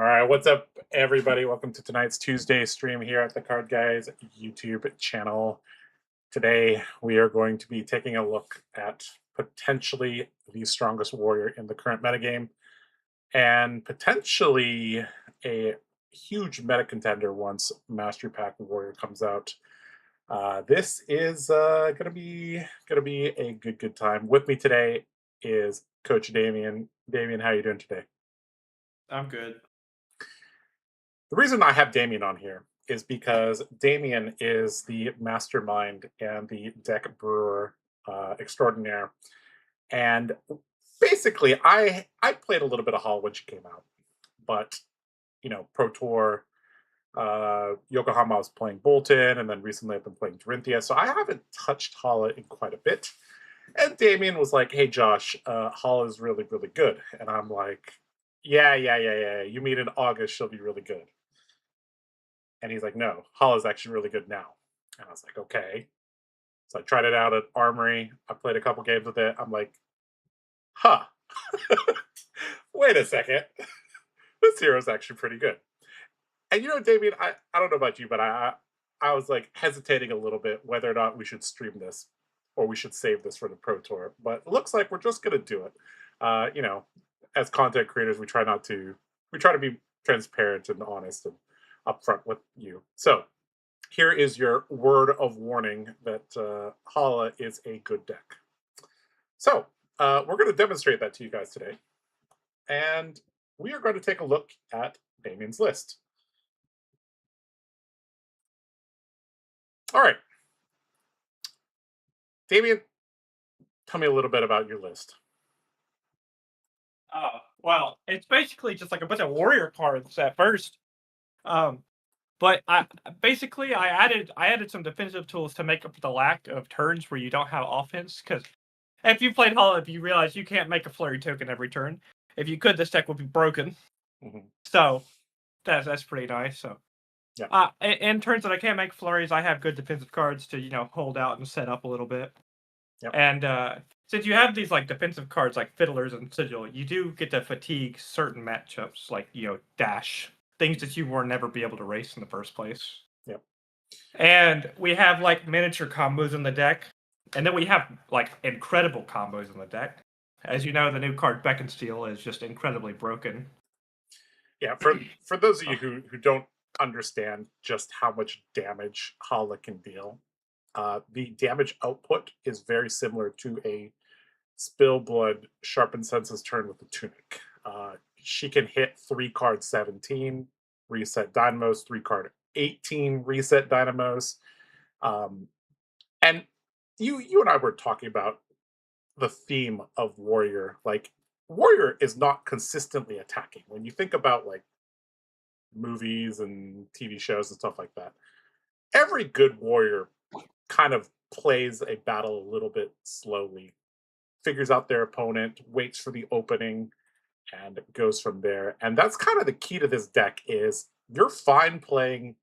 All right, what's up, everybody? Welcome to tonight's Tuesday stream here at the Card Guys YouTube channel. Today, we are going to be taking a look at potentially the strongest warrior in the current metagame, and potentially a huge meta contender once Mastery Pack Warrior comes out. This is gonna be a good time. With me today is Coach Damien. Damien, how are you doing today? I'm good. The reason I have Damien on here is because Damien is the mastermind and the deck brewer extraordinaire. And basically, I played a little bit of Hala when she came out, but Pro Tour, Yokohama, I was playing Bolton, and then recently I've been playing Dorinthia, so I haven't touched Hala in quite a bit. And Damien was like, "Hey, Josh, Hala is really, really good," and I'm like, "Yeah. You mean in August she'll be really good?" And he's like, "No, Hala's actually really good now." And I was like, "Okay." So I tried it out at Armory. I played a couple games with it. I'm like, "Huh, wait a second. This hero's actually pretty good." And Damien, I don't know about you, but I was like hesitating a little bit whether or not we should stream this or we should save this for the Pro Tour. But it looks like we're just gonna do it. Uh, you know, as content creators, we try to be transparent and honest and upfront with you. So here is your word of warning that Hala is a good deck. So we're going to demonstrate that to you guys today. And we are going to take a look at Damien's list. All right. Damien, tell me a little bit about your list. Well, it's basically just like a bunch of warrior cards at first. But I added some defensive tools to make up for the lack of turns where you don't have offense. Because if you played Hala, you realize you can't make a flurry token every turn. If you could, this deck would be broken. Mm-hmm. So that's pretty nice. So yeah. In turns that I can't make flurries, I have good defensive cards to hold out and set up a little bit. Yep. And since you have these like defensive cards like Fiddlers and Sigil, you do get to fatigue certain matchups like Dash, things that you will never be able to race in the first place. Yep. And we have like miniature combos in the deck, and then we have like incredible combos in the deck. As you know, the new card Beckensteel is just incredibly broken. Yeah, for those of you who don't understand just how much damage Hala can deal, the damage output is very similar to a Spill Blood Sharpened Senses turn with the Tunic. She can hit 3-card 17, reset Dynamos, 3-card 18, reset Dynamos. And you and I were talking about the theme of Warrior. Like, Warrior is not consistently attacking. When you think about like movies and TV shows and stuff like that, every good warrior kind of plays a battle a little bit slowly, figures out their opponent, waits for the opening, and goes from there. And that's kind of the key to this deck is you're fine playing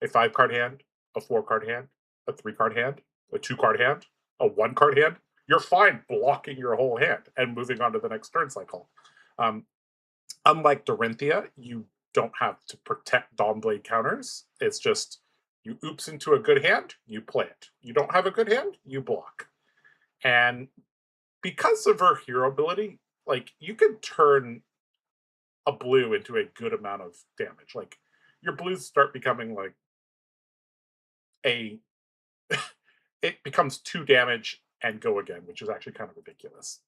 a 5-card hand, a 4-card hand, a 3-card hand, a 2-card hand, a 1-card hand. You're fine blocking your whole hand and moving on to the next turn cycle. Unlike Dorinthia, you don't have to protect Dawnblade counters. It's just you oops into a good hand, you play it. You don't have a good hand, you block. And because of her hero ability, like you can turn a blue into a good amount of damage. Like your blues start becoming like it becomes 2 damage and go again, which is actually kind of ridiculous.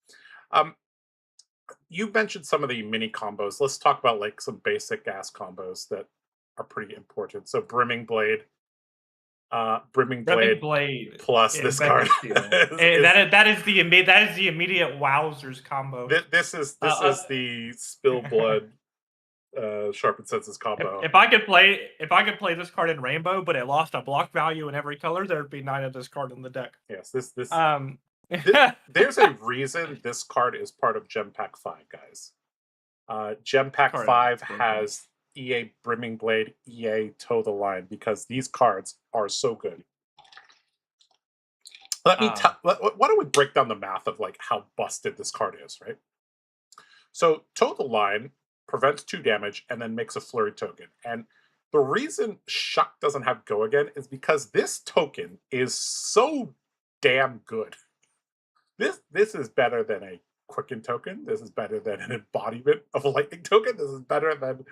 You mentioned some of the mini combos. Let's talk about like some basic ass combos that are pretty important. So Brimming Blade plus this card. That is the immediate wowzers combo. This is the Spill Blood Sharpened Senses combo. If I could play this card in Rainbow, but it lost a block value in every color, there'd be 9 of this card in the deck. Yes, there's a reason this card is part of Gem Pack 5, guys. Gem Pack 5 has EA Brimming Blade, EA Toe the Line, because these cards are so good. Why don't we break down the math of like how busted this card is, right? So Toe the Line prevents 2 damage, and then makes a flurry token. And the reason Shuck doesn't have Go Again is because this token is so damn good. This is better than a Quicken token. This is better than an embodiment of a Lightning token. This is better than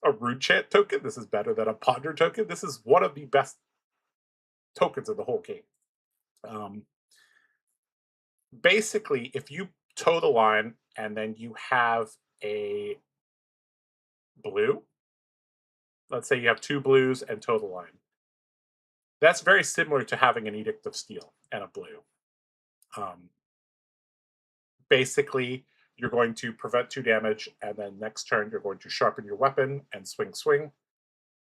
a Rude Chant token. This is better than a Ponder token. This is one of the best tokens in the whole game. Basically, if you toe the line and then you have a blue, let's say you have 2 blues and toe the line. That's very similar to having an Edict of Steel and a blue. Basically, you're going to prevent 2 damage, and then next turn you're going to sharpen your weapon and swing, swing.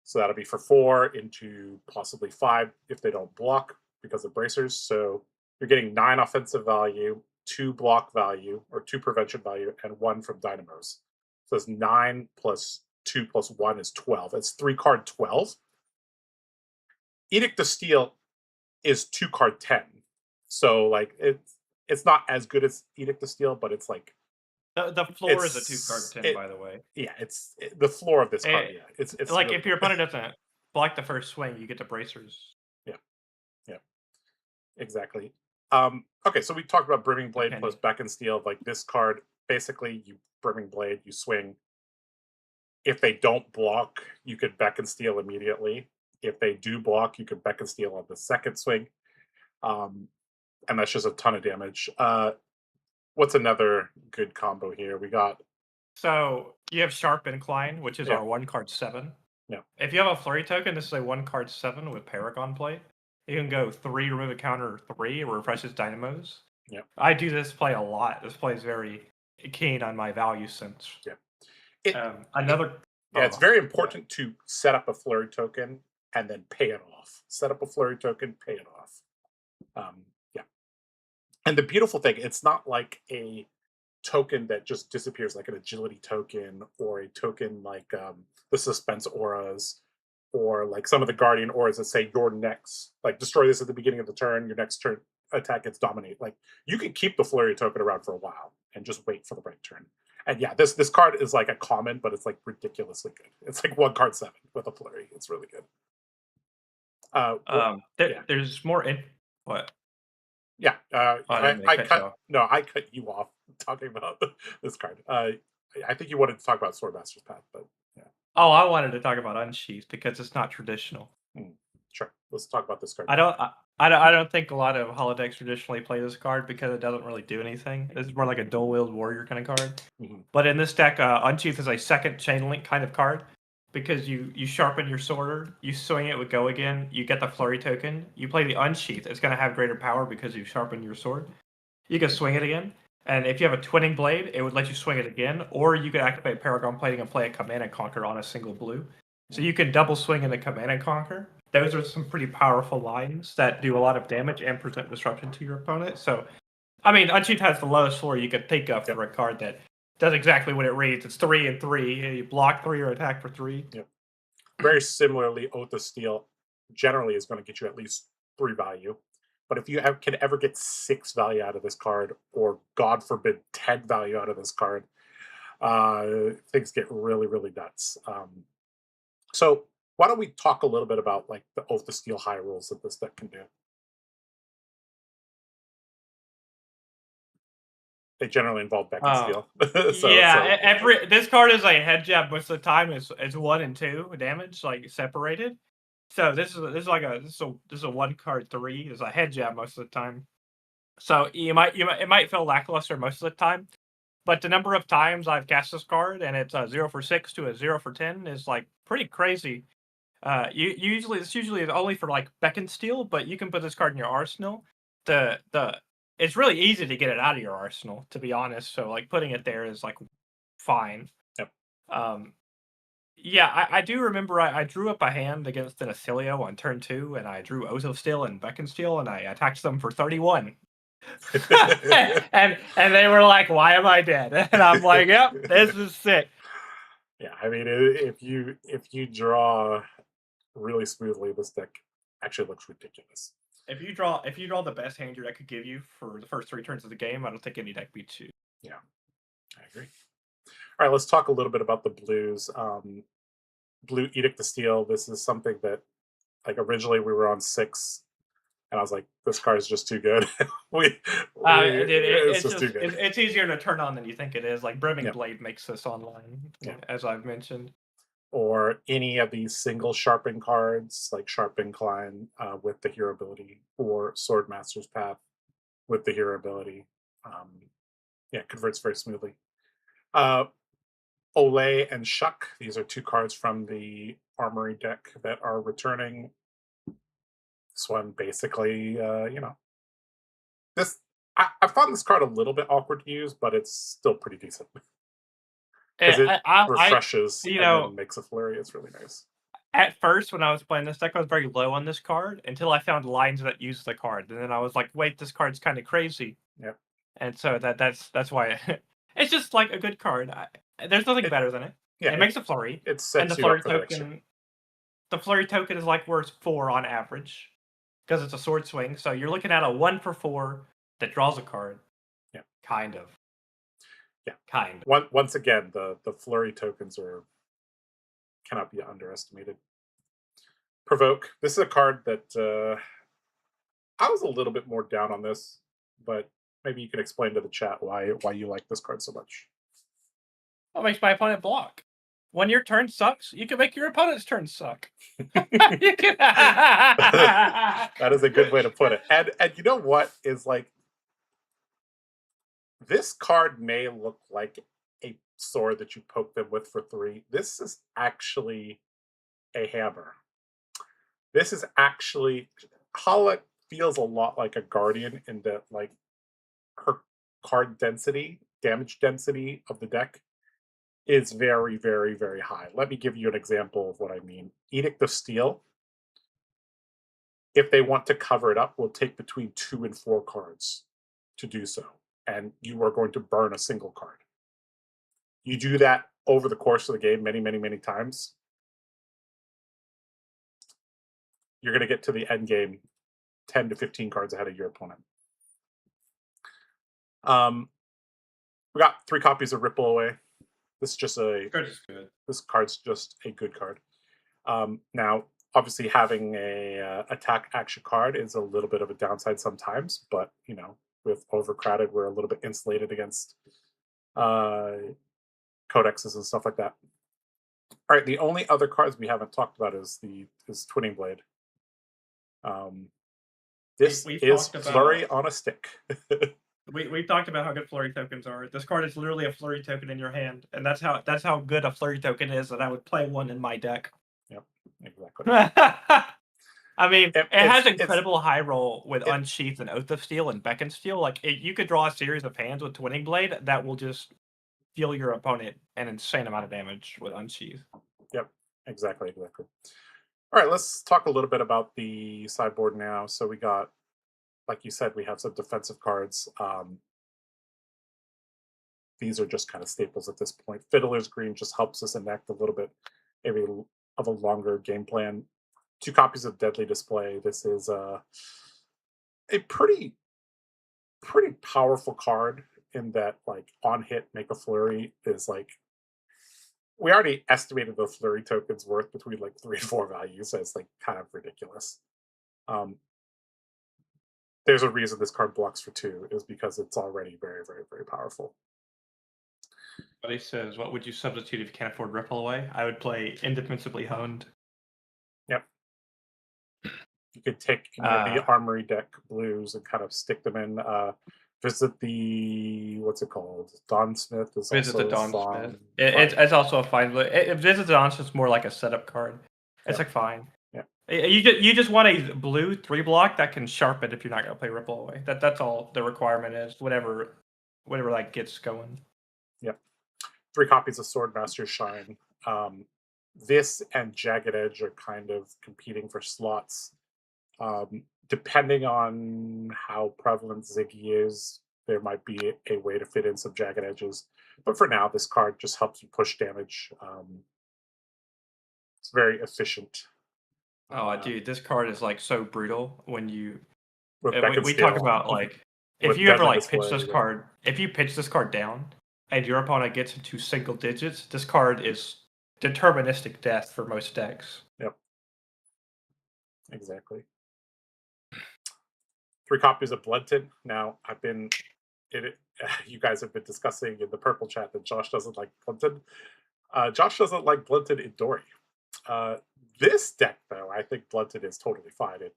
So that'll be for 4 into possibly 5 if they don't block because of bracers. So you're getting 9 offensive value, 2 block value, or 2 prevention value, and 1 from dynamos. So it's 9 plus 2 plus 1 is 12. It's 3 card 12. Edict of Steel is 2 card 10. So like it's not as good as Edict of Steel, but it's like the floor is a 2 card 10, by the way. Yeah, it's the floor of this card. Yeah, it's like really, if your opponent doesn't block the first swing, you get the bracers. Yeah, exactly. Okay, so we talked about Brimming Blade plus Beck and Steel. Like this card, basically, you Brimming Blade, you swing. If they don't block, you could Beck and Steel immediately. If they do block, you could Beck and Steel on the second swing. And that's just a ton of damage. What's another good combo here? We got. So you have Sharp Incline, which is our 1 card 7. Yeah. If you have a flurry token, this is a 1 card 7 with Paragon play. You can go 3, remove a counter 3, it refreshes dynamos. Yeah. I do this play a lot. This play is very keen on my value sense. Yeah. It's very important to set up a flurry token and then pay it off. Set up a flurry token, pay it off. And the beautiful thing, it's not like a token that just disappears like an agility token or a token like the suspense auras or like some of the guardian auras that say your next, like destroy this at the beginning of the turn, your next turn attack gets dominate. Like you can keep the flurry token around for a while and just wait for the right turn. And yeah, this card is like a common, but it's like ridiculously good. It's like 1 card 7 with a flurry. It's really good. There's more in what? Yeah, I cut you off talking about this card. I think you wanted to talk about Swordmaster's Path, but yeah. Oh, I wanted to talk about Unsheath because it's not traditional. Sure, let's talk about this card. I don't think a lot of holodecks traditionally play this card because it doesn't really do anything. This is more like a dual-wield warrior kind of card. But in this deck, Unsheath is a second chain link kind of card because you sharpen your sword, you swing it with Go Again, you get the flurry token, you play the Unsheath, it's going to have greater power because you sharpened your sword. You can swing it again, and if you have a twinning blade, it would let you swing it again, or you could activate Paragon Plating and play a Command and Conquer on a single blue. So you can double swing in the Command and Conquer. Those are some pretty powerful lines that do a lot of damage and present disruption to your opponent. So, I mean, Unsheath has the lowest floor you could think of for a card that does exactly what it reads. It's 3 and 3. You block 3 or attack for 3. Yep. Very similarly, Oath of Steel generally is going to get you at least 3 value. But if you can ever get 6 value out of this card, or God forbid 10 value out of this card, things get really, really nuts. So why don't we talk a little bit about like the Oath of Steel high rolls that this deck can do? They generally involve Beck and Steel. This card is a head jab most of the time. It's 1 and 2 damage, like separated. So this is a 1 card 3. It's a head jab most of the time. So it might feel lackluster most of the time, but the number of times I've cast this card and it's a 0 for 6 to a 0 for 10 is like pretty crazy. It's usually only for like Beck and Steel, but you can put this card in your arsenal. It's really easy to get it out of your arsenal, to be honest. So like putting it there is like fine. Yep. I do remember I drew up a hand against an Acilio on turn 2, and I drew Oath of Steel and Beck and Steel, and I attacked them for 31. and they were like, "Why am I dead?" And I'm like, "Yep, this is sick." Yeah, I mean, if you draw really smoothly, this deck actually looks ridiculous. If you draw the best hand your deck could give you for the first 3 turns of the game, I don't think any deck beats you. Yeah, I agree. All right, let's talk a little bit about the blues. Blue Edict the Steel. This is something that, like, originally we were on 6, and I was like, this card is just too good. we, it's It's just too just good. it's easier to turn on than you think it is. Like Brimming Yeah, Blade makes this online, yeah. as I've mentioned. Or any of these single sharpen cards, like Sharp Incline with the hero ability, or Sword Master's Path with the hero ability. Um, yeah, converts very smoothly. Uh, Olay and Shuck. These are 2 cards from the Armory deck that are returning. This one basically, this I found this card a little bit awkward to use, but it's still pretty decent because it I refreshes you and know, then makes a flurry. It's really nice. at first when I was playing this deck, I was very low on this card until I found lines that use the card, and then I was like, wait, this card's kind of crazy, Yep. and so that's why it's just like a good card. There's nothing It better than it. yeah, It makes a flurry, it and sets you up for that extra. the flurry token is like worth 4 on average because it's a sword swing. So you're looking at a 1 for 4 that draws a card. Yeah. Kind of. Yeah. Kind of. Once again, the flurry tokens are cannot be underestimated. Provoke. This is a card that I was a little bit more down on this, but maybe you can explain to the chat why you like this card so much. What makes my opponent block? When your turn sucks, you can make your opponent's turn suck. You can... That is a good way to put it. And you know what is like, this card may look like a sword that you poke them with for 3. This is actually a hammer. This is actually, Hala feels a lot like a guardian in that, like, her card density, damage density of the deck is very, very, very high. Let me give you an example of what I mean. Edict of Steel, if they want to cover it up, will take between 2 and 4 cards to do so. And you are going to burn a single card. You do that over the course of the game many, many, many times, you're going to get to the end game 10 to 15 cards ahead of your opponent. We got 3 copies of Ripple Away. This is just this card's just a good card. Now, obviously, having a attack action card is a little bit of a downside sometimes, but with Overcrowded, we're a little bit insulated against codexes and stuff like that. All right, the only other cards we haven't talked about is Twinning Blade. This is Flurry on a stick. We've talked about how good flurry tokens are. This card is literally a flurry token in your hand, and that's how good a flurry token is that I would play one in my deck. Yep, exactly. I mean, it has incredible high roll with Unsheath and Oath of Steel and Beckon Steel. Like, you could draw a series of hands with Twinning Blade that will just deal your opponent an insane amount of damage with Unsheath. Yep, exactly. All right, let's talk a little bit about the sideboard now. So we got, like you said, we have some defensive cards. These are just kind of staples at this point. Fiddler's Green just helps us enact a little bit of a longer game plan. 2 copies of Deadly Display. This is a pretty powerful card in that, like, on hit, make a flurry is like, we already estimated the flurry token's worth between like 3 and 4 values, so it's like kind of ridiculous. There's a reason this card blocks for 2, is because it's already very, very, very powerful. Buddy says, what would you substitute if you can't afford Ripple Away? I would play Indefensibly Honed. Yep. You could take the Armory deck blues and kind of stick them in. Visit the, what's it called? Dawn Smith is Visit also the Dawn Smith. It's also a fine. Visit the Dawn Smith's more like a setup card. It's like fine. Yeah. You just want a blue 3-block that can sharpen if you're not gonna play Ripple Away. That's all the requirement is. Whatever that gets going. Yep. 3 copies of Swordmaster's Shine. This and Jagged Edge are kind of competing for slots. Depending on how prevalent Ziggy is, there might be a way to fit in some Jagged Edges. But for now, this card just helps you push damage. It's very efficient. Oh, dude, this card is like so brutal when you. We talk about, like, if you ever like pitch this card, if you pitch this card down and your opponent gets into single digits, this card is deterministic death for most decks. Yep. Exactly. 3 copies of Bloodtid. Now, you guys have been discussing in the purple chat that Josh doesn't like Bloodtid. Josh doesn't like Bloodtid in Dory. This deck, though, I think Bloodtid is totally fine. It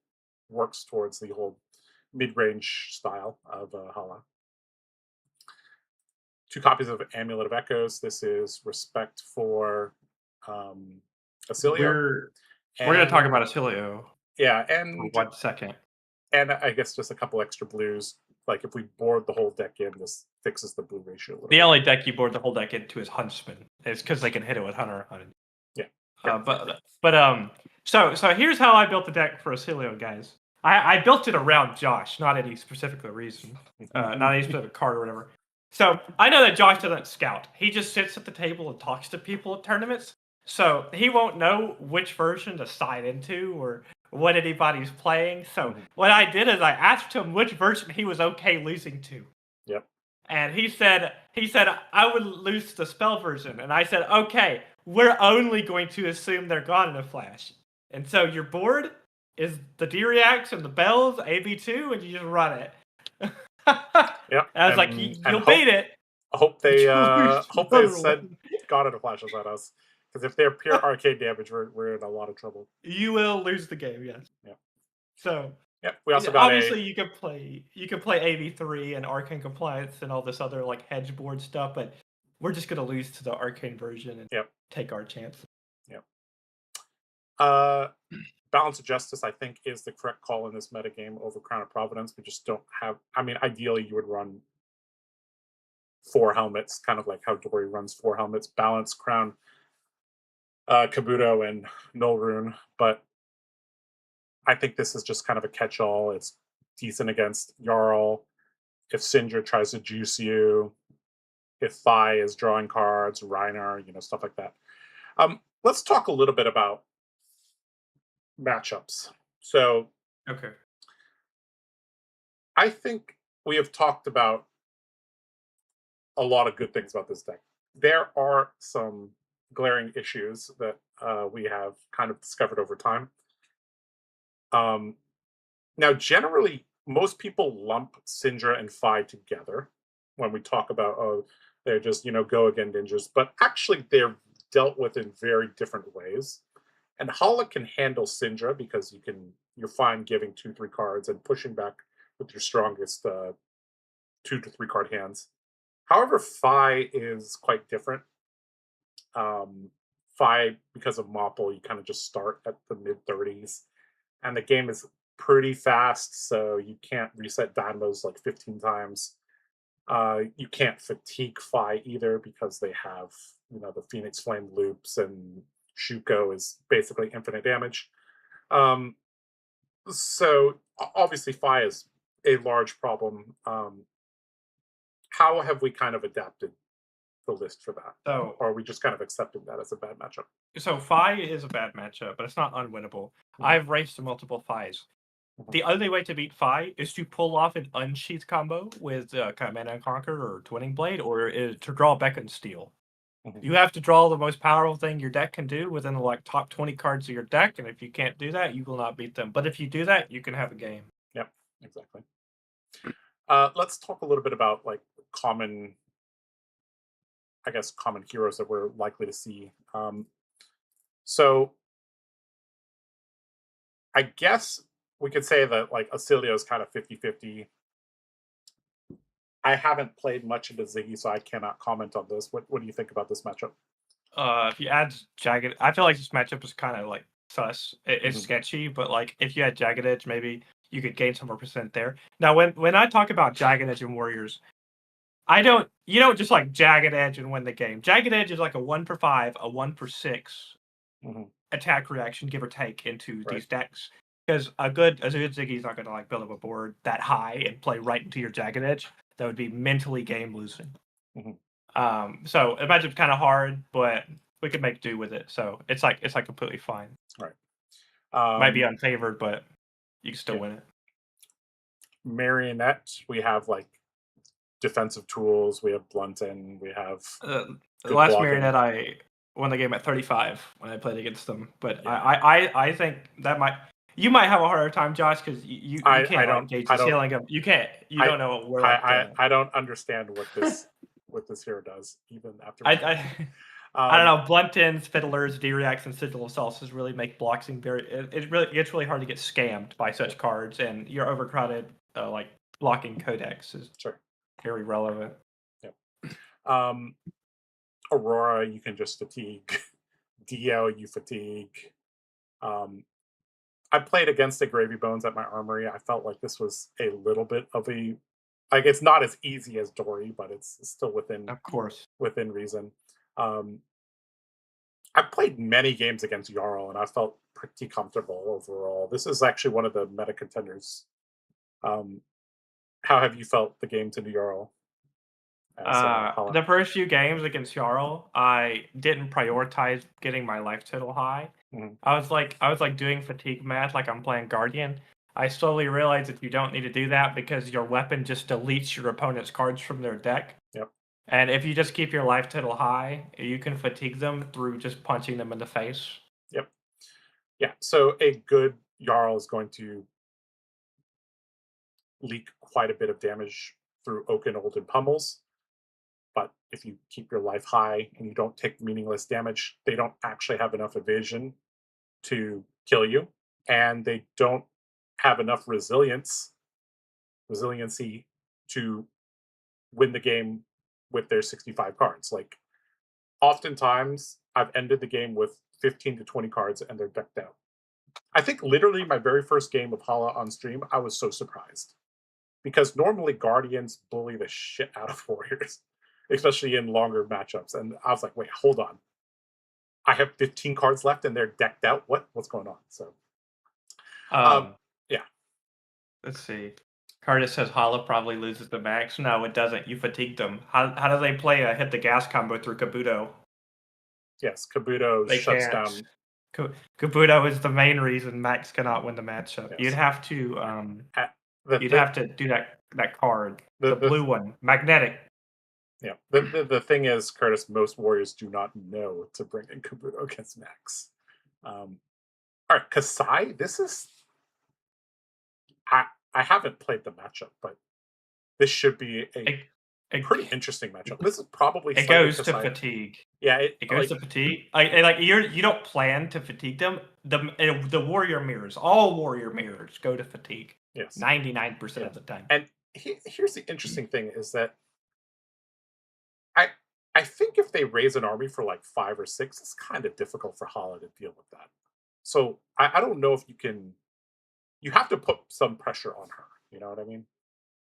works towards the whole mid-range style of Hala. 2 copies of Amulet of Echoes. This is respect for Acilio. We're going to talk about Acilio. Yeah, for 1 second. And I guess just a couple extra blues. Like if we board the whole deck in, this fixes the blue ratio a little The bit. only deck you board the whole deck into is Huntsman. It's because they can hit it with Hunter. Yeah. So here's how I built the deck for Acilio, guys. I built it around Josh, not any specific reason, not any specific card or whatever. So I know that Josh doesn't scout. He just sits at the table and talks to people at tournaments. So he won't know which version to side into or what anybody's playing. So what I did is I asked him which version he was okay losing to. Yep. And he said I would lose the spell version. And I said, okay, we're only going to assume they're gone in a flash. And so your board is the D-Reacts and the Bells, AB2, and you just run it. Yep. I was like, you'll beat it. I hope they said God in a Flash at us. Because if they're pure arcade damage, we're in a lot of trouble. You will lose the game, yes. Yeah. So we also got obviously you can play AV3 and Arcane Compliance and all this other like hedge board stuff, but we're just gonna lose to the Arcane version and take our chance. Yep. Balance of Justice, I think, is the correct call in this metagame over Crown of Providence. We just don't have. I mean, ideally, you would run 4 helmets, kind of like how Dory runs 4 helmets. Balance, Crown, Kabuto, and Null Rune. But I think this is just kind of a catch-all. It's decent against Jarl. If Sindra tries to juice you, if Thai is drawing cards, Reiner, stuff like that. Let's talk a little bit about matchups. So, okay, I think we have talked about a lot of good things about this deck. There are some glaring issues that we have kind of discovered over time. Now, generally, most people lump Syndra and Phi together when we talk about, they're just, go again ninjas. But actually, they're dealt with in very different ways. And Hala can handle Syndra because you're fine giving 2-3 cards and pushing back with your strongest 2 to 3 card hands. However, Phi is quite different. Phi, because of Mopple, you kind of just start at the mid-30s. And the game is pretty fast, so you can't reset dynamos like 15 times. You can't fatigue Phi either because they have, the Phoenix Flame loops, and Shuko is basically infinite damage. So obviously Phi is a large problem. How have we kind of adapted the list for that? So, or are we just kind of accepting that as a bad matchup? So Phi is a bad matchup, but it's not unwinnable. I've raced multiple Phis. The only way to beat Phi is to pull off an Unsheath combo with Command and Conquer or Twinning Blade, or to draw Beckon Steel. You have to draw the most powerful thing your deck can do within the top 20 cards of your deck, and if you can't do that, you will not beat them. But if you do that, you can have a game. Yep, exactly. Let's talk a little bit about common heroes that we're likely to see. So I guess we could say that Acilio is kind of 50-50. I haven't played much into Ziggy, so I cannot comment on this. What do you think about this matchup? If you add Jagged, I feel like this matchup is kind of sus. It's sketchy, but if you had Jagged Edge, maybe you could gain some more percent there. Now, when I talk about Jagged Edge and Warriors, you don't just Jagged Edge and win the game. Jagged Edge is like a 1 for 5, a 1 for 6 attack reaction, give or take, into these decks. Because a good Ziggy is not going to build up a board that high and play right into your Jagged Edge. That would be mentally game losing. So the matchup's kind of hard, but we could make do with it. So it's completely fine. Right. Might be unfavored, but you can still win it. Marionette, we have defensive tools. We have blunting. We have Uh, good last blocking. Marionette, I won the game at 35 when I played against them. But Yeah. I think that you might have a harder time, Josh, because you I can't like gauge I the don't ceiling of you I don't know where like I don't understand what this hero does even after. I I don't Um, know. Bluntins, fiddlers, D-reacts, and sigil salsas really make boxing very. It really it's really hard to get scammed by such cards, and your overcrowded like blocking codex is sure. very relevant. Yep. Aurora, you can just fatigue. DL, you fatigue. Um, I played against the Gravy Bones at my armory. I felt like this was a little bit of a like it's not as easy as Dory, but it's still Of course. within reason. Um, I played many games against Jarl, and I felt pretty comfortable overall. This is actually one of the meta contenders. Um, how have you felt the game to Jarl as Hala? The first few games against Jarl, I didn't prioritize getting my life total high. Mhm. I was like doing fatigue math like I'm playing Guardian. I slowly realized that you don't need to do that because your weapon just deletes your opponent's cards from their deck. Yep. And if you just keep your life total high, you can fatigue them through just punching them in the face. Yep. Yeah. So a good Jarl is going to leak quite a bit of damage through Oaken Old and Pummels. But if you keep your life high and you don't take meaningless damage, they don't actually have enough evasion to kill you, and they don't have enough resiliency to win the game with their 65 cards. Like oftentimes I've ended the game with 15 to 20 cards and they're decked out. I think literally my very first game of Hala on stream, I was so surprised because normally Guardians bully the shit out of Warriors, especially in longer matchups. And I was like, wait, hold on. I have 15 cards left and they're decked out. What's going on? So, um, Um, yeah, let's see. Curtis says Hala probably loses the max. No, it doesn't. You fatigued them. How do they play a hit the gas combo through Kabuto? yes, Kabuto They shuts can't. down. Kabuto is the main reason Max cannot win the matchup. Yes, Uh, You'd the have to do that card, the the blue one, magnetic. yeah the thing is, Curtis, most Warriors do not know to bring in Kabuto against Max. All right, Kasai. This is I I haven't played the matchup, but this should be a It, it, pretty interesting matchup. This is probably it slightly goes to Kasai. fatigue. Yeah, It goes to fatigue. Like you don't plan to fatigue them. The warrior mirrors, all warrior mirrors go to fatigue. yes, 99% yeah. of the time. And here's the interesting thing is that I I think if they raise an army for like 5 or 6, it's kind of difficult for Hala to deal with that. So I don't know if you can. You have to put some pressure on her. You know what I mean?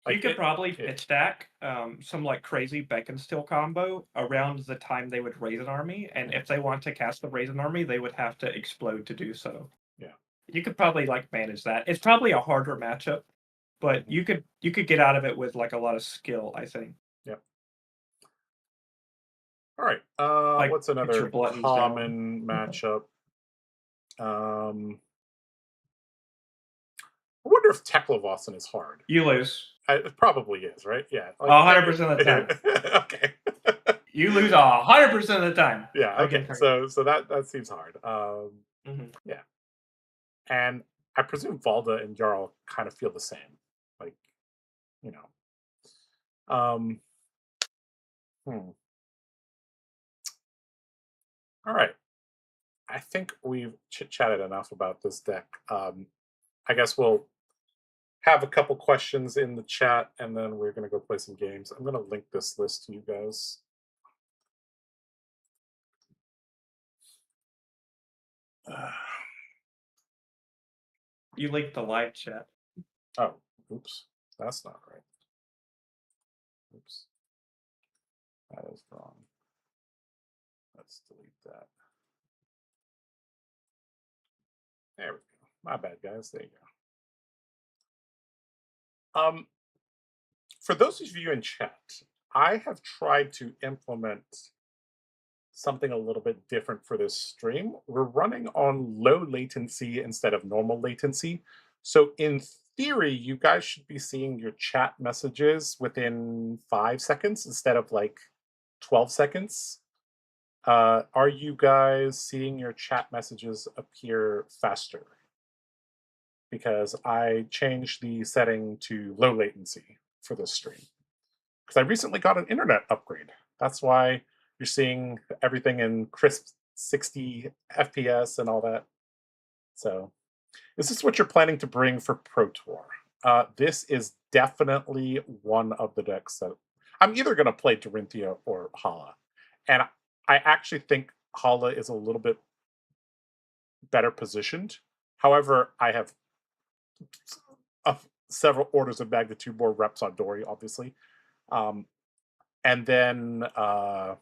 You Like could probably it pitch stack some like crazy Beacon Steel combo around the time they would raise an army, and if they want to cast the raise an army, they would have to explode to do so. yeah. You could probably like manage that. It's probably a harder matchup, but Mhm. you could get out of it with like a lot of skill, I think. Yeah. All right. Like What's get your another gluttons down. common matchup? I wonder if Teklevossen is hard. You lose. It probably is, right? Yeah. Like, 100% of the time. okay. You lose 100% of the time. Yeah. Okay. Against her. So that seems hard. Mhm. Yeah. And I presume Valda and Jarl kind of feel the same. Like, you know. Um. hmm. All right. I think we've chit chatted enough about this deck. I guess we'll have a couple questions in the chat and then we're going to go play some games. I'm going to link this list to you guys. You linked the live chat. Oh, oops. That's not right. Oops. That is wrong. Let's delete that. There we go. My bad, guys. There you go. For those of you in chat, I have tried to implement something a little bit different for this stream. We're running on low latency instead of normal latency. So in theory, you guys should be seeing your chat messages within 5 seconds instead of like 12 seconds. Are you guys seeing your chat messages appear faster? Because I changed the setting to low latency for this stream. Because I recently got an internet upgrade. That's why you're seeing everything in crisp 60 FPS and all that. So, is this what you're planning to bring for Pro Tour? This is definitely one of the decks that I'm either going to play Dorinthia or Hala. And I actually think Hala is a little bit better positioned. However, I have several orders of magnitude more reps on Dory, obviously. And then I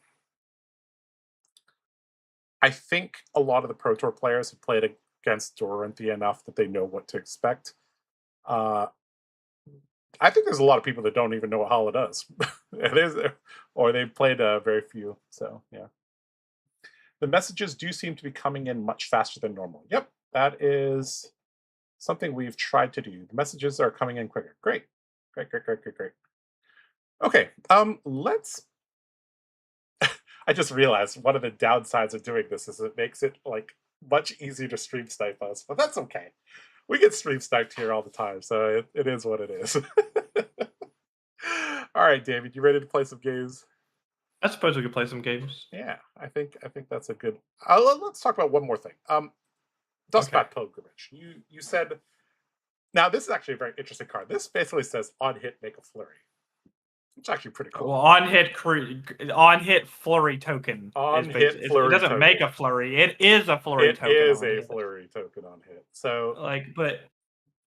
think a lot of the Pro Tour players have played against Dorinthia enough that they know what to expect. I think there's a lot of people that don't even know what Hala does. It is, or they've played very few. So yeah, the messages do seem to be coming in much faster than normal. Yep, that is something we've tried to do. The messages are coming in quicker. Great, great, great, great, great, great. Okay, let's. I just realized one of the downsides of doing this is it makes it like much easier to stream snipe us, but that's okay. We get stream sniped here all the time, so it is what it is. All right, David, you ready to play some games? I suppose we could play some games. Yeah, I think that's a good. Let's talk about one more thing. Dustbat Pilgrimage. You said. Now this is actually a very interesting card. This basically says on hit make a flurry. It's actually pretty cool. Well, on hit flurry token. It doesn't make a flurry. It is a flurry token. It is a flurry token on hit. So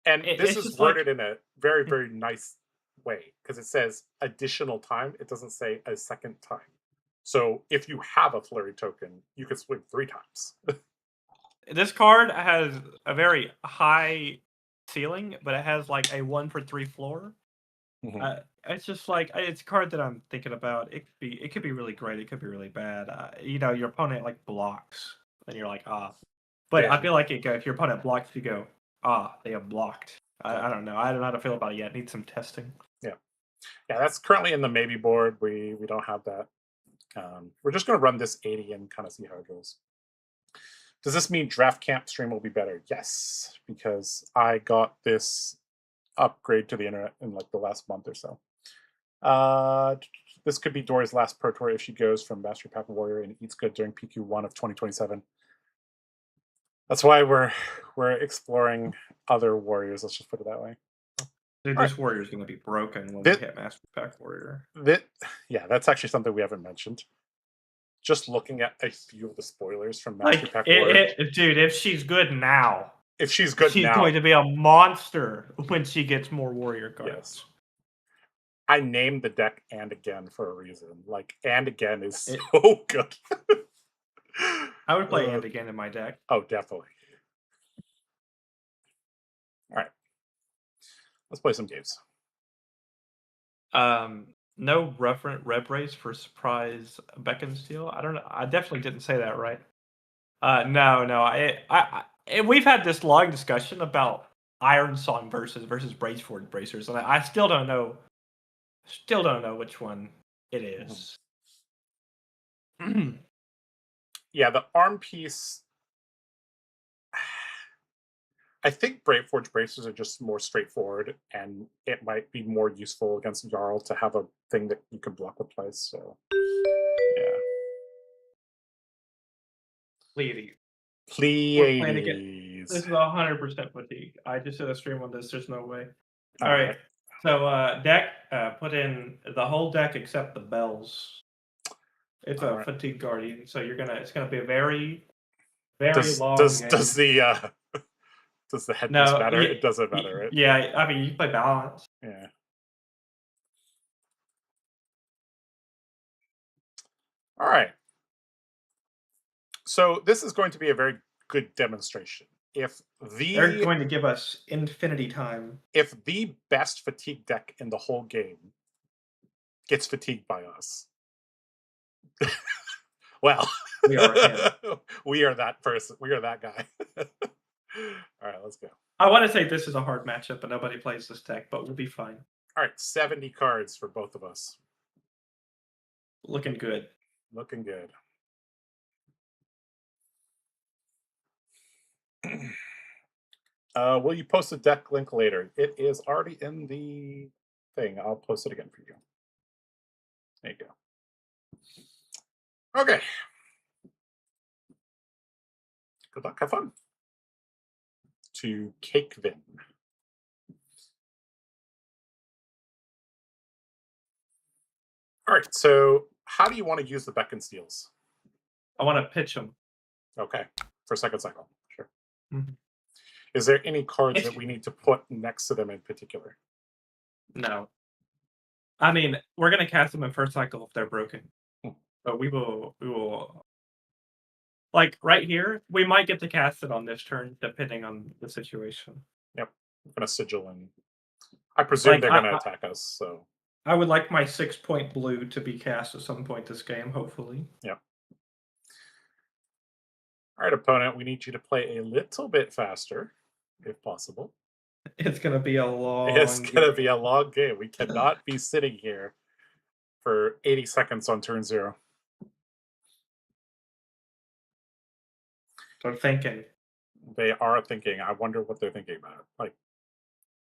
this is worded in a very, very nice way because it says additional time. It doesn't say a second time. So if you have a flurry token, you can swing 3 times. This card has a very high ceiling, but it has like a 1 for 3 floor. Mm-hmm. It's just like it's a card that I'm thinking about. It could be really great. It could be really bad. Your opponent like blocks, and you're like But yeah. I feel like if your opponent blocks, you go they have blocked. I don't know. I don't know how to feel about it yet. Need some testing. Yeah, that's currently in the maybe board. We don't have that. We're just going to run this 80 and kind of see how it goes. Does this mean draft camp stream will be better? Yes, because I got this upgrade to the internet in like the last month or so. This could be Dory's last Pro Tour if she goes from Master Pack Warrior and eats good during PQ1 of 2027. That's why we're exploring other warriors. Let's just put it that way. Dude, this warrior is going to be broken when we hit Master Pack Warrior. That's actually something we haven't mentioned. Just looking at a few of the spoilers from Master Pack Warrior. Dude, if she's good now. If she's good she's now. Going to be a monster when she gets more warrior cards. Yes. I named the deck And Again for a reason. Like, And Again is so good. I would play And Again in my deck. Oh, definitely. All right. Let's play some games. No rep race for surprise Beacon Steel. I don't know. I definitely didn't say that right. No. We've had this long discussion about Iron Song versus Braceford Bracers, and I still don't know. Still don't know which one it is. Yeah, the arm piece. I think Braveforge Bracers are just more straightforward, and it might be more useful against Jarl to have a thing that you can block with twice. So, yeah. Please. This is 100% fatigue. I just did a stream on this. There's no way. All right. So deck, put in the whole deck except the bells. It's a fatigue guardian, so it's gonna be a very, very long game. Does the headpiece matter? It doesn't matter, right? Yeah, I mean you play balance. Yeah. All right. So this is going to be a very good demonstration. They're going to give us infinity time. If the best fatigue deck in the whole game gets fatigued by us, well, we are that person. We are that guy. All right, let's go. I want to say this is a hard matchup, but nobody plays this deck, but we'll be fine. All right, 70 cards for both of us. Looking good. Looking good. Will you post a deck link later? It is already in the thing. I'll post it again for you. There you go. Okay. Good luck. Have fun. To Cakevin. All right. So, how do you want to use the Beck and Steals? I want to pitch them. Okay. For second cycle. Sure. Mhm. Is there any cards It's- that we need to put next to them in particular? No. I mean, we're gonna cast them in first cycle if they're broken. Hmm. But we will like right here, we might get to cast it on this turn, depending on the situation. Yep. I'm gonna sigil and I presume Like they're gonna attack us, so I would like my 6-point blue to be cast at some point this game, hopefully. yep. All right, opponent, we need you to play a little bit faster, if possible. It's gonna be a long It's gonna be game. a long game. We cannot be sitting here for 80 seconds on turn 0. They're thinking. They are thinking. I wonder what they're thinking about. Like,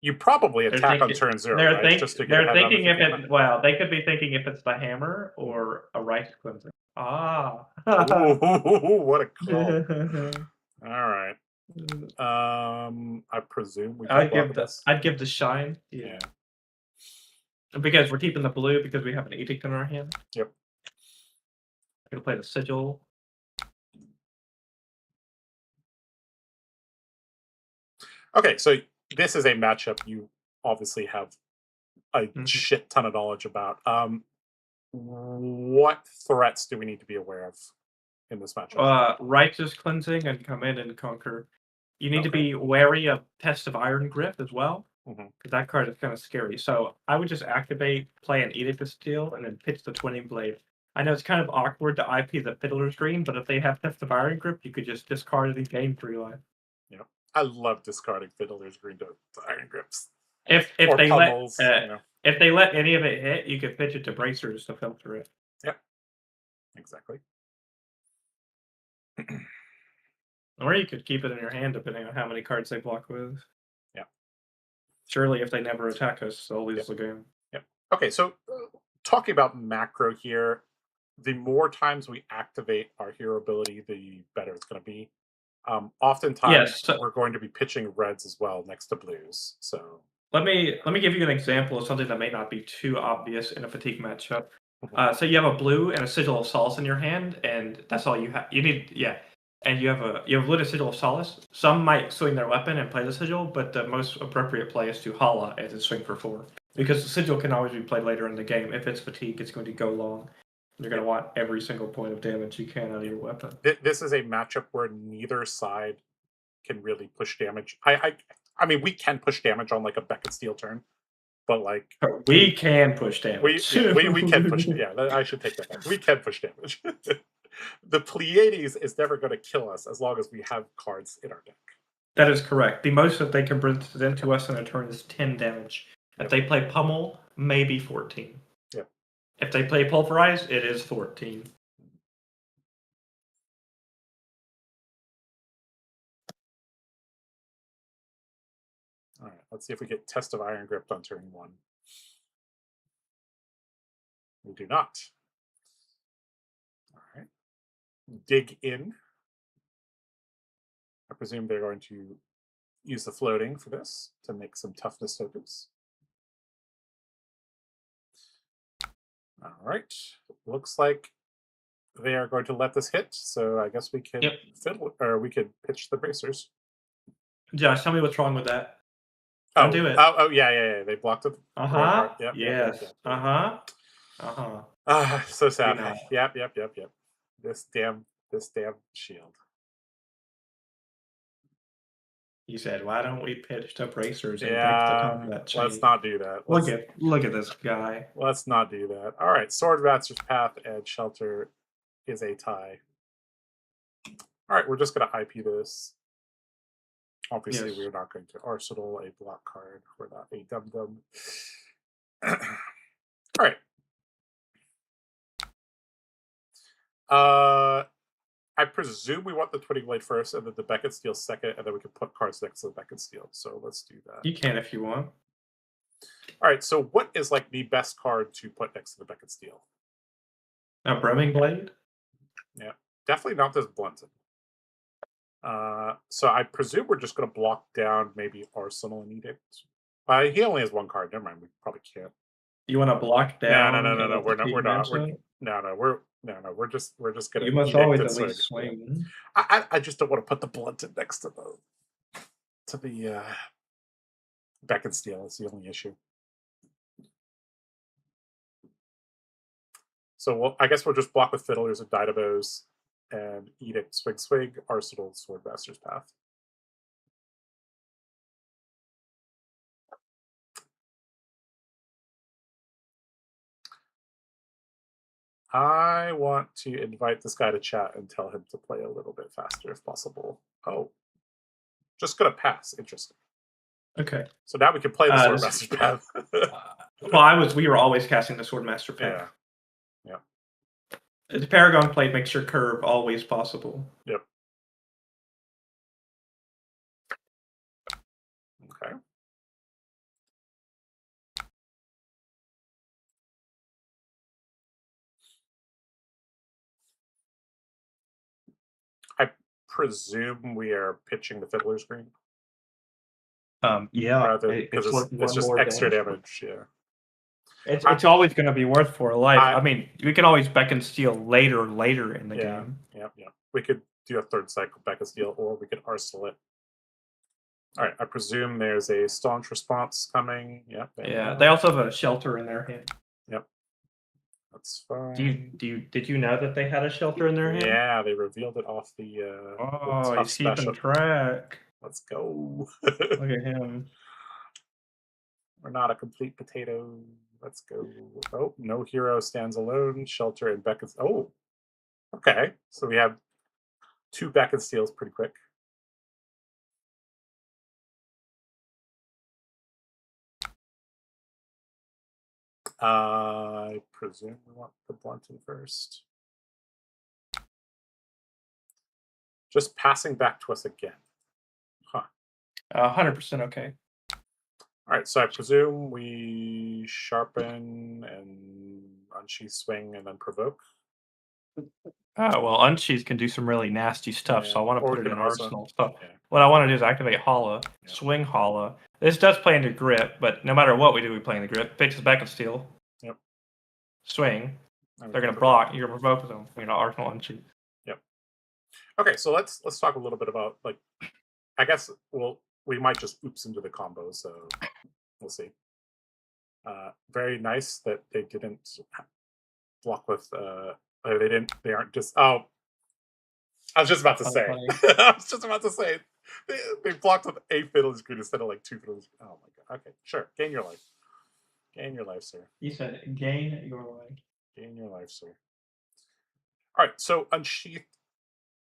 you probably They're attack on thinking turn 0, they're right? think Just to get they're ahead on the thinking if 15 it well, they could be thinking if it's the hammer or a right cleanser. Ah. Ooh, what a call. All right. I presume we can block this. I'd give the shine. Yeah. Because we're keeping the blue because we have an edict in our hand. Yep. I'm gonna play the sigil. Okay, so this is a matchup you obviously have a Mhm. shit ton of knowledge about. What threats do we need to be aware of in this matchup? Righteous cleansing and come in and conquer. You need to Okay. be wary of Test of Iron Grip as well, Mhm. because that card is kind of scary. So I would just activate, play an Edict of Steel, and then pitch the Twinning Blade. I know it's kind of awkward to IP the Fiddler's Green, but if they have Test of Iron Grip, you could just discard it and gain 3 life. Yeah, I love discarding Fiddler's Green to Iron Grips If or they pummels. if they let any of it hit, you could pitch it to Bracers to filter it. Yep, exactly. Or you could keep it in your hand depending on how many cards they block with. Yeah. Surely, if they never attack us, they'll lose the game. Yep. Okay, so talking about macro here, the more times we activate our hero ability, the better it's going to be. Oftentimes, Yes. So we're going to be pitching reds as well next to blues. So let me give you an example of something that may not be too obvious in a fatigue matchup. Mhm. So you have a blue and a Sigil of Solace in your hand, and that's all you have. You need and you have lit a Sigil of Solace. Some might swing their weapon and play the Sigil, but the most appropriate play is to Hala and to swing for 4. Because the Sigil can always be played later in the game. If it's fatigue, it's going to go long. You're going to want every single point of damage you can out of your weapon. This is a matchup where neither side can really push damage. I mean, we can push damage on like a Beck and Steel turn, but like We can push damage. we can push. Yeah, I should take that back. We can push damage. The Pleiades is never going to kill us as long as we have cards in our deck. That is correct. The most that they can present to us in a turn is 10 damage. If they play Pummel, maybe 14. Yep. If they play Pulverize, it is 14. All right, let's see if we get Test of Iron Grip on turn 1. We do not. All right. Dig in. I presume they're going to use the floating for this to make some toughness tokens. All right. Looks like they are going to let this hit, so I guess we can fiddle or we could pitch the bracers. Josh, tell me what's wrong with that. Don't do it. Oh, yeah. They blocked it. Yep. Yes. So sad. Yep. This damn shield. You said, why don't we pitch to Bracers and break the combat chain? Let's not do that. Look at this guy. Let's not do that. All right, Sword Master's Path and Shelter is a tie. All right, we're just going to IP this. Obviously, Yes. we're not going to arsenal a block card. We're not a dum-dum. All right. I presume we want the Twinning Blade first, and then the Beckett Steel second, and then we can put cards next to the Beckett Steel. So let's do that. You can if you want. All right. So what is like the best card to put next to the Beckett Steel? A Brimming Blade? Yeah, definitely not this Blunted. So I presume we're just going to block down maybe Arsenal and Edict. He only has one card. Never mind. We probably can't. You want to block down? No. We're not. We're just gonna You must Edict always and at least swing. swing. I just don't want to put the Blunted next to the Beckett Steel. Is the only issue. So I guess we'll just block with Fiddlers and Dynamos and Edict, swing, Arsenal, Swordmaster's Path. I want to invite this guy to chat and tell him to play a little bit faster if possible. Oh, just gonna pass. Interesting. Okay. So now we can play the Swordmaster's Path. Well, we were always casting the Swordmaster Path. Yeah. The Paragon Plate makes your curve always possible. Yep. Okay. I presume we are pitching the Fiddler's Green. Yeah. Because it's just extra damage. Yeah. It's always going to be worth 4 life. I mean, we can always Beckon Steel later in the game. Yeah. We could do a third cycle Beckon Steel, or we could arsenal it. All right. I presume there's a staunch response coming. Yep. Yeah. They also have a shelter in their hand. Yep. That's fine. Did you know that they had a shelter in their hand? Yeah, they revealed it off the. Oh, he's keeping track. Let's go. Look at him. We're not a complete potato. Let's go. Oh, no hero stands alone. Shelter and Beckon. Oh, okay. So we have 2 Beckon Steels pretty quick. I presume we want the Blunted first. Just passing back to us again. Huh. 100% okay. All right, so I presume we sharpen and unsheath, swing, and then provoke. Well, Unsheath can do some really nasty stuff, so I want to put it in Arsenal. So what I want to do is activate Hala, swing Hala. This does play into grip, but no matter what we do, we play into grip. Pitches back and steal. Yep. Swing. They're going to block. You're going to provoke them. Arsenal Unsheath. Yep. Okay, so let's talk a little bit about, like, I guess we might just oops into the combo, so we'll see. Very nice that they didn't block with they aren't just I was just about to say they blocked with a Fiddler's Green instead of like 2 Fiddler's Green. Oh my god. Okay, sure. Gain your life, sir. You said gain your life. Gain your life, sir. All right, so Unsheath,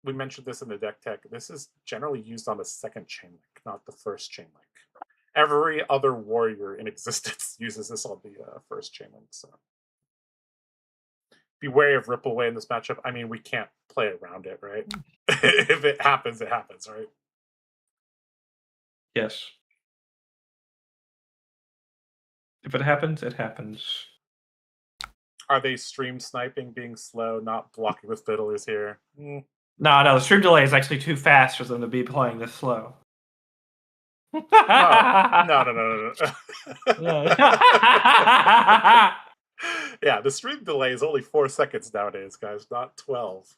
we mentioned this in the deck tech. This is generally used on the second chain link, not the first chain link. Every other warrior in existence uses this on the first chain link, so be wary of Ripple Away in this matchup. I mean, we can't play around it, right? If it happens, right? Yes. If it happens, it happens. Are they stream sniping, being slow, not blocking with fiddlers here? No, the stream delay is actually too fast for them to be playing this slow. No. Yeah, the stream delay is only 4 seconds nowadays, guys, not 12.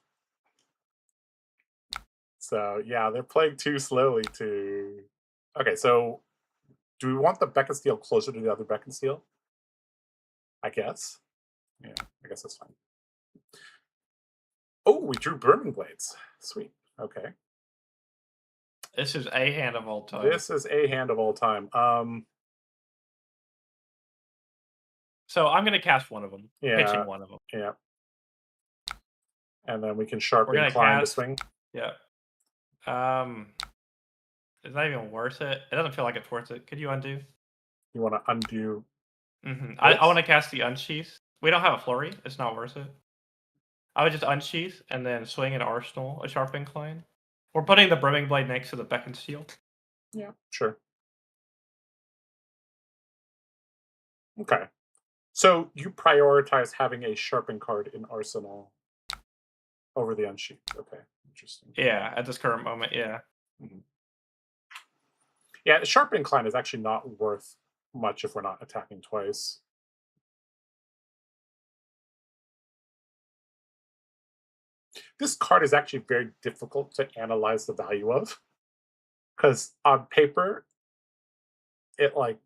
So yeah, they're playing too slowly to. Okay, so do we want the Beckon Steel closer to the other Beckon Steel? I guess. Yeah, I guess that's fine. Oh, we drew Burning Blades. Sweet. Okay. This is a hand of all time. So I'm going to cast one of them. Yeah. Pitching one of them. Yeah. And then we can sharpen climb to swing. Yeah. Is that even worth it? It doesn't feel like it's worth it. Could you undo? You want to undo I want this? to cast the unsheath. We don't have a flurry. It's not worth it. I would just unsheath and then swing an arsenal, a sharp incline. We're putting the brimming blade next to the beck and steel. Yeah, sure. Okay. So you prioritize having a sharpened card in arsenal over the unsheathed. Okay, interesting. Yeah, at this current moment, yeah. Mhm. Yeah, sharp incline is actually not worth much if we're not attacking twice. This card is actually very difficult to analyze the value of because on paper, it like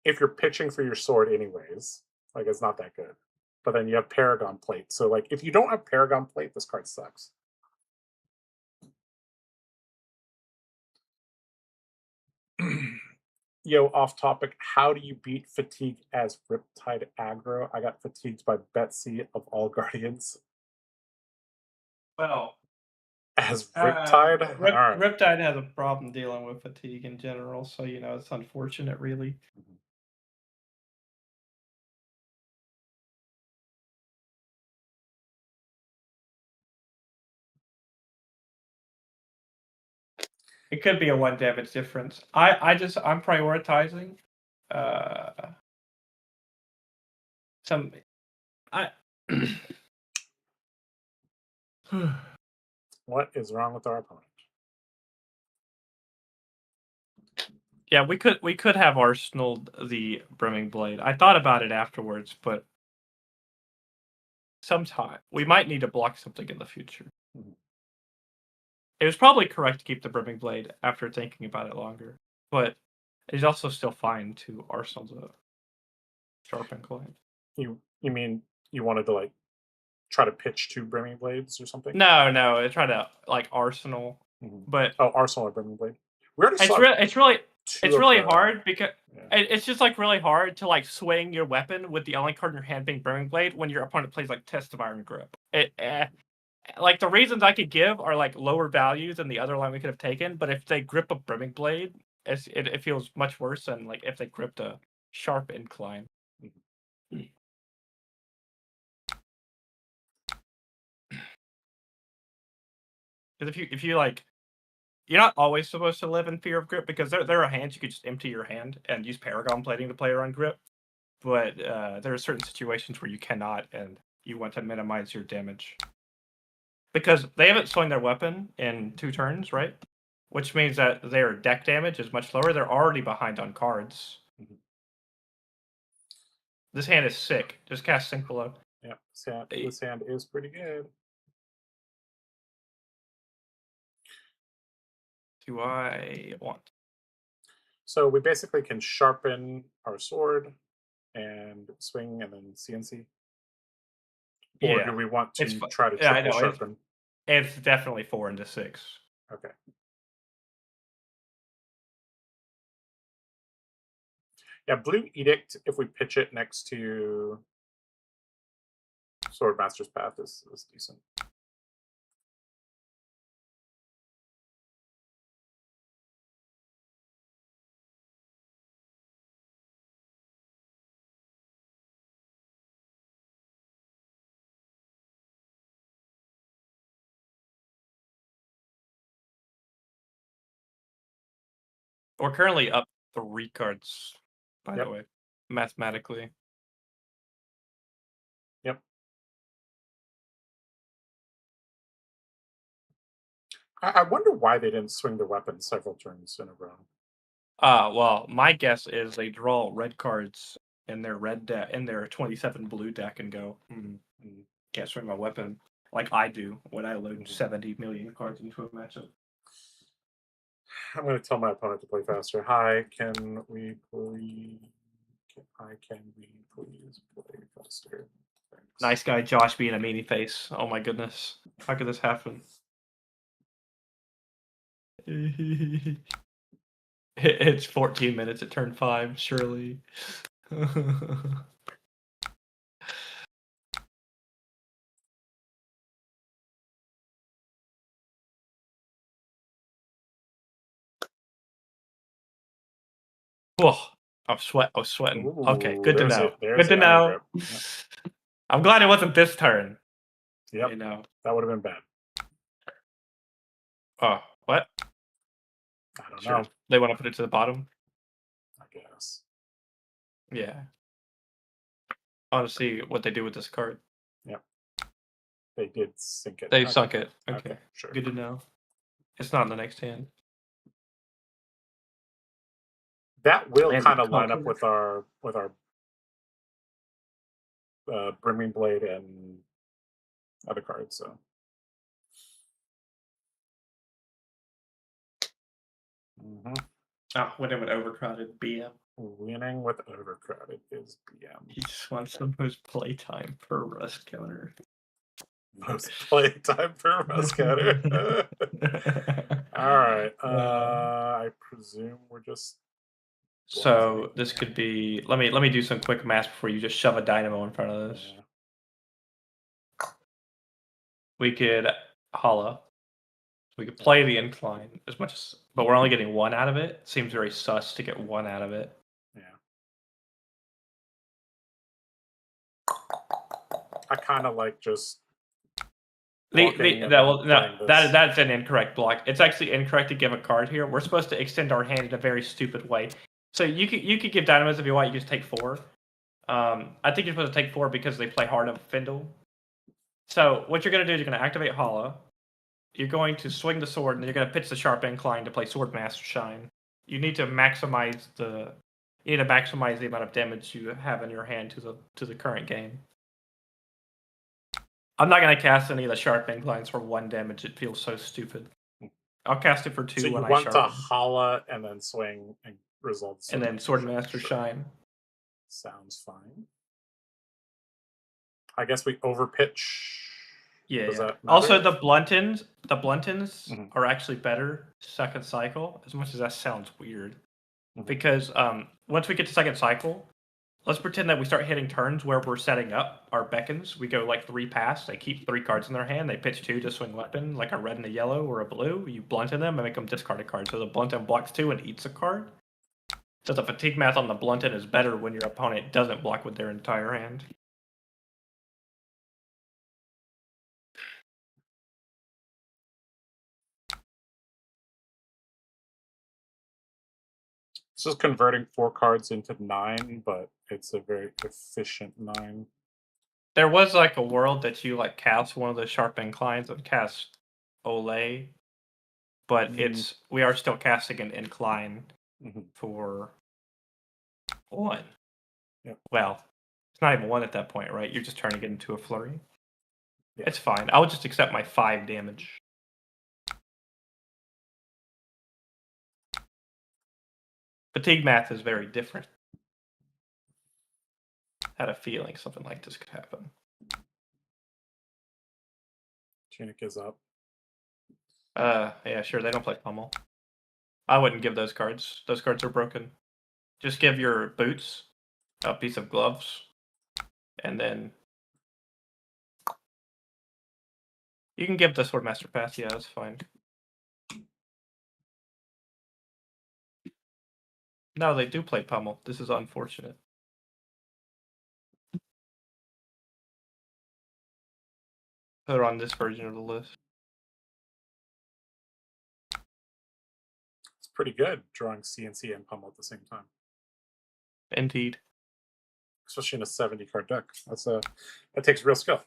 if you're pitching for your sword anyways, like it's not that good. But then you have Paragon Plate. So like if you don't have Paragon Plate, this card sucks. Yo, off topic, how do you beat fatigue as Riptide aggro? I got fatigued by Betsy of all guardians Well, as Riptide. All right. Riptide has a problem dealing with fatigue in general, so it's unfortunate, really. Mhm. It could be a 1 damage difference. I'm prioritizing some I What is wrong with our opponent? Yeah, we could have arsenaled the brimming blade. I thought about it afterwards, but sometime we might need to block something in the future. Mhm. It was probably correct to keep the brimming blade after thinking about it longer, but it's also still fine to arsenal the sharp incline. You mean you wanted to like try to pitch two brimming blades or something? No, I try to like arsenal, Mhm. but Oh, arsenal or brimming blade. We already saw two it's of really the. hard because Yeah. it's just like really hard to like swing your weapon with the only card in your hand being brimming blade when your opponent plays like test of iron grip. Like the reasons I could give are like lower values than the other line we could have taken, but if they grip a brimming blade, it feels much worse than like if they gripped a sharp incline. Mhm. Because if you like, you're not always supposed to live in fear of grip because there are hands you could just empty your hand and use paragon plating to play around grip, but there are certain situations where you cannot, and you want to minimize your damage because they haven't swung their weapon in 2 turns, right? Which means that their deck damage is much lower. They're already behind on cards. Mhm. This hand is sick. Just cast Sink Below. Yeah, this hand is pretty good. Do I want? So we basically can sharpen our sword and swing and then CNC. Or do Yeah, we want it's to try to yeah, I triple know sharpen? it's definitely 4 into 6. Okay. Yeah, Blue Edict, if we pitch it next to Swordmaster's Path, is decent. We're currently up 3 cards, by the Yep. way, mathematically. Yep. I wonder why they didn't swing the weapon several turns in a row. Well, my guess is they draw red cards in their red deck in their 27 blue deck and go, can't swing my weapon like I do when I load 70 million cards into a matchup. I'm going to tell my opponent to play faster. Hi, can we please? Can we please play faster? Thanks. Nice guy, Josh being a meanie face. Oh my goodness, how could this happen? It's 14 minutes at turn 5, surely. Oh, I'm sweating. Okay, Ooh, good to know. there's Good to the iron know. grip. Yep. I'm glad it wasn't this turn. Yep. You know. That would have been bad. Oh, what? I don't Sure. know. They want to put it to the bottom? I guess. Yeah. I want to see what they do with this card. Yep. They did sink it. They Okay. sunk it. Okay. Okay. Sure. Good to know. It's not in the next hand. That will And the kind of line up conquer. with our brimming blade and other cards. So. hmm Oh, winning with overcrowded BM. Winning with overcrowded is BM. He just wants the most playtime per rust counter. Most play time per Muscatter. All right. I presume we're just. So this could be. Let me do some quick math before you just shove a dynamo in front of this. Yeah. We could Hala. We could play the incline as much as, but we're only getting one out of it. Seems very sus to get one out of it. Yeah. I kind of like just. That's an incorrect block. It's actually incorrect to give a card here. We're supposed to extend our hand in a very stupid way. So you could give dynamos if you want. You just take 4. I think you're supposed to take 4 because they play hard of Findle. So what you're gonna do is you're gonna activate Hala. You're going to swing the sword, and you're gonna pitch the sharp incline to play Sword Master Shine. You need to maximize the amount of damage you have in your hand to the current game. I'm not gonna cast any of the sharp inclines for 1 damage. It feels so stupid. I'll cast it for 2 So you when I want to sharpen. Hala and then swing and results. And then Sword Master Sure. Shine. Sounds fine. I guess we overpitch. Yeah. Does that matter? Also, the Bluntons Mhm. are actually better second cycle, as much as that sounds weird. Mhm. Because once we get to second cycle, let's pretend that we start hitting turns where we're setting up our beckons. We go like 3 pass. They keep 3 cards in their hand. They pitch 2 to swing weapon, like a red and a yellow or a blue. You blunten them and make them discard a card. So the blunton blocks 2 and eats a card. So the fatigue math on the blunton is better when your opponent doesn't block with their entire hand. It's just converting 4 cards into 9, but it's a very efficient 9. There was like a world that you like cast one of the sharp inclines and cast Olay, but we are still casting an incline for 1. Yep. Well, it's not even 1 at that point, right? You're just turning it into a flurry. Yeah. It's fine. I'll just accept my 5 damage. Fatigue math is very different. Had a feeling something like this could happen. Tunic is up. Yeah, sure. They don't play pummel. I wouldn't give those cards. Those cards are broken. Just give your boots a piece of gloves, and then you can give the Swordmaster pass. Yeah, that's fine. No, they do play pummel. This is unfortunate. Put her on this version of the list. It's pretty good drawing CNC and pummel at the same time, Indeed. especially in a 70 card deck. That takes real skill.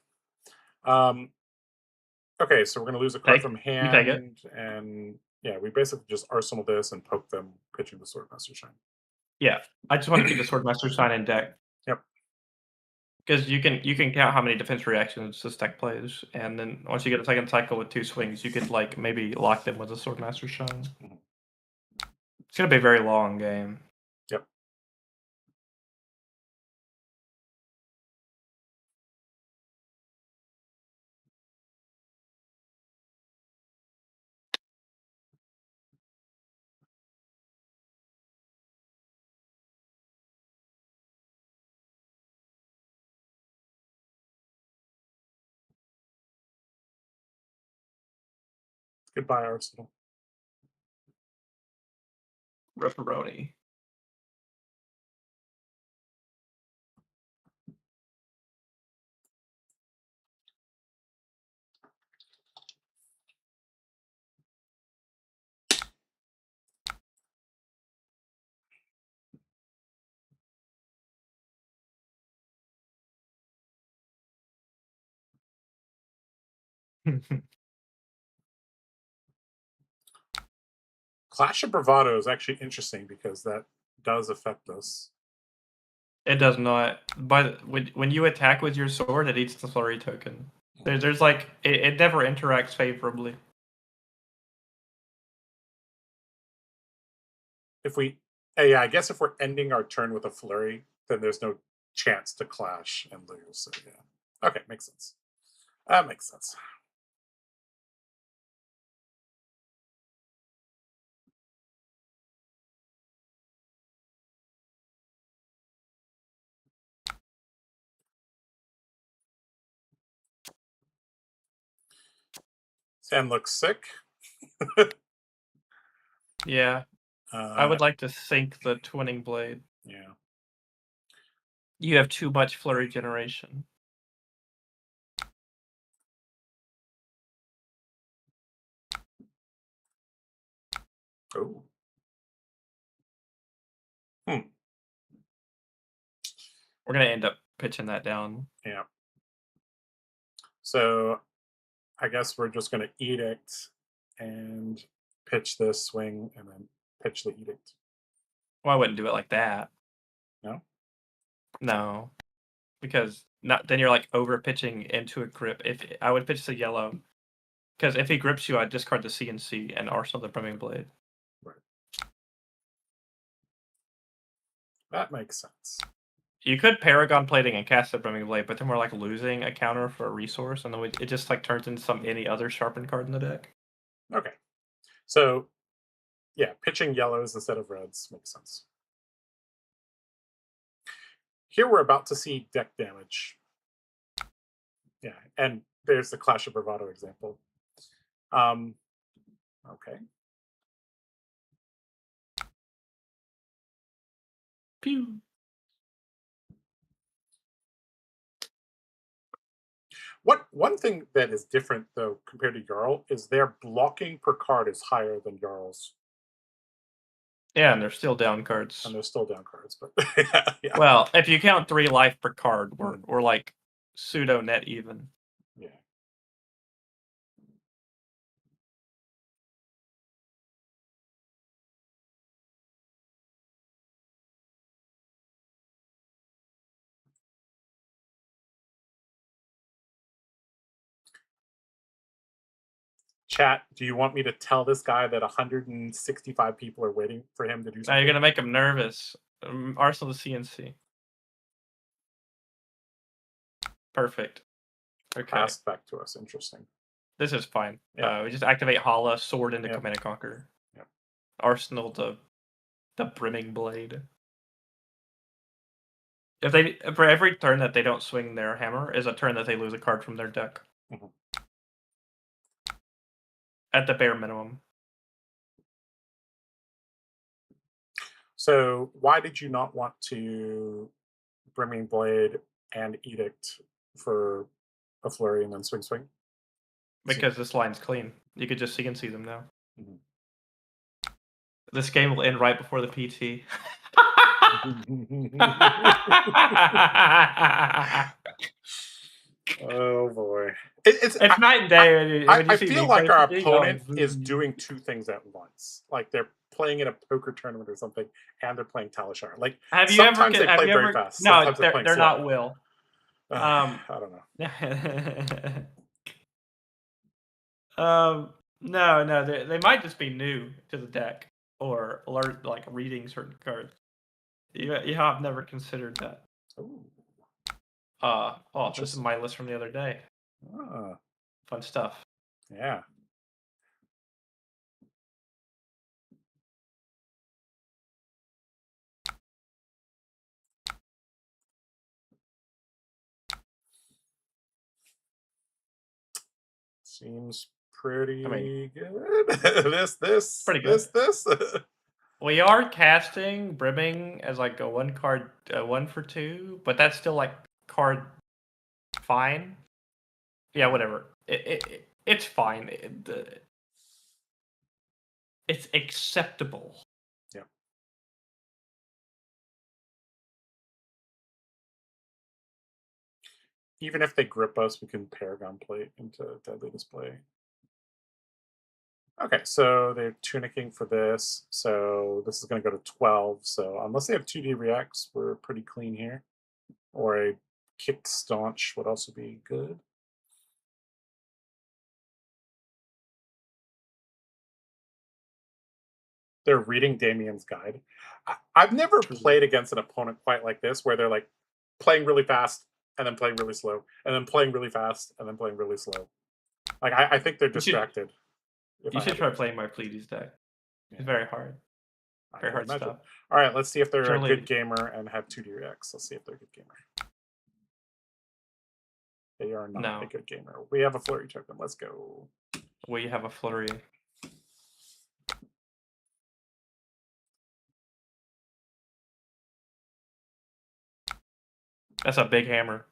Okay, so we're gonna lose a card from hand, take it. and yeah, we basically just arsenal this and poke them, pitching the Swordmaster Shine. Yeah, I just want to keep the Swordmaster Shine in deck. Yep. Because you can count how many defense reactions this deck plays, and then once you get a second cycle with 2 swings, you could like maybe lock them with a Swordmaster Shine. It's gonna be a very long game. Yep. Goodbye, Arsenal. Ripperoni. Clash of Bravado is actually interesting because that does affect us. It does not. But when you attack with your sword, it eats the flurry token. There's like it never interacts favorably. If we, yeah, I guess if we're ending our turn with a flurry, then there's no chance to clash and lose. So yeah, okay, makes sense. That makes sense. Sam looks sick. Yeah, I would like to sink the twinning blade. Yeah. You have too much flurry generation. Oh. Hmm. We're gonna end up pitching that down. Yeah. So I guess we're just going to edict and pitch this swing and then pitch the edict. Well, I wouldn't do it like that. No? No, because not then you're like over pitching into a grip. If I would pitch the yellow, because if he grips you, I'd discard the CNC and arsenal the brimming blade. Right. That makes sense. You could Paragon Plating and cast the Brimming Blade, but then we're like losing a counter for a resource, and then it just like turns into any other sharpened card in the deck. Okay. So, yeah, pitching yellows instead of reds makes sense. Here we're about to see deck damage. Yeah, and there's the Clash of Bravado example. Okay. Pew. One thing that is different though compared to Jarl is their blocking per card is higher than Jarl's. Yeah, and they're still down cards. And they're still down cards, but yeah. Well, if you count 3 life per card, we're like pseudo net even. Yeah. Chat, do you want me to tell this guy that 165 people are waiting for him to do Now something? you're gonna make him nervous. Arsenal the CNC. Perfect. Okay. Passed back to us. Interesting. This is fine. Yeah. We just activate Hala, sword into Yep. Command and Conquer. Yep. Arsenal the brimming blade. If for every turn that they don't swing their hammer is a turn that they lose a card from their deck. Mhm. At the bare minimum. So why did you not want to Brimming Blade and Edict for a flurry and then swing? Because this line's clean. You could just CNC them now. Mhm. This game will end right before the PT. Oh boy. It's night and day. I feel like our opponent is doing two things at once. Like they're playing in a poker tournament or something, and they're playing Talishar. Like sometimes they play very fast. No, they're not Will. I don't know. No, they might just be new to the deck or alert like reading certain cards. I've never considered that. Ooh. This is my list from the other day. Fun stuff. Yeah. Seems pretty good. This. We are casting Brimming as like a 1 card, 1 for 2, but that's still like card fine. Yeah, whatever. It's fine. It's acceptable. Yeah. Even if they grip us, we can Paragon Plate into Deadly Display. Okay, so they're tunicking for this. So this is going to go to 12. So unless they have 2D reacts, we're pretty clean here. Or a kicked staunch would also be good. They're reading Damien's guide. I've never played against an opponent quite like this, where they're like playing really fast and then playing really slow, and then playing really fast and then playing really slow. Like I think they're distracted. You should try playing my Pleiades deck. It's very hard. Very hard stuff. All right, let's see if they're Generally, a good gamer and have 2D reacts. Let's see if they're a good gamer. They are not a good gamer. We have a flurry token. Let's go. We have a flurry. That's a big hammer.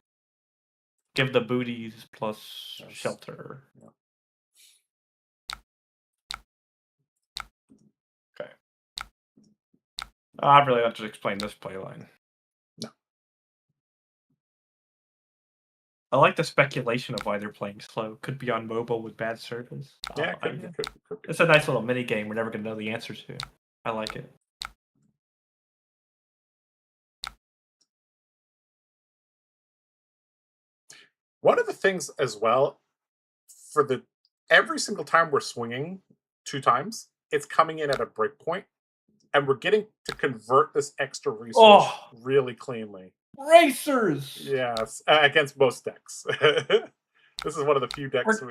Give the booties plus shelter. Yeah. Okay. I really have to explain this play line. No. I like the speculation of why they're playing slow. Could be on mobile with bad service. Yeah, could be. It's a nice little mini game we're never going to know the answer to. I like it. One of the things as well, for every single time we're swinging 2 times, it's coming in at a break point, and we're getting to convert this extra resource really cleanly. Racers! Yes, against most decks. This is one of the few decks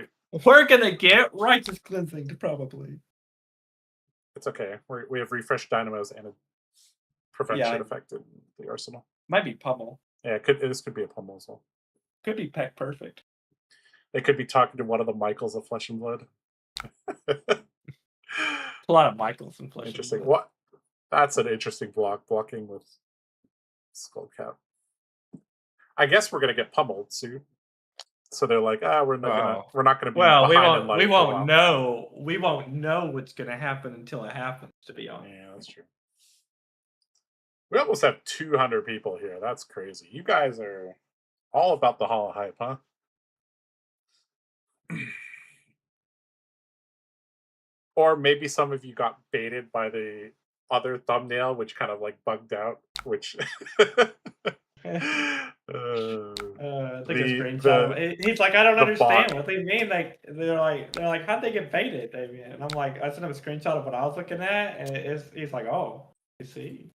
we're gonna get Righteous Cleansing, probably. It's okay. We have Refresh Dynamos and a Prevention effect in the arsenal. Might be Pummel. Yeah, this could be a Pummel as well. Could be Peck Perfect. They could be talking to one of the Michaels of Flesh and Blood. A lot of Michaels in Flesh interesting. and Blood. What? That's an interesting blocking with Skullcap. I guess we're gonna get pummeled soon. So they're like, we're not gonna be. Well, we won't know. We won't know what's gonna happen until it happens. To be honest. Yeah, that's true. We almost have 200 people here. That's crazy. You guys are all about the Hala hype, huh? Or maybe some of you got baited by the other thumbnail, which kind of like bugged out, which I think it's screenshot. He's like, I don't understand what they mean. Like they're like, how'd they get baited? And I'm like, I sent him a screenshot of what I was looking at, and he's like, oh, you see.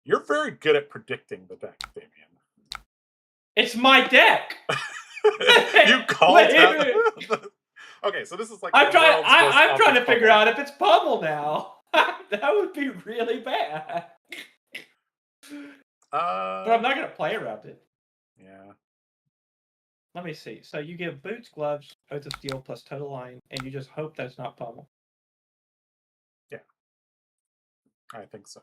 You're very good at predicting the deck, Damien. It's my deck. You called it. Okay, so this is like I'm trying to figure out if it's Pummel now. That would be really bad. But I'm not gonna play around it. Yeah. Let me see. So you give boots, gloves, Oath of Steel plus total line, and you just hope that it's not Pummel. Yeah. I think so.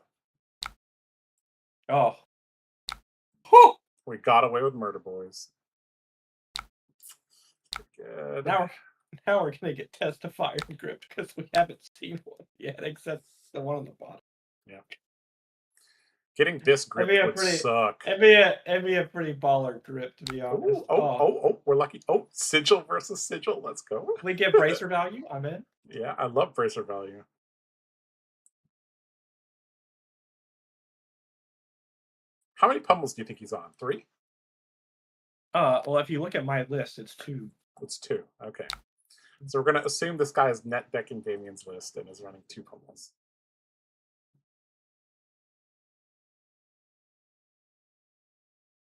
Oh. Whew. We got away with Murder Boys. Good. Now we're gonna get Testifier gripped because we haven't seen one yet, except the one on the bottom. Yeah. Getting this grip would suck. It'd be a pretty baller grip, to be honest. We're lucky. Oh, Sigil versus Sigil. Let's go. We get bracer value. I'm in. Yeah, I love bracer value. How many pummels do you think he's on? 3? Well, if you look at my list, it's 2. It's 2. Okay. So we're going to assume this guy is net decking Damien's list and is running 2 pummels.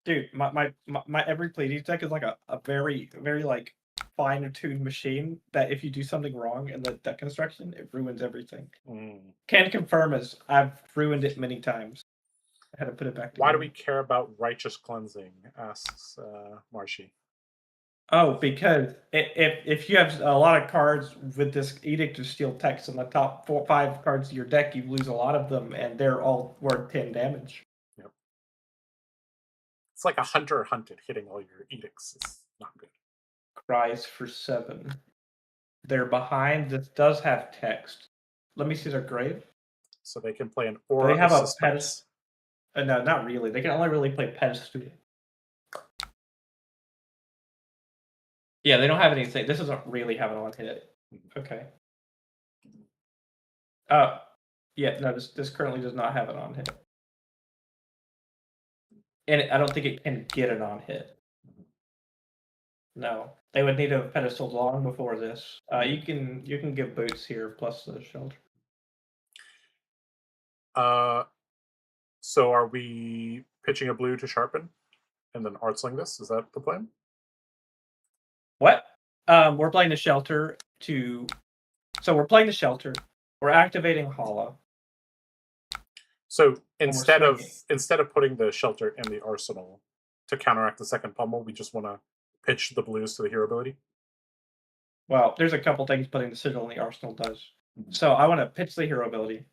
Dude, my every Pleiades deck is like a very, very like fine-tuned machine that if you do something wrong in the deck construction, it ruins everything. Can confirm as I've ruined it many times. I had to put it back together. Why do we care about Righteous Cleansing? Asks Marshy. Oh, because if you have a lot of cards with this Edict of Steel text in the top 4 or 5 cards of your deck, you lose a lot of them, and they're all worth 10 damage. Yep. It's like a hunter hunted hitting all your edicts. It's not good. Cries for 7. They're behind. This does have text. Let me see their grave. So they can play an aura. They have a pedestal. No, not really. They can only really play pedestal. Yeah, they don't have anything. This doesn't really have an on hit. Okay. Yeah, no, this currently does not have an on hit. And I don't think it can get an on hit. No. They would need a pedestal long before this. You can give boots here plus the shelter. So are we pitching a blue to sharpen and then artsling this? Is that the plan? What? We're playing the shelter to. So we're playing the shelter. We're activating Hala. So And we're instead of putting the shelter in the arsenal to counteract the second pummel, we just want to pitch the blues to the hero ability. Well, there's a couple things putting the sigil in the arsenal does. So I want to pitch the hero ability.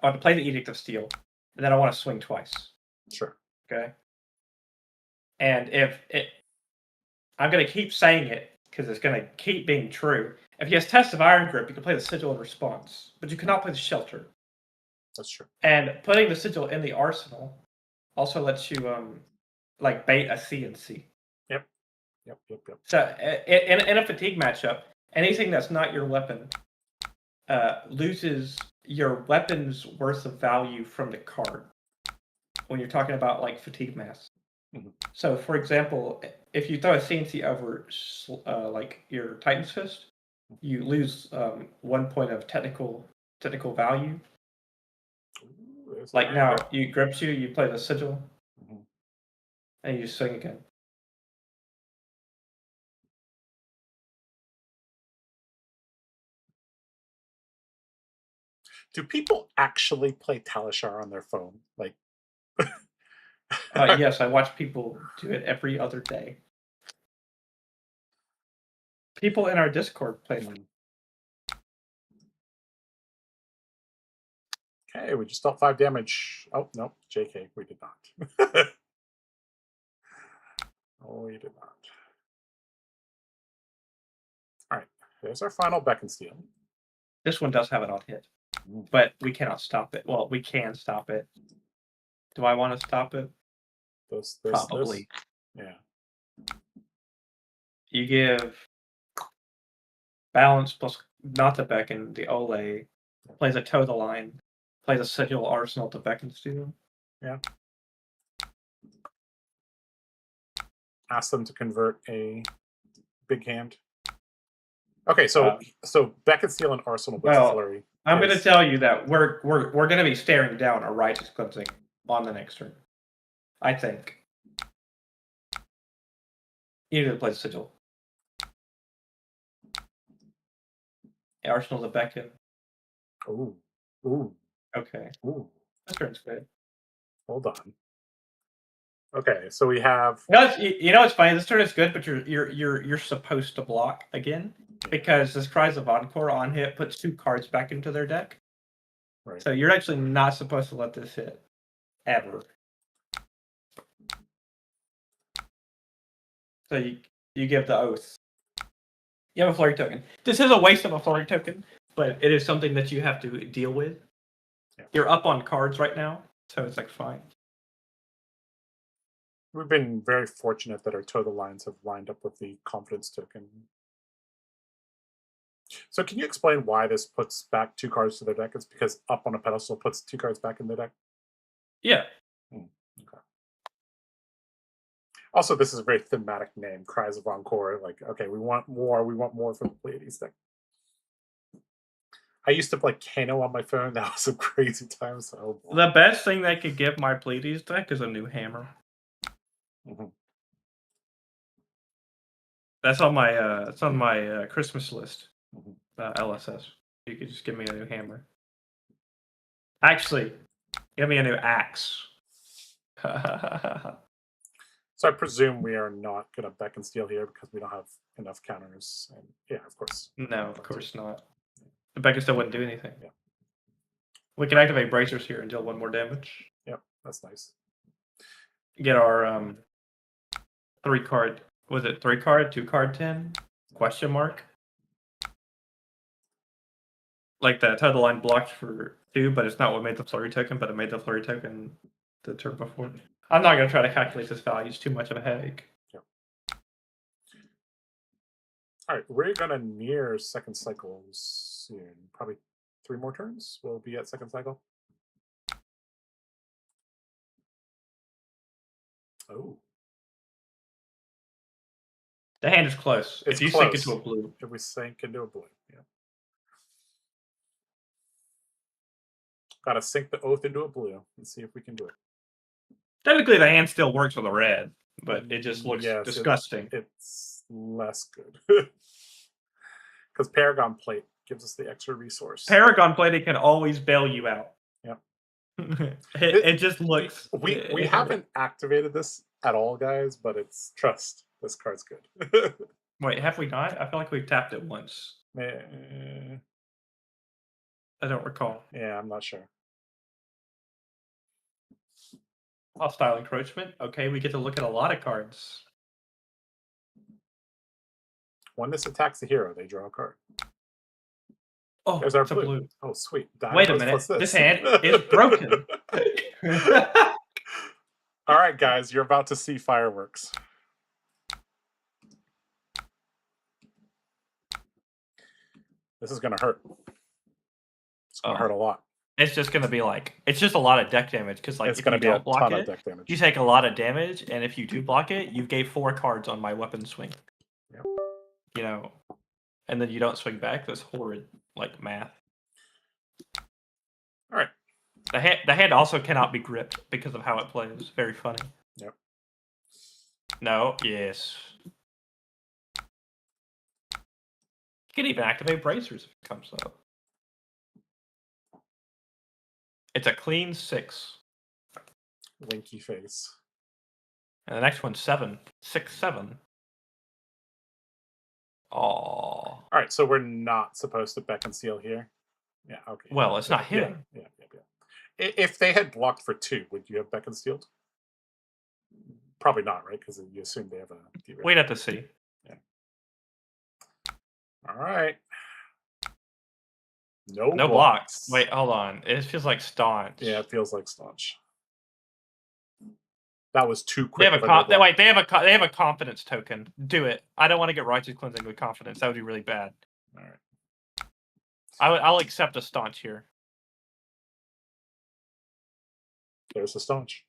I want to play the Edict of Steel, and then I want to swing twice. Sure. Okay. And if it, I'm going to keep saying it because it's going to keep being true. If he has Test of Iron Grip, you can play the sigil in response, but you cannot play the shelter. That's true. And putting the sigil in the arsenal also lets you like bait a CNC. Yep. So in a fatigue matchup, anything that's not your weapon loses your weapon's worth of value from the card when you're talking about like fatigue mass. So, for example, if you throw a CNC over like your Titan's Fist, you lose 1 point of technical value. Like now, you grips you play the sigil, and you swing again. Do people actually play Talishar on their phone? Like, yes, I watch people do it every other day. People in our Discord play them. Okay, we just dealt 5 damage. Oh, no, JK, we did not. Oh, we did not. All right, there's our final Beck and Steel. This one does have an on hit, but we cannot stop it. Well, we can stop it. Do I want to stop it? Probably. Yeah. You give balance plus not to beckon the Ole, plays a toe the line, plays a sigil arsenal to beckon Steel. Yeah. Ask them to convert a big hand. Okay, so Beck and Steel and Arsenal with Flurry. I'm going to tell you that we're going to be staring down a Righteous Cleansing on the next turn. I think. You need to play the sigil. Arsenal to beckon. Ooh. Okay. Ooh. This turn's good. Hold on. Okay, so we have. You know, it's funny. This turn is good, but you're supposed to block again because this Cries of Encore on hit puts 2 cards back into their deck. Right. So you're actually not supposed to let this hit ever. So you give the oath. You have a flurry token. This is a waste of a flurry token, but it is something that you have to deal with. Yeah. You're up on cards right now, so it's like fine. We've been very fortunate that our total lines have lined up with the confidence token. So can you explain why this puts back 2 cards to their deck? It's because up on a pedestal puts 2 cards back in the deck? Yeah. Okay. Also, this is a very thematic name, Cries of Encore. Like, okay, we want more from the Pleiades deck. I used to play Kano on my phone. That was some crazy times. Oh, the best thing they could give my Pleiades deck is a new hammer. That's on my Christmas list. LSS. You could just give me a new hammer. Actually, give me a new axe. So I presume we are not going to Beck and Steel here because we don't have enough counters. And yeah, of course. No, of course not. The Beck and Steel wouldn't do anything. Yeah. We can activate Bracers here and deal 1 more damage. Yep, that's nice. Get our 3-card. Was it 3-card, 2-card 10? Question mark. Like that total line blocked for 2, but it's not what made the flurry token, but it made the flurry token the turn before. I'm not going to try to calculate this value. It's too much of a headache. Yep. All right, we're gonna near second cycle soon. Probably 3 more turns. We'll be at second cycle. Oh, The hand is close. it's If you sink into close. a blue. If we sink into a blue, yeah. Gotta sink the oath into a blue and see if we can do it. Technically, the hand still works with a red, but it just looks Yes, disgusting. it's less good. Because Paragon Plate gives us the extra resource. Paragon Plating can always bail you out. Yep. it just looks. We haven't activated this at all, guys, but it's trust. This card's good. Wait, have we not? I feel like we've tapped it once. Eh, I don't recall. yeah, I'm not sure. Hostile encroachment. Okay, we get to look at a lot of cards. When this attacks the hero, they draw a card. Oh, There's our it's a blue. blue. Oh, sweet. Wait a minute. This hand is broken. All right, guys, you're about to see fireworks. This is going to hurt. It's going to hurt a lot. It's just going to be like, it's just a lot of deck damage because, like, It's if going you to be a don't block ton it, of deck damage. you take a lot of damage, and if you do block it, you gave 4 cards on my weapon swing. Yep. You know, and then you don't swing back. That's horrid, like, math. All right. The hand also cannot be gripped because of how it plays. Very funny. Yep. No. Yes. You can even activate bracers if it comes up. It's a clean 6. Winky face. And the next one's 7. 6, 7. Oh. All right, so we're not supposed to beckon seal here. Yeah. Okay. Well, it's not hitting. Yeah. If they had blocked for 2, would you have beckon sealed? Probably not, right? Because you assume they have a derail. Wait at the see. Yeah. All right. No blocks. Wait, hold on. It feels like staunch. Yeah, it feels like staunch. That was too They quick. have a confidence token. Do it. I don't want to get righteous cleansing with confidence. That would be really bad. All right. I'll accept a staunch here. There's a staunch.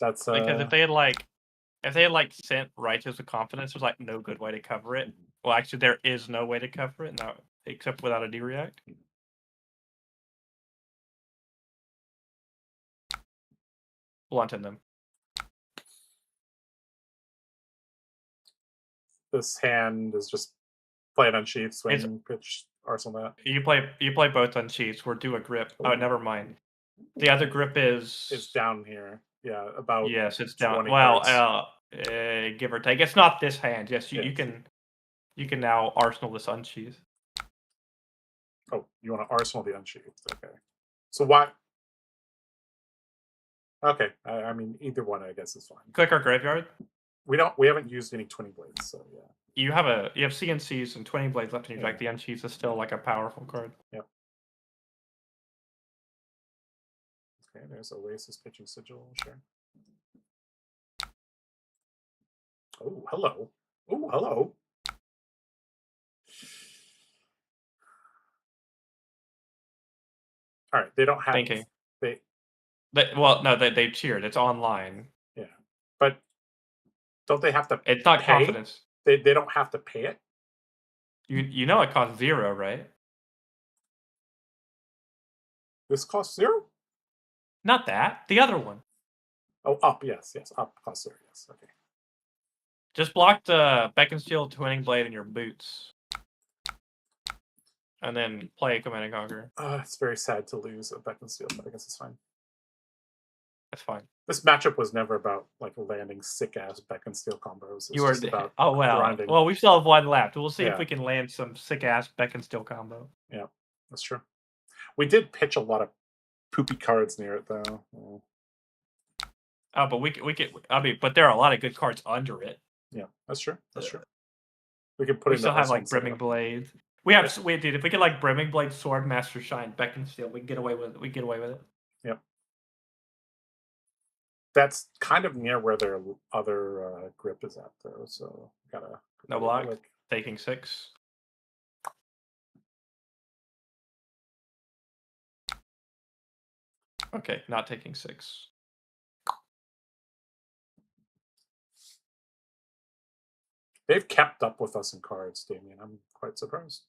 That's because if they had sent righteous with confidence, there's like no good way to cover it. Well, actually, there is no way to cover it now, except without a D-react. Blunting them. This hand is just playing unsheathed, swing, pitch, arsenal that. You play both unsheathed. We're due a grip. Oh, never mind. The other grip is... It's down here. Yeah, about... Yes, it's down. Well, give or take. It's not this hand. Yes, you can now arsenal this unsheathed. Oh, you want to arsenal the unsheathed. Okay. So why... Okay, I mean, either one, I guess, is fine. Click our graveyard. We haven't used any Twinning Blades, so yeah. You have CNCs and Twinning Blades left in your deck. The unsheathed is still like a powerful card. Yep. Okay, there's Oasis Pitching Sigil, sure. Oh, hello. Oh, hello. All right, they don't have... Thinking. They cheered. It's online. Yeah, but don't they have to? It's not pay? confidence. They don't have to pay it. You know it costs 0, right? This costs 0. Not that. The other one. Oh, up. Yes. Up costs 0. Yes. Okay. Just block the Beck and Steel Twinning Blade in your boots, and then play a Command and Conquer. It's very sad to lose a Beck and Steel, but I guess it's fine. That's fine. This matchup was never about like landing sick ass Beck and Steel combos. You were about grinding. Well, we still have one left. We'll see if we can land some sick ass Beck and Steel combo. Yeah, that's true. We did pitch a lot of poopy cards near it though. Oh, but we could. I mean, but there are a lot of good cards under it. Yeah, that's true. That's true. We could put. We still have like Brimming Blades. Dude. If we get like Brimming Blade, Sword, Master Shine, Beck and Steel, we can get away with it. Yep. That's kind of near where their other grip is at, though. So gotta no block. Taking 6. Okay, not taking 6. They've kept up with us in cards, Damien. I'm quite surprised.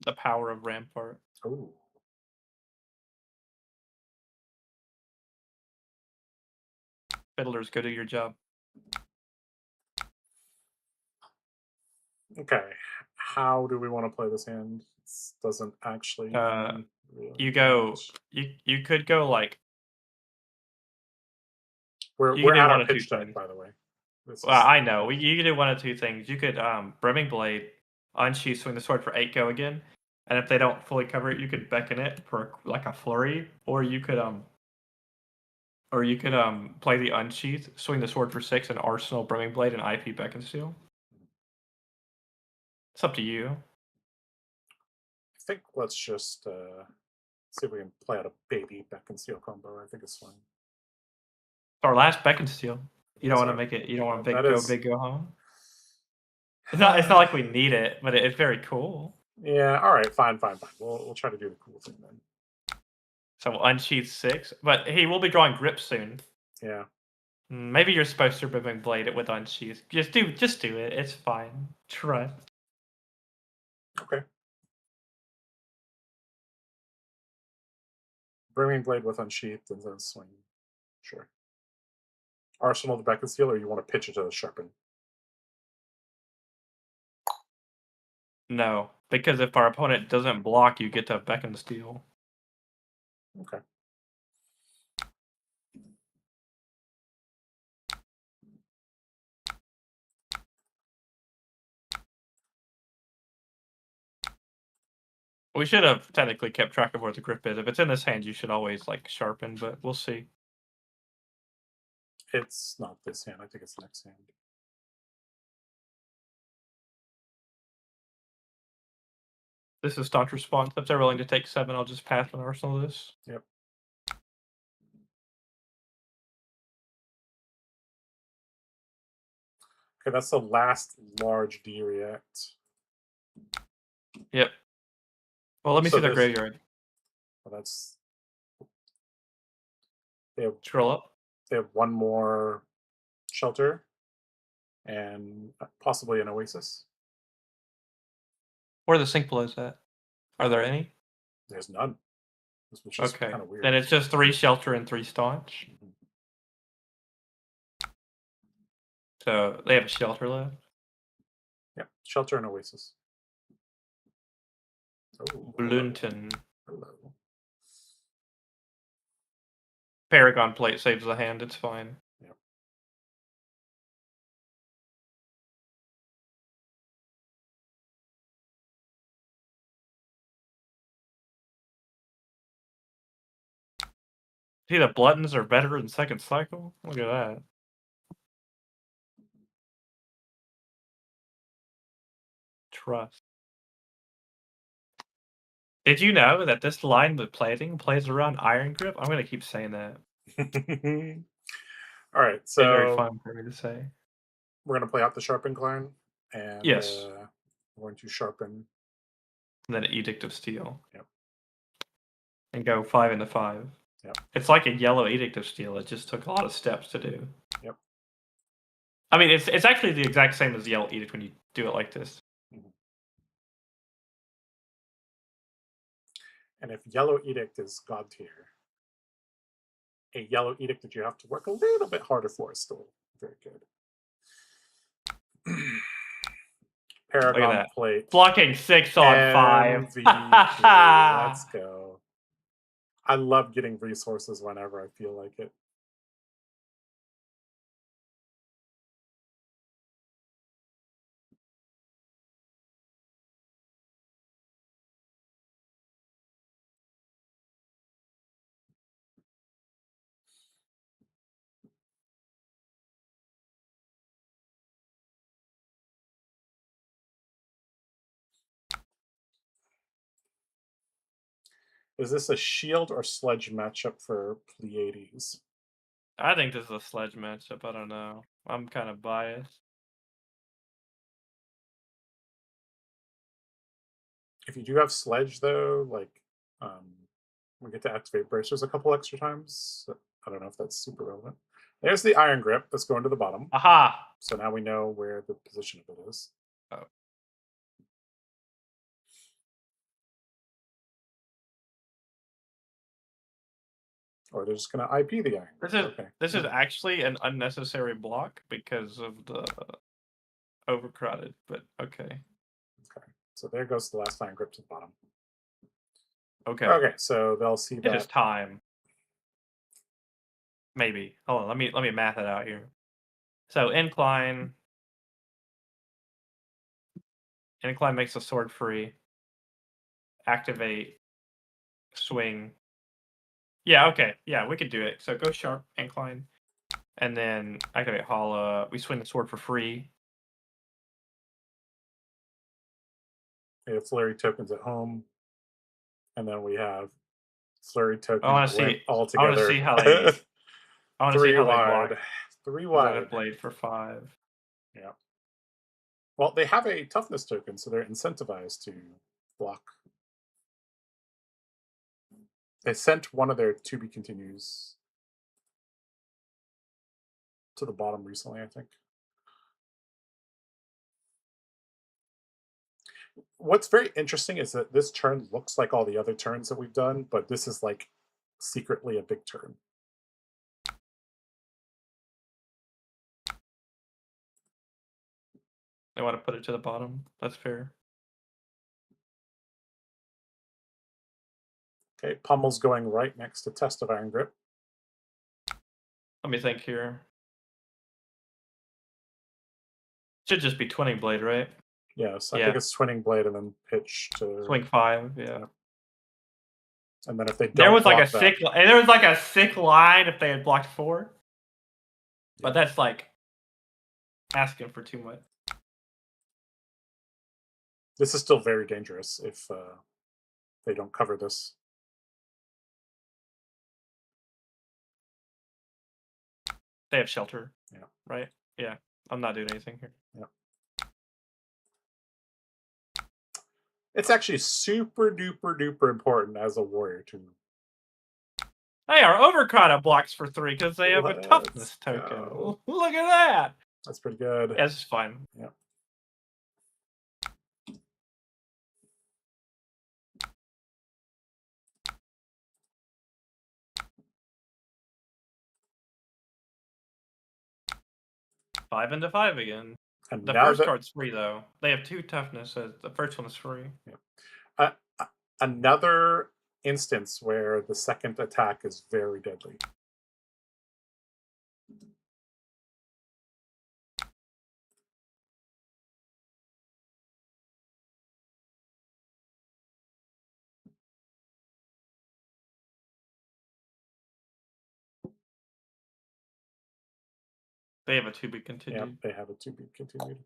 The power of Rampart. Ooh. Fiddlers, go do your job. Okay. How do we want to play this hand? This doesn't actually mean really You go. much. You could go like. We're You could we're do at one our of two pitch deck, things. by the way. This Well, is I know. You could do one of two things. You could Brimming Blade, unsheath, swing the sword for 8, go again. And if they don't fully cover it, you could beckon it for like a flurry, or you could play the unsheath, swing the sword for 6, and arsenal Brimming Blade and IP beckon steel. It's up to you. I think let's just see if we can play out a baby beck and steel combo. I think it's fine. Our last beckon steel. You don't want to Sorry. make it. You don't want That to is- big go home. It's not like we need it, but it's very cool. Yeah. All right. Fine. We'll try to do the cool thing then. So unsheath 6, but he will be drawing grip soon. Yeah. Maybe you're supposed to Brimming Blade it with unsheath. Just do it. It's fine. Trust. Okay. Brimming Blade with unsheathed and then swing. Sure. Arsenal the beck and steel, or you want to pitch it to the sharpen? No, because if our opponent doesn't block, you get to beckon steel. Okay. We should have technically kept track of where the grip is. If it's in this hand, you should always like sharpen, but we'll see. It's not this hand. I think it's next hand. This is staunch response. If they're willing to take 7, I'll just pass and arsenal this. Yep. Okay, that's the last large D react. Yep. Well, let me So see the this- graveyard. Well, that's they have Scroll up. they have one more shelter and possibly an oasis. Where are the sink blows at? Are there any? There's none. This was just Okay. kind of weird. Then it's just 3 shelter and 3 staunch. Mhm. So they have a shelter left. Yeah, shelter and oasis. Oh, Blunton. hello. Paragon plate saves the hand. It's fine. Yep. See, the Bluntons are better in second cycle? Look at that. Trust. Did you know that this line with plating plays around Iron Grip? I'm going to keep saying that. All right, It's very so fun for me to say. we're going to play out the sharpen climb, and Yes. we're going to sharpen. And then Edict of Steel. Yep. And go 5 into 5. Yep. It's like a yellow Edict of Steel. It just took a lot of steps to do. Yep. I mean, it's actually the exact same as the yellow Edict when you do it like this. And if yellow edict is god tier, a yellow edict that you have to work a little bit harder for is still very good. Paragon that. plate. Blocking 6 on 5. MVP. Let's go. I love getting resources whenever I feel like it. Is this a shield or sledge matchup for Pleiades? I think this is a sledge matchup. I don't know. I'm kind of biased. If you do have sledge though, like we get to activate bracers a couple extra times. I don't know if that's super relevant. There's the iron grip that's going to the bottom. Aha! So now we know where the position of it is. Oh. Or they're just going to IP the iron. This is actually an unnecessary block because of the overcrowded, but okay. Okay. So there goes the last iron grip to the bottom. Okay. Okay, so they'll see that. It is time. Maybe. Hold on, let me math it out here. So incline makes the sword free. Activate, swing. Yeah, okay. Yeah, we could do it. So go sharp, incline, and then activate Hala. We swing the sword for free. We have flurry tokens at home. And then we have flurry tokens I want to see. all I want to together. see how they. I want to see how they block. 3 Without a wide. blade for 5. Yeah. Well, they have a toughness token, so they're incentivized to block. They sent one of their to be continues to the bottom recently, I think. What's very interesting is that this turn looks like all the other turns that we've done, but this is like secretly a big turn. They want to put it to the bottom. That's fair. Okay, Pummel's going right next to Test of Iron Grip. Let me think here. Should just be twinning blade, right? Yes, I think it's Twinning Blade and then pitch to swing 5. Yeah. And then if they don't, There was like a sick. There was like a sick line if they had blocked 4. But that's like asking for too much. This is still very dangerous if they don't cover this. They have shelter. Yeah. Right? Yeah. I'm not doing anything here. Yeah. It's actually super duper duper important as a warrior to. Hey, our overcrowded blocks for 3 because they have a toughness token. Go. Look at that. That's pretty good. Yeah, it's fine. Yeah. Five into 5 again. And the first card's free though. They have 2 toughness. So the first one is free. Yeah. Another instance where the second attack is very deadly. They have a to be continued. Yeah, they have a to be continued.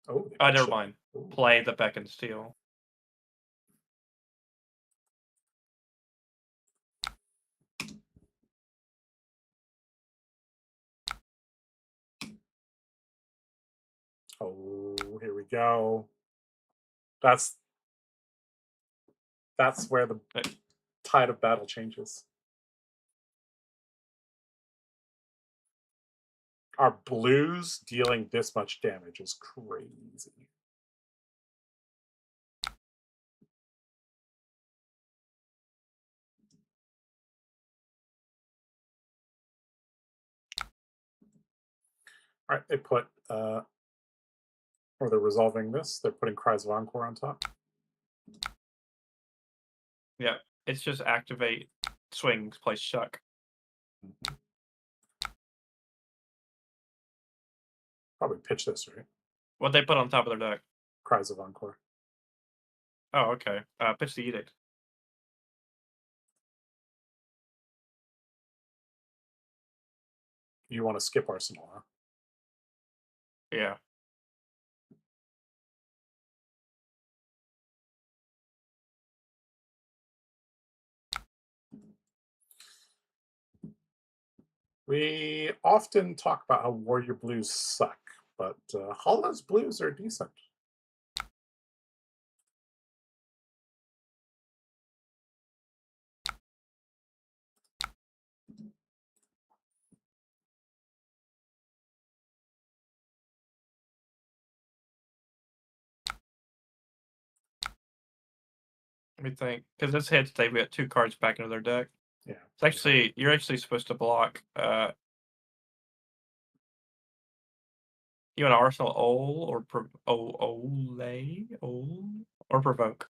Oh, never mind. Ooh. Play the Beck and Steel. Oh, here we go. That's where the tide of battle changes. Our blues dealing this much damage is crazy. All right, they put, or they're resolving this. They're putting Cries of Encore on top. Yeah, it's just activate, swings, play Shuck. Mm-hmm. Probably pitch this, right? What they put on top of their deck? Cries of Encore. Oh, okay. Pitch the Edict. You want to skip Arsenal, huh? Yeah. We often talk about how warrior blues suck, but Hala's blues are decent. Let me think, because this hits, they've got 2 cards back into their deck. Yeah. It's actually you're actually supposed to block, you want to Arsenal Ol or Ole or Provoke?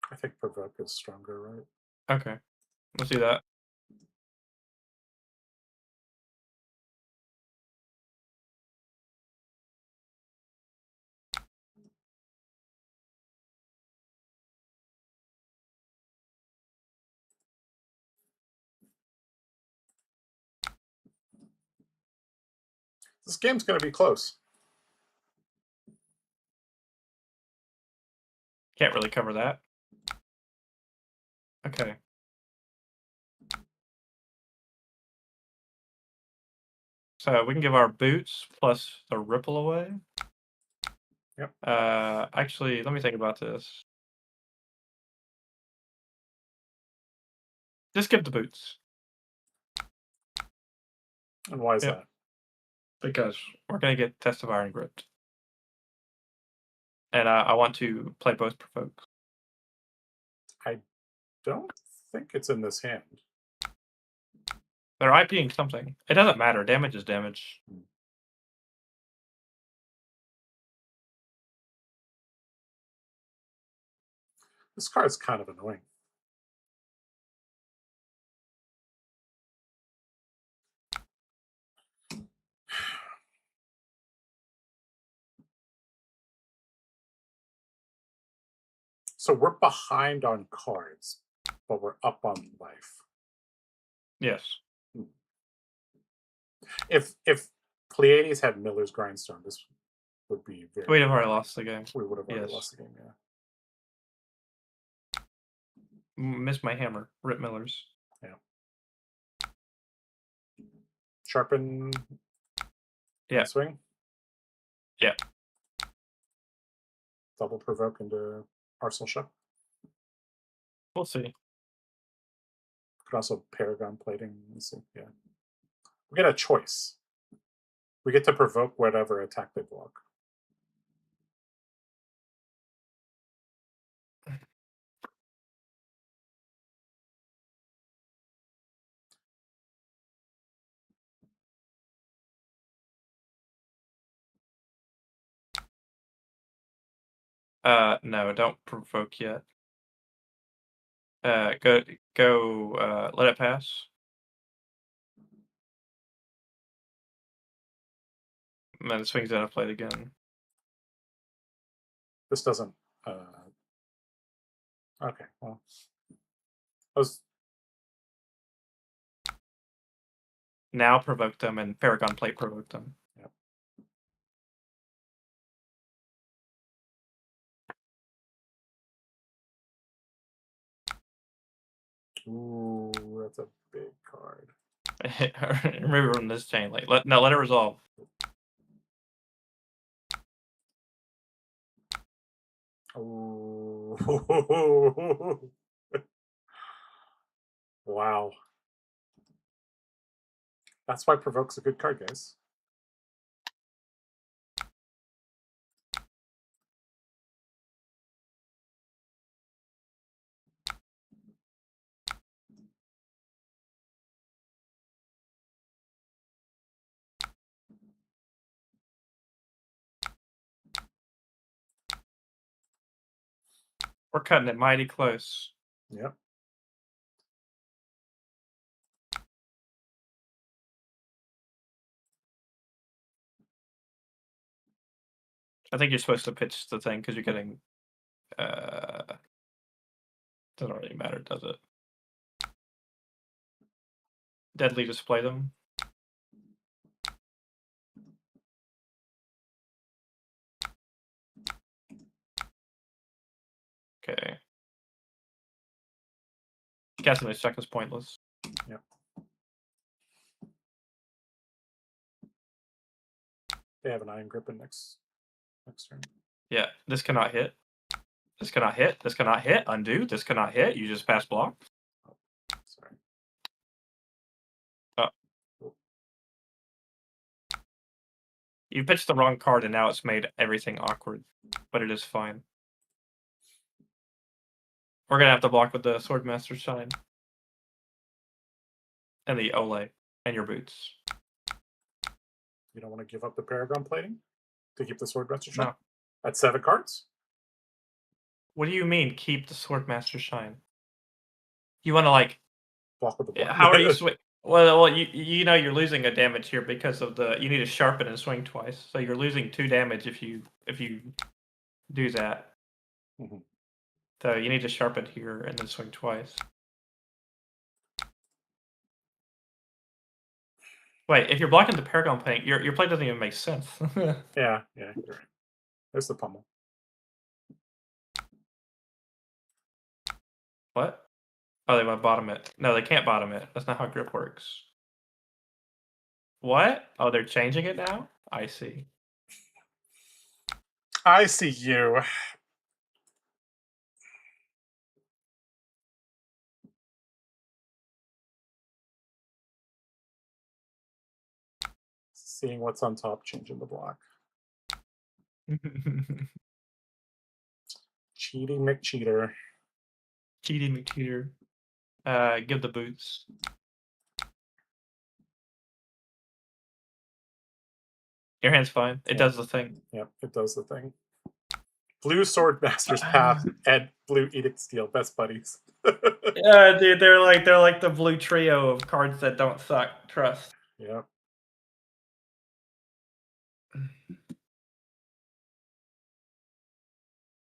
I think provoke is stronger, right? Okay, let's do that. This game's going to be close. Can't really cover that. Okay. So we can give our boots plus the ripple away. Yep. Actually, let me think about this. Just give the boots. And why is Yep. that? Because we're gonna get Test of Iron Grip. And I want to play both provokes. I don't think it's in this hand. They're IPing something. It doesn't matter. Damage is damage. This card's kind of annoying. So we're behind on cards, but we're up on life. Yes. If Pleiades had Miller's Grindstone, this would be very. We'd have already lost the game. We would have already Yes. lost the game. Yeah. Missed my hammer. Rip Miller's. Yeah. Sharpen. Yeah. Swing. Yeah. Double provoke into Arsenal Ship. We'll see. Could also Paragon plating. Let's see. Yeah. We get a choice. We get to provoke whatever attack they block. No, don't provoke yet. Go, let it pass. And then it swings out of play again. This doesn't. Okay, well, I was. Now provoke them and Paragon Plate provoke them. Yep. Ooh, that's a big card. Remember from this chain link. Let it resolve. Oh. Wow. That's why provoke's a good card, guys. We're cutting it mighty close. Yep. I think you're supposed to pitch the thing because you're getting. Doesn't really matter, does it? Deadly display them. Okay. Casting this check is pointless. Yep. They have an iron grip in next turn. Yeah, this cannot hit. This cannot hit. This cannot hit. Undo. This cannot hit. You just pass block. Sorry. Oh. You pitched the wrong card, and now it's made everything awkward. But it is fine. We're gonna have to block with the Swordmaster Shine. And the Ole. And your boots. You don't want to give up the Paragon plating to keep the Swordmaster Shine? No. At 7 cards? What do you mean, keep the Swordmaster Shine? You want to, like... Block with the block. How are you swing? Well, you know you're losing a damage here because of the... You need to sharpen and swing twice. So you're losing 2 damage if you do that. Mm-hmm. So you need to sharpen here and then swing twice. Wait, if you're blocking the Paragon plate, your play doesn't even make sense. Yeah, you're right. There's the pummel. What? Oh, they want to bottom it. No, they can't bottom it. That's not how grip works. What? Oh, they're changing it now? I see. I see you. Seeing what's on top, changing the block. Cheating McCheater. Cheating McCheater. Give the boots. Your hand's fine. It does the thing. Yep, it does the thing. Blue Swordmaster's Path and Blue Edict Steel, best buddies. Yeah, dude, they're like the blue trio of cards that don't suck. Trust. Yep.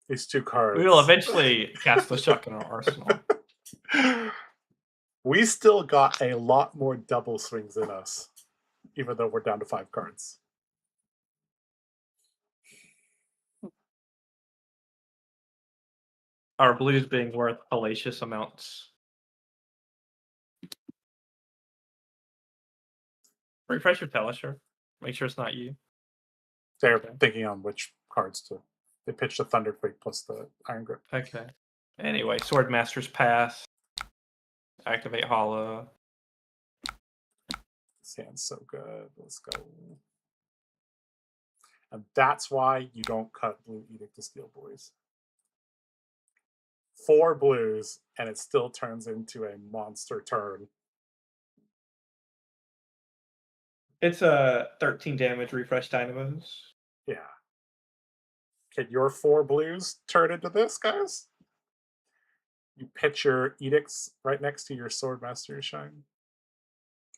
These 2 cards. We will eventually cast the Shock in our arsenal. We still got a lot more double swings in us, even though we're down to 5 cards. Our blues being worth hellacious amounts. Refresh your Telisher. Make sure it's not you. They're thinking on which cards to. They pitched the Thunderquake plus the Iron Grip. Okay. Anyway, Swordmaster's Pass. Activate Hala. This hand's so good. Let's go. And that's why you don't cut Blue Edict to Steel, boys. 4 blues, and it still turns into a monster turn. It's a 13 damage refresh dynamos. Yeah. Can your 4 blues turn into this, guys? You pitch your Edicts right next to your Swordmaster Shine.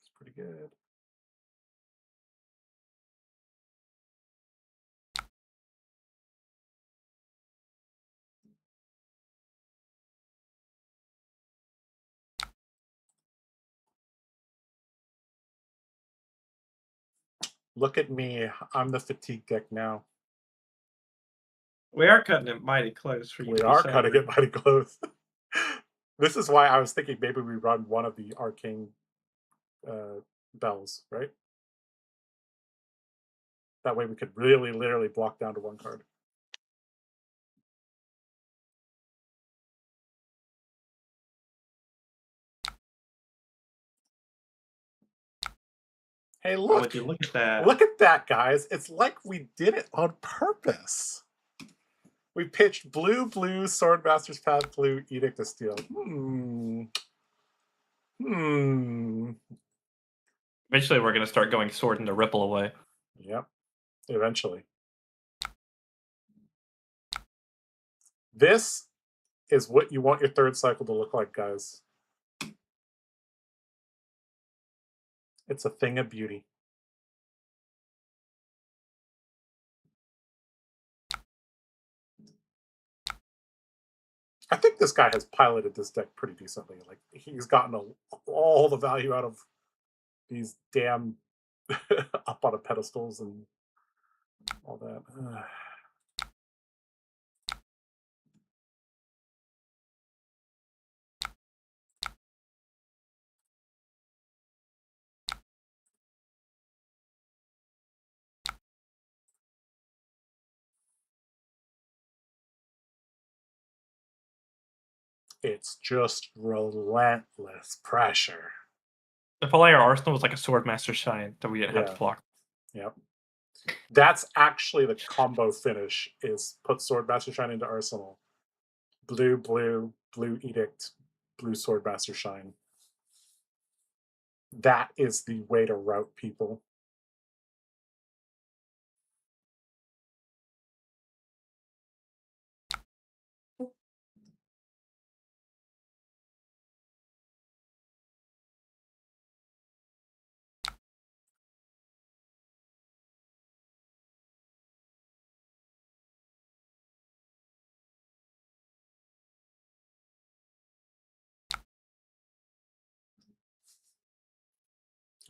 It's pretty good. Look at me. I'm the fatigue deck now. We are cutting it mighty close for you. We are cutting it mighty close. This is why I was thinking maybe we run one of the arcane bells, right? That way we could really literally block down to 1 card. Hey, look. Look at that. Look at that, guys. It's like we did it on purpose. We pitched blue, Swordmaster's Path, blue, Edict of Steel. Eventually, we're going to start going Sword into Ripple away. Yep. Eventually. This is what you want your 3rd cycle to look like, guys. It's a thing of beauty. I think this guy has piloted this deck pretty decently. Like, he's gotten all the value out of these damn up on a pedestals and all that. It's just relentless pressure. If only our arsenal was like a Swordmaster Shine that we didn't have to Yeah. block. Yep. That's actually the combo finish, is put Swordmaster Shine into Arsenal. Blue, blue, blue Edict, blue Swordmaster Shine. That is the way to route people.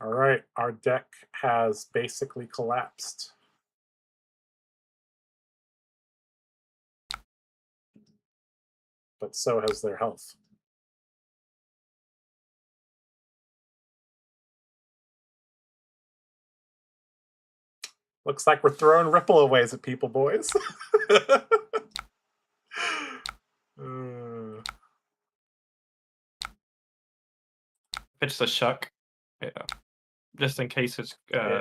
All right, our deck has basically collapsed. But so has their health. Looks like we're throwing Ripple-aways at people, boys. It's the Shuck. Yeah. Just in case it's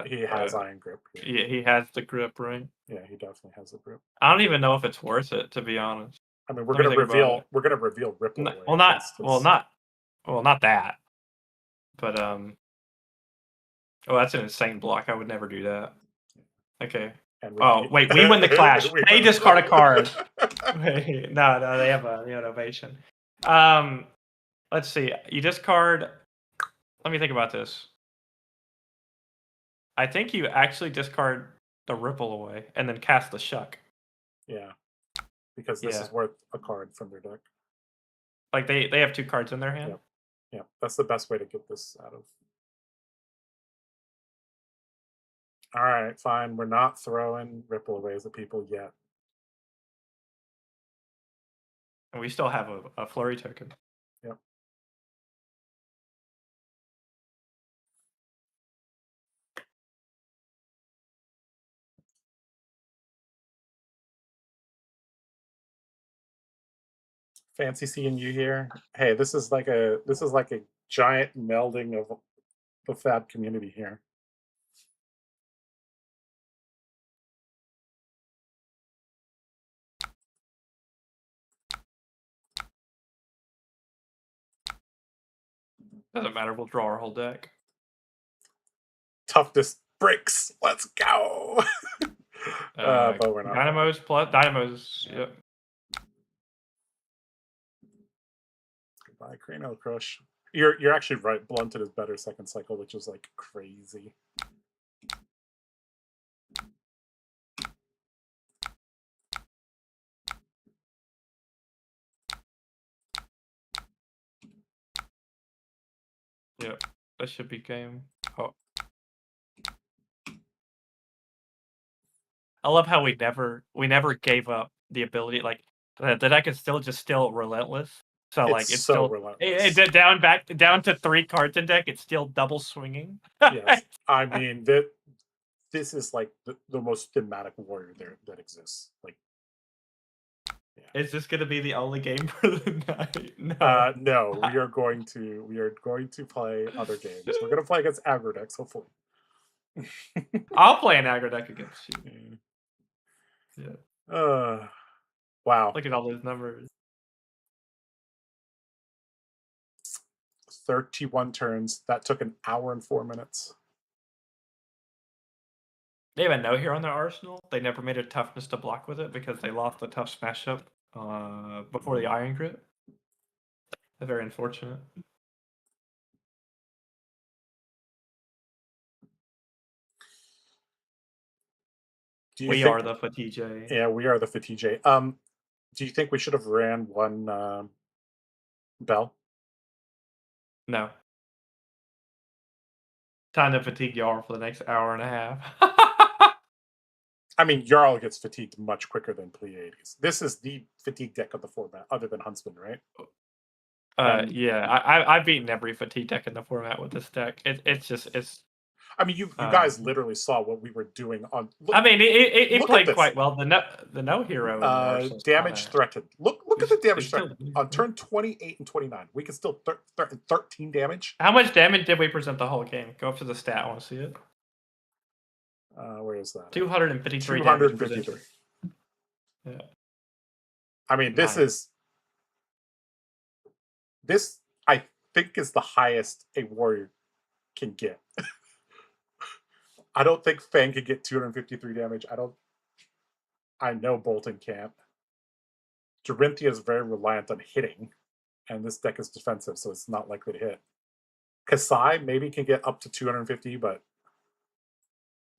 he has Iron Grip. Yeah, he has the grip, right? Yeah, he definitely has the grip. I don't even know if it's worth it, to be honest. I mean, we're gonna reveal Ripple-away. Not that. But oh, that's an insane block. I would never do that. Okay. Wait, we win the clash. They discard a card. Wait, no, they have an ovation. Let's see. You discard. Let me think about this. I think you actually discard the Ripple-away and then cast the Shuck. Yeah, because this is worth a card from their deck. Like they have 2 cards in their hand. Yeah, that's the best way to get this out of. All right, fine. We're not throwing Ripple-aways at people yet. And we still have a flurry token. Yep. Fancy seeing you here. Hey, this is like a giant melding of the Fab community here. Doesn't matter. We'll draw our whole deck. Toughness breaks. Let's go. But we're not. Dynamos. Yeah. Yep. Goodbye, Crano Crush. You're actually right. Blunted is better second cycle, which is like crazy. Yeah, that should be game. Oh. I love how we never gave up the ability. Like the deck is still relentless. So like it's so still relentless. down to 3 cards in deck. It's still double swinging. Yes, I mean this is like the most thematic warrior there that exists. Like, yeah. Is this going to be the only game for the night? No. No, we are going to play other games. We're going to play against aggro decks, hopefully. I'll play an aggro deck against you. Yeah. Wow. Look at all those numbers. 31 turns. That took an hour and 4 minutes. They have a no here on their arsenal. They never made a toughness to block with it because they lost the tough smash up before the Iron Grip. That's very unfortunate. We are the fabtcg. Yeah, we are the fabtcg. Do you think we should have ran one bell? No. Time to fatigue Jarl for the next hour and a half. I mean, Jarl gets fatigued much quicker than Pleiades. This is the fatigue deck of the format, other than Huntsman, right? Yeah, I've beaten every fatigue deck in the format with this deck. It's I mean, you guys literally saw what we were doing on. I mean, it look at played this. quite well. The no hero in Arsenal's Damage threatened. Look at the damage still threatened on turn 28 and 29. We can still 13 damage. How much damage did we present the whole game? Go up to the stat. I want to see it. Where is that? 253 253. damage presented. Yeah. I mean, this I think is the highest a warrior can get. I don't think Fang can get 253 damage. I know Bolton can't. Dorinthia is very reliant on hitting, and this deck is defensive, so it's not likely to hit. Kasai maybe can get up to 250, but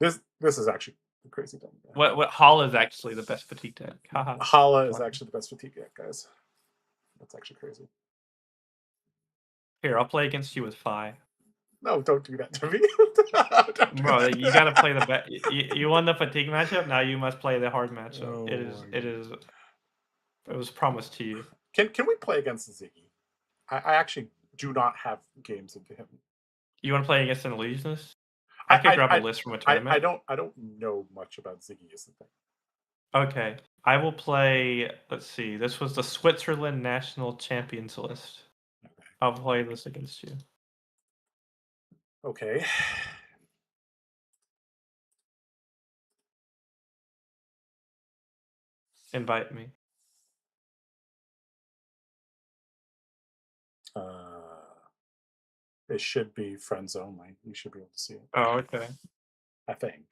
this is actually a crazy deck. What Hala is actually the best fatigue deck. Hala is actually the best fatigue deck, guys. That's actually crazy. Here, I'll play against you with Phi. No, don't do that to me. Bro, you gotta play the best. You won the fatigue matchup. Now you must play the hard matchup. Oh, it was promised to you. Can we play against Ziggy? I actually do not have games into him. You want to play against an illusionist? I could grab a list from a tournament. I don't know much about Ziggy is the thing. Okay, I will play. Let's see. This was the Switzerland National Champions list. Okay. I'll play this against you. Okay. Invite me. It should be friends only. You should be able to see it. Oh, okay. I think.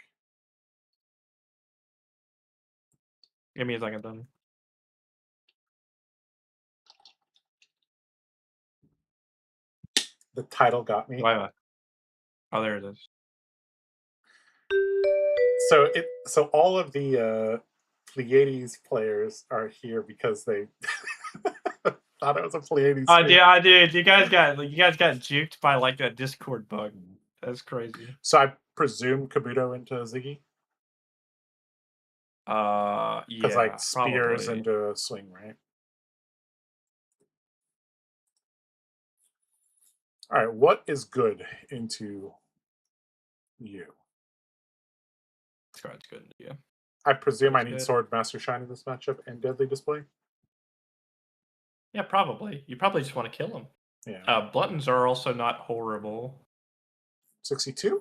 Give me a second then. The title got me. Why? Oh, there it is. So all of the Pleiades players are here because they thought it was a Pleiades. Oh, yeah, I did. You guys got juked by like a Discord bug. That's crazy. So I presume Kabuto into Ziggy. Yeah. Because like spears into swing, right? All right, what is good into you? That's good. Yeah. I presume I need Sword Master Shine in this matchup and Deadly Display. Yeah, probably. You probably just want to kill him. Yeah. Bluntons are also not horrible. 62?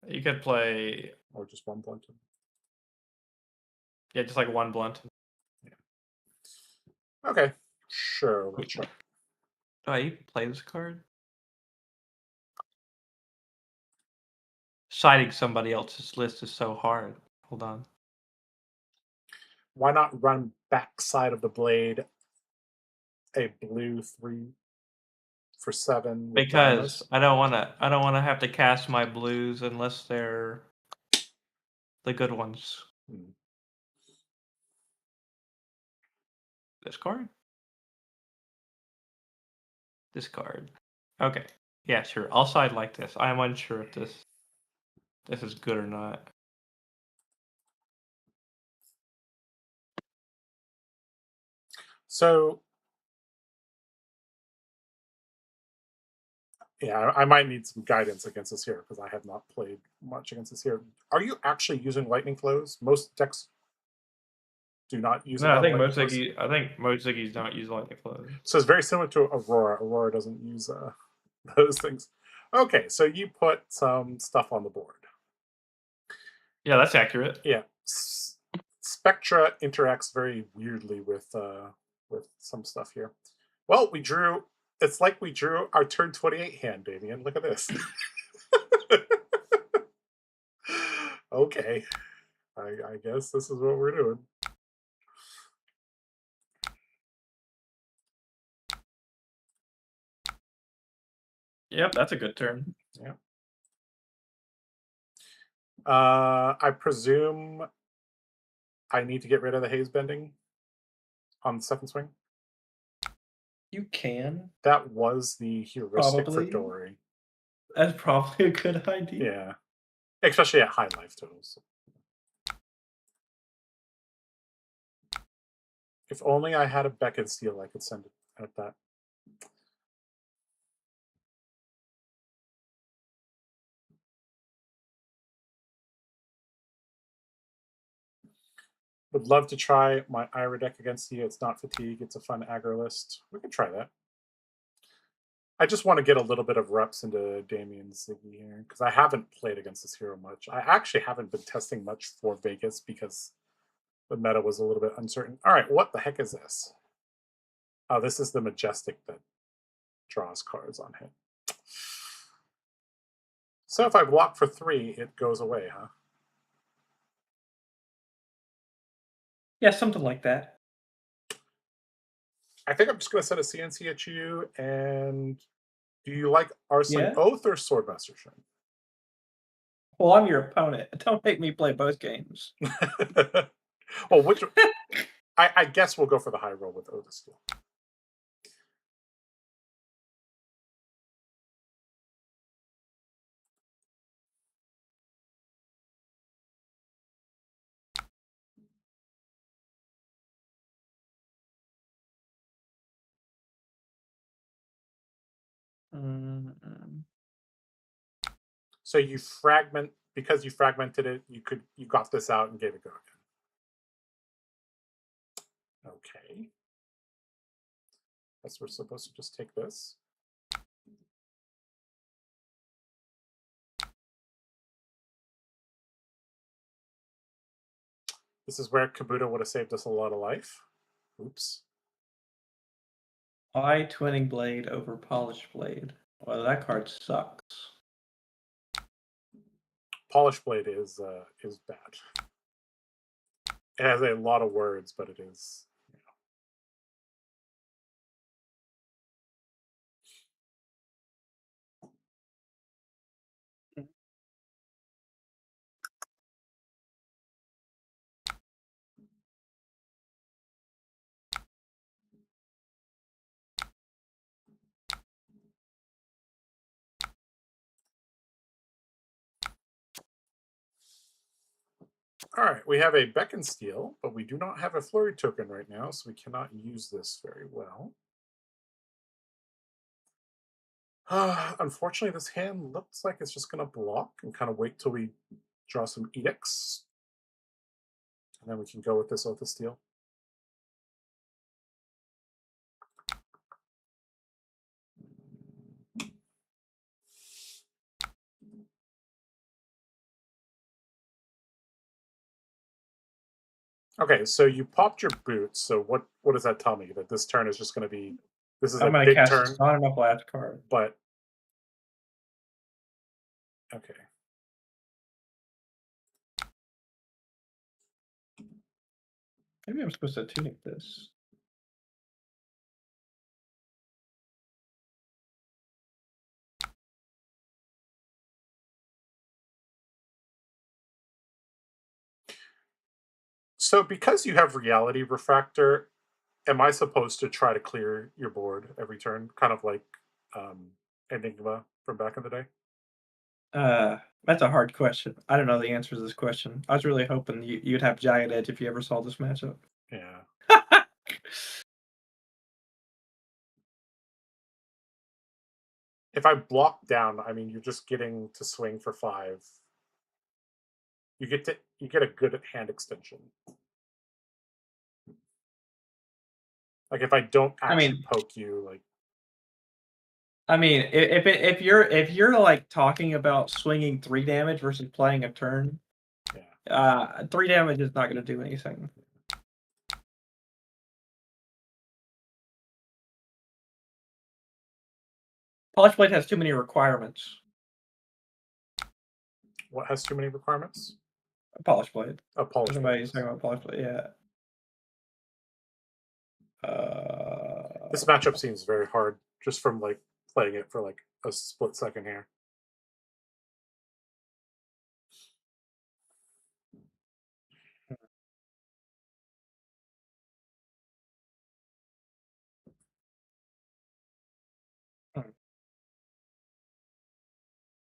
You could play... Or just one Blunton. Yeah, just like one Blunton. Yeah. Okay. Sure. Do I even play this card? Citing somebody else's list is so hard. Hold on. Why not run backside of the blade a blue 3 for 7? Because I don't wanna have to cast my blues unless they're the good ones. This card? This card. Okay. Yeah, sure. I'll side like this. I'm unsure if this is good or not. So yeah, I might need some guidance against this here because I have not played much against this here. Are you actually using lightning flows? Most decks do not use. No, I think most Ziggies don't use lightning flows. So it's very similar to Aurora. Aurora doesn't use those things. Okay, so you put some stuff on the board. Yeah, that's accurate. Yeah, Spectra interacts very weirdly with some stuff here. Well, we drew. It's like we drew our turn 28 hand, Damien. Look at this. Okay, I guess this is what we're doing. Yep, that's a good turn. Yeah. I presume I need to get rid of the haze bending on the second swing. You can. That was the heuristic for Dory. That's probably a good idea. Yeah. Especially at high life totals. If only I had a Beckett Steel, I could send it at that. Would love to try my Ira deck against you. It's not fatigue. It's a fun aggro list. We can try that. I just want to get a little bit of reps into Damien Ziggy here because I haven't played against this hero much. I actually haven't been testing much for Vegas because the meta was a little bit uncertain. All right, what the heck is this? Oh, this is the Majestic that draws cards on hit. So if I block for 3, it goes away, huh? Yeah, something like that. I think I'm just going to set a CNC at you. And do you like Arslan Yeah. Oath or Swordmaster Shrine? Well, I'm your opponent. Don't make me play both games. Well, which I guess we'll go for the high roll with Oath of Steel. So you fragment because you fragmented it. You got this out and gave it go again. Okay. Guess we're supposed to just take this. This is where Kabuto would have saved us a lot of life. Oops. Why Twinning Blade over Polished Blade? Well, that card sucks. Polished Blade is bad. It has a lot of words, but it is. All right, we have a Beacon Steel, but we do not have a Flurry token right now, so we cannot use this very well. Unfortunately, this hand looks like it's just going to block and kind of wait till we draw some Edicts. And then we can go with this Oath of Steel. Okay, so you popped your boots. So what does that tell me? That this turn is just going to be this is I'm a gonna big cast turn, a not enough last card. but okay. Maybe I'm supposed to tunic this. So because you have Reality Refractor, am I supposed to try to clear your board every turn, kind of like Enigma from back in the day? That's a hard question. I don't know the answer to this question. I was really hoping you'd have Jagged Edge if you ever saw this matchup. Yeah. If I block down, I mean, you're just getting to swing for 5. You get a good hand extension. Like if I don't actually poke you, like. I mean, if you're like talking about swinging 3 damage versus playing a turn, 3 damage is not going to do anything. Polished Blade has too many requirements. What has too many requirements? A Polished Blade. A Polished Blade. Somebody's talking about Polished Blade, yeah. This matchup seems very hard just from like playing it for like a split second here.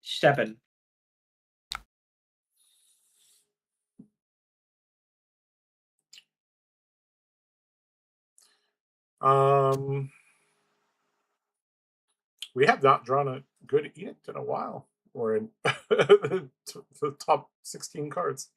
Seven. We have not drawn a good edict in a while. We're in the top 16 cards.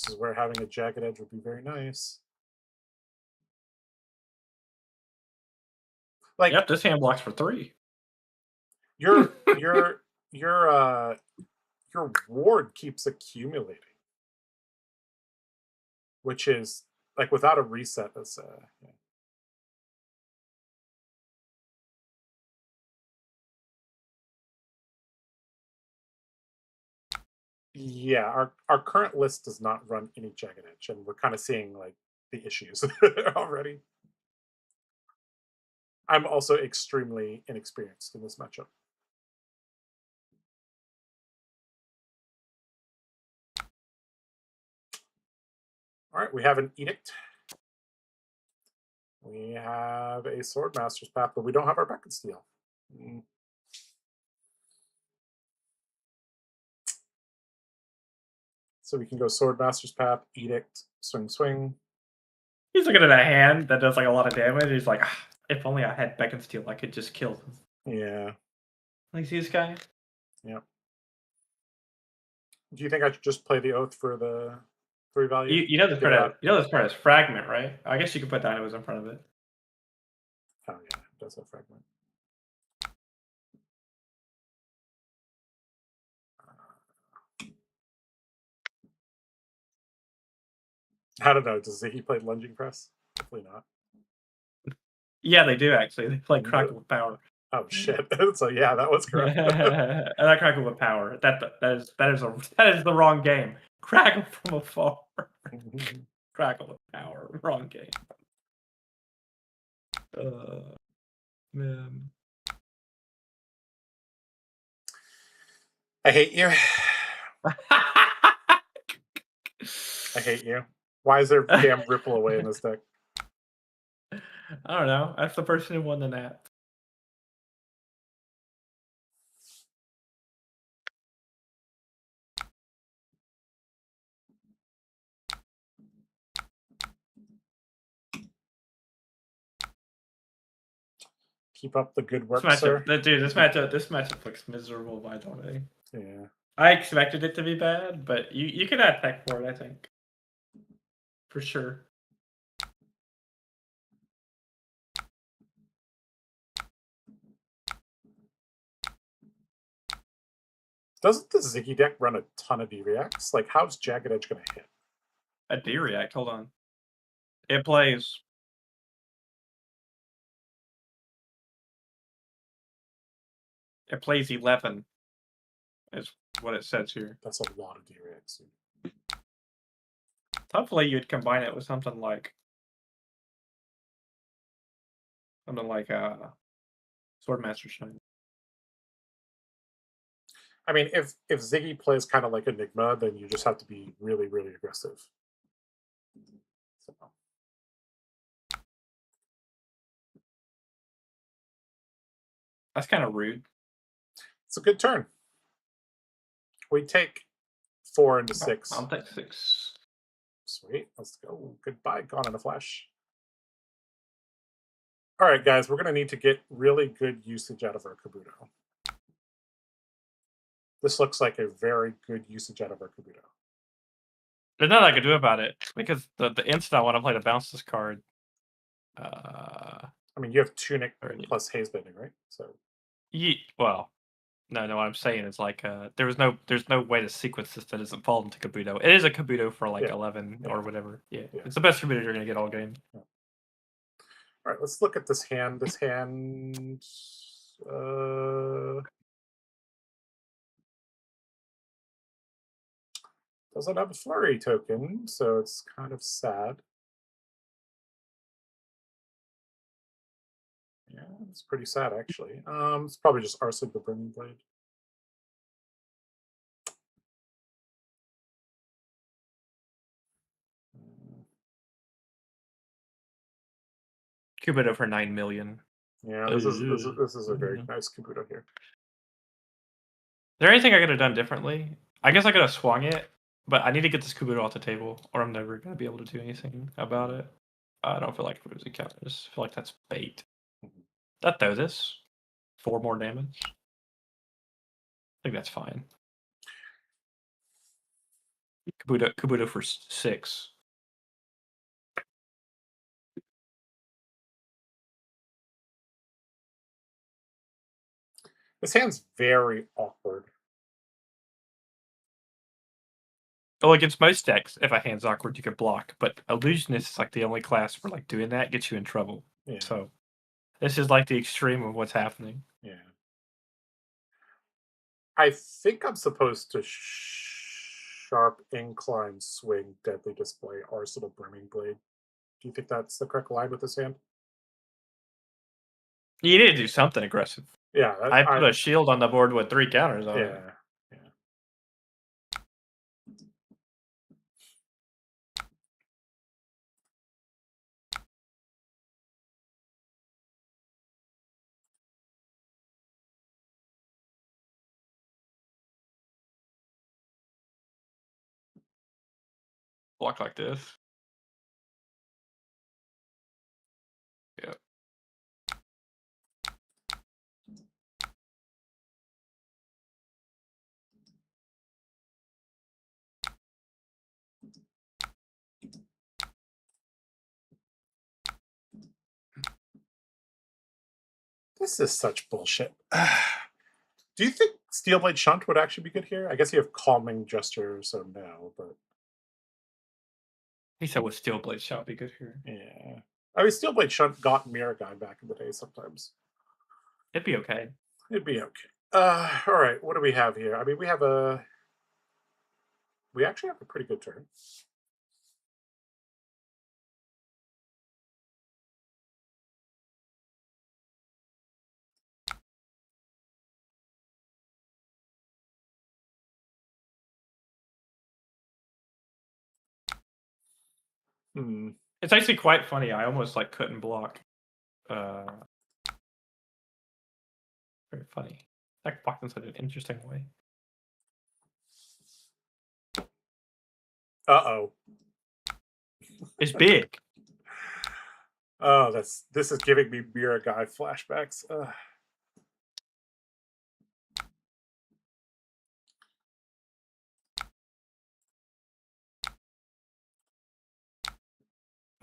This is where having a jagged edge would be very nice. Like, Yep, this hand blocks for 3. your your your your ward keeps accumulating, which is like without a reset. That's yeah. Yeah, our current list does not run any jagged edge, and we're kind of seeing like the issues already. I'm also extremely inexperienced in this matchup. All right, we have an edict. We have a Swordmaster's Path, but we don't have our Beck and Steel. So we can go Swordmaster's Path, Edict, Swing, Swing. He's looking at a hand that does like a lot of damage. He's like, ah, if only I had Beck and Steel, I could just kill him. Yeah. Like, see this guy? Yeah. Do you think I should just play the Oath for the 3 value? You know this part is Fragment, right? I guess you could put Dynamos in front of it. Oh yeah, it does have Fragment. I don't know. Does he play Lunging Press? Hopefully not. Yeah, they do actually. They play Crackle with Power. Oh shit! So yeah, that was correct. And I Crackle with Power. That is the wrong game. Crackle from afar. Crackle with Power. Wrong game. Man. I hate you. I hate you. Why is there damn Ripple away in this deck? I don't know. That's the person who won the nat. Keep up the good work, This sir. matchup, dude, this matchup looks miserable by the way. Yeah. I expected it to be bad, but you could add tech for it, I think. For sure. Doesn't the Ziggy deck run a ton of D-Reacts? Like, how's Jagged Edge going to hit? A D-React, hold on. It plays. It plays 11. Is what it says here. That's a lot of D-Reacts. Hopefully you'd combine it with something like Swordmaster Shine. I mean, if Ziggy plays kind of like Enigma, then you just have to be really, really aggressive. So. That's kind of rude. It's a good turn. We take 4 into 6. I'll take 6. Sweet. Let's go. Goodbye. Gone in a flash. All right, guys. We're going to need to get really good usage out of our Kabuto. This looks like a very good usage out of our Kabuto. There's nothing I can do about it because the instant I want to play to bounce this card. I mean, you have Tunic plus Haze Bending, right? So. Well, no. What I'm saying is like there's no way to sequence this that doesn't fall into Kabuto. It is a Kabuto for like 11 or whatever. Yeah, it's the best Kabuto you're gonna get all game. Yeah. All right, let's look at this hand. This hand. Doesn't have a flurry token, so it's kind of sad. Yeah, it's pretty sad actually. It's probably just Arsig the Burning Blade. Kabuto for 9 million. Yeah, this is a very nice Kabuto here. Is there anything I could have done differently? I guess I could have swung it, but I need to get this Kabuto off the table, or I'm never gonna be able to do anything about it. I don't feel like losing counters. I feel like that's bait. That throw this. 4 more damage. I think that's fine. Kabuto for 6. This hand's very awkward. Well, against most decks, if a hand's awkward, you can block. But Illusionist is like the only class where like doing that gets you in trouble. Yeah. So this is like the extreme of what's happening. Yeah. I think I'm supposed to sharp incline swing deadly display arsenal brimming blade. Do you think that's the correct line with this hand? You need to do something aggressive. Yeah, I put a shield on the board with 3 counters on it. yeah. Block like this. Yeah. This is such bullshit. Do you think Steelblade Shunt would actually be good here? I guess you have Calming Gesture, so no, but He said with Steel Blade shot be good here. yeah. I mean, Steelblade Shunt got Mirror Guy back in the day sometimes. It'd be okay. It'd be okay. All right, what do we have here? I mean, we actually have a pretty good turn. Hmm. It's actually quite funny. I almost like couldn't block. Very funny. That blocked in such an interesting way. Uh-oh. It's big. Oh, this is giving me Mirror Guy flashbacks.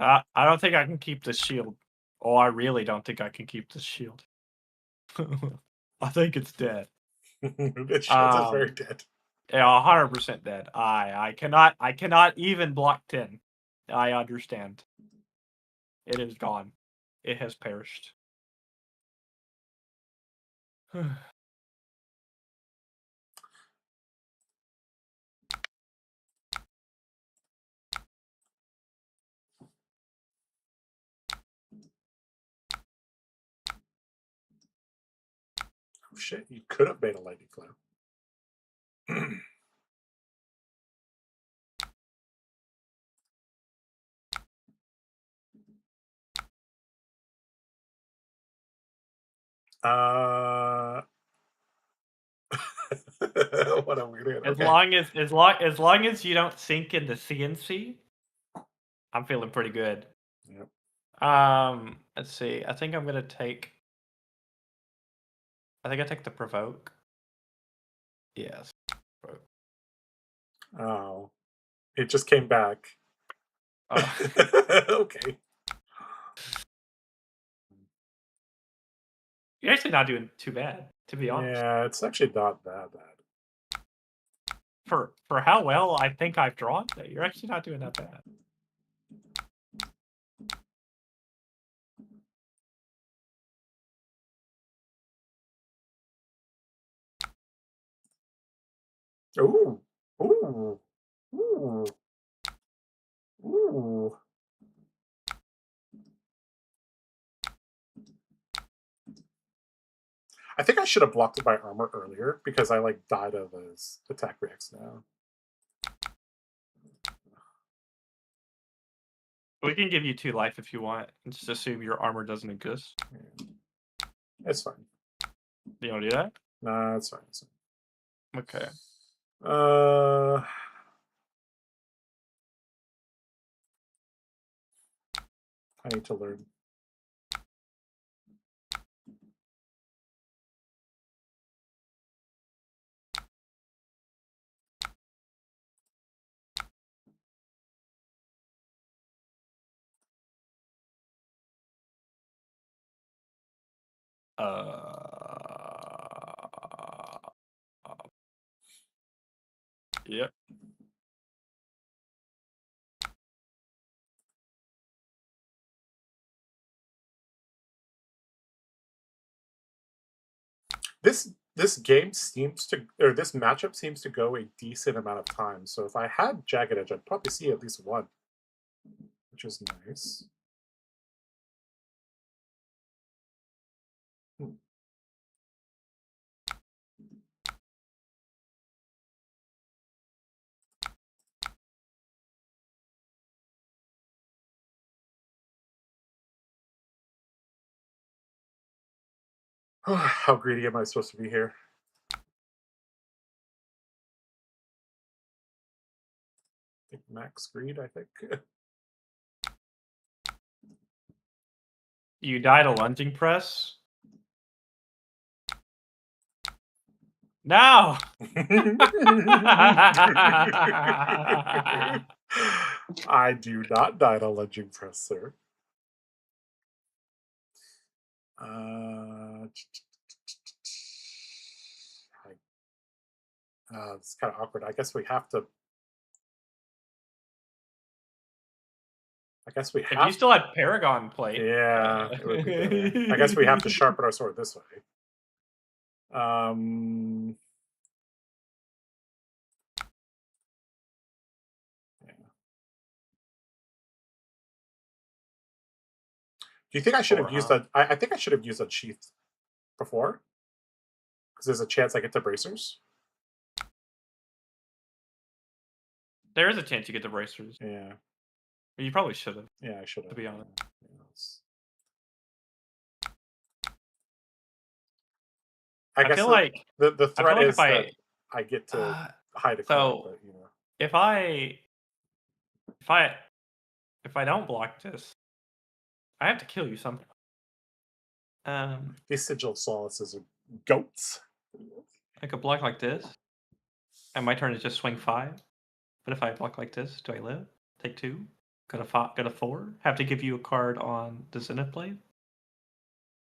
I don't think I can keep this shield. Oh, I really don't think I can keep this shield. I think it's dead. This shield is very dead. Yeah, 100% dead. I cannot even block 10. I understand. It is gone. It has perished. Oh shit, you could have made a lightning cloud. What a weird. As Okay. long as you don't sink into CNC, I'm feeling pretty good. Yep. Let's see. I think I take the provoke. Yes. Oh, it just came back. Oh. Okay. You're actually not doing too bad, to be honest. Yeah, it's actually not that bad. For how well I think I've drawn, you're actually not doing that bad. Ooh. Ooh. Ooh. Ooh. I think I should have blocked my armor earlier because I like died of his attack reacts now. We can give you 2 life if you want, and just assume your armor doesn't exist. Yeah. It's fine. You want to do that? Nah, it's fine. It's fine. Okay. I need to learn. Yep. This game seems to, or this matchup seems to go a decent amount of time. So if I had Jagged Edge, I'd probably see at least one, which is nice. Hmm. How greedy am I supposed to be here? I think max greed, I think. You died a lunging press? No! I do not die to lunging press, sir. It's kind of awkward. I guess we have to. If you still had Paragon plate. Yeah, it would be better. I guess we have to sharpen our sword this way. Yeah. Do you think I should have used that? I think I should have used Unsheathed before, because there's a chance I get the bracers. There is a chance you get the bracers. Yeah. You probably should have. Yeah, I should have. To be honest. I guess feel like the threat like is that I get to hide a card, so but you know. if I don't block this, I have to kill you somehow. These Sigil Solaces are goats. I could block like this, and my turn is just swing 5. But if I block like this, do I live? Take 2. Got a 4. Have to give you a card on the Zenith Blade.